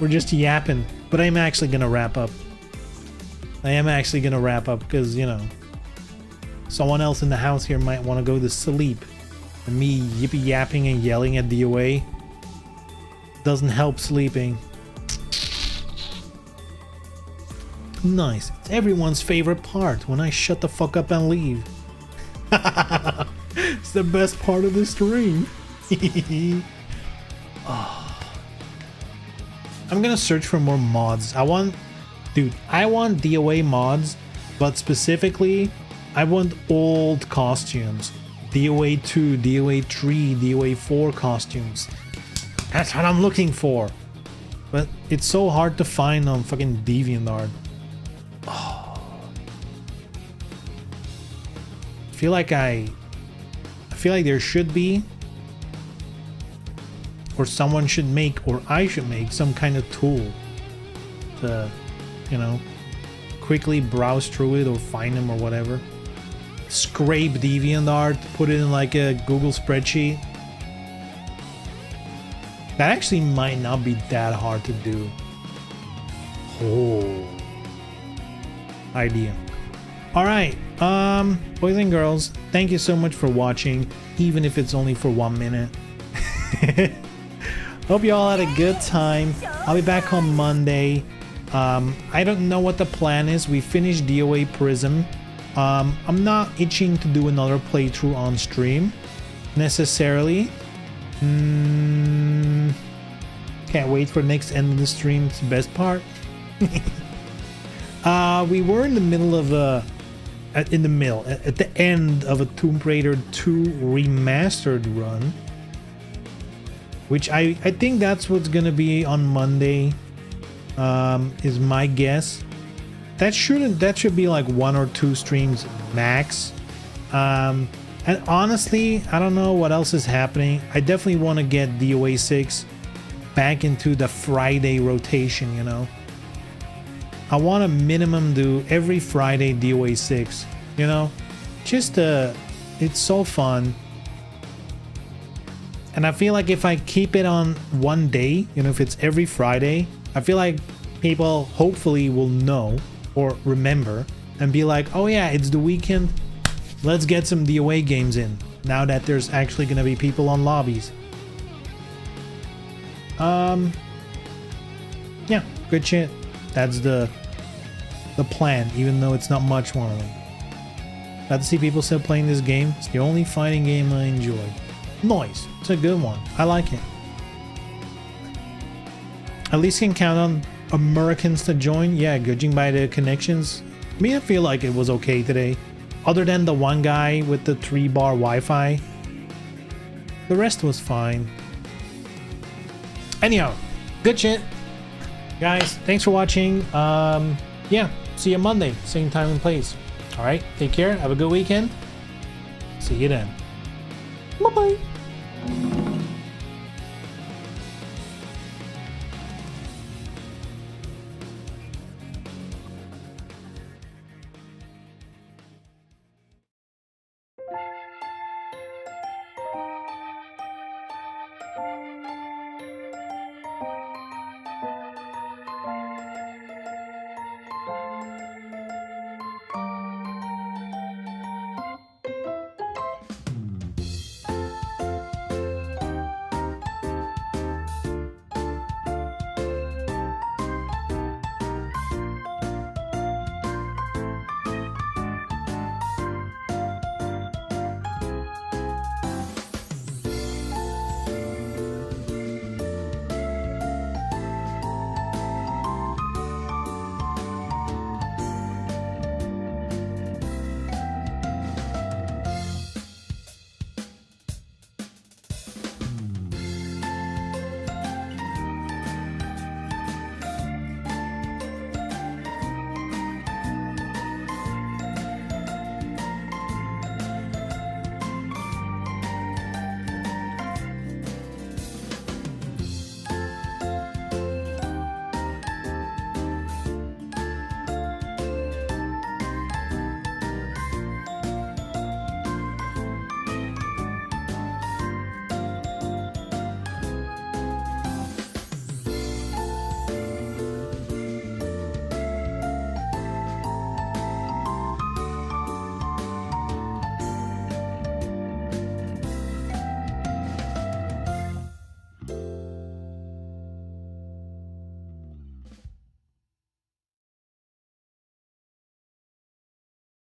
We're just yapping, but I'm actually gonna wrap up. I am actually gonna wrap up because, you know, someone else in the house here might want to go to sleep, and me yippee yapping and yelling at DOA doesn't help sleeping. Nice. It's everyone's favorite part when I shut the fuck up and leave. It's the best part of the stream. Oh. I'm gonna search for more mods. I want DOA mods, but specifically, I want old costumes. DOA 2, DOA 3, DOA 4 costumes. That's what I'm looking for. But it's so hard to find on fucking DeviantArt. Oh. I feel like there should be, or someone should make, or I should make some kind of tool to, you know, quickly browse through it or find them or whatever. Scrape DeviantArt, put it in like a Google spreadsheet. That actually might not be that hard to do. Oh, idea. All right, boys and girls, thank you so much for watching, even if it's only for 1 minute. Hope you all had a good time. I'll be back on Monday. I don't know what the plan is. We finished DOA Prism. I'm not itching to do another playthrough on stream necessarily. Can't wait for the next end of the stream. It's the best part. We were in the middle of at the end of a Tomb Raider 2 remastered run, which I think that's what's gonna be on Monday, is my guess. That should be like 1 or 2 streams max. And honestly, I don't know what else is happening. I definitely want to get DOA6 back into the Friday rotation, you know. I want to minimum do every Friday DOA6, you know. Just it's so fun. And I feel like if I keep it on one day, you know, if it's every Friday, I feel like people hopefully will know or remember and be like, oh yeah, it's the weekend. Let's get some DOA games in now that there's actually going to be people on lobbies. Yeah, good shit. That's the plan, even though it's not much more. Glad to see people still playing this game. It's the only fighting game I enjoy. Nice. It's a good one. I like it. At least can count on Americans to join. Yeah, judging by the connections. I mean, I feel like it was okay today. Other than the one guy with the 3-bar Wi-Fi. The rest was fine. Anyhow, good shit. Guys, thanks for watching. Yeah, see you Monday. Same time and place. Alright, take care. Have a good weekend. See you then. Bye-bye.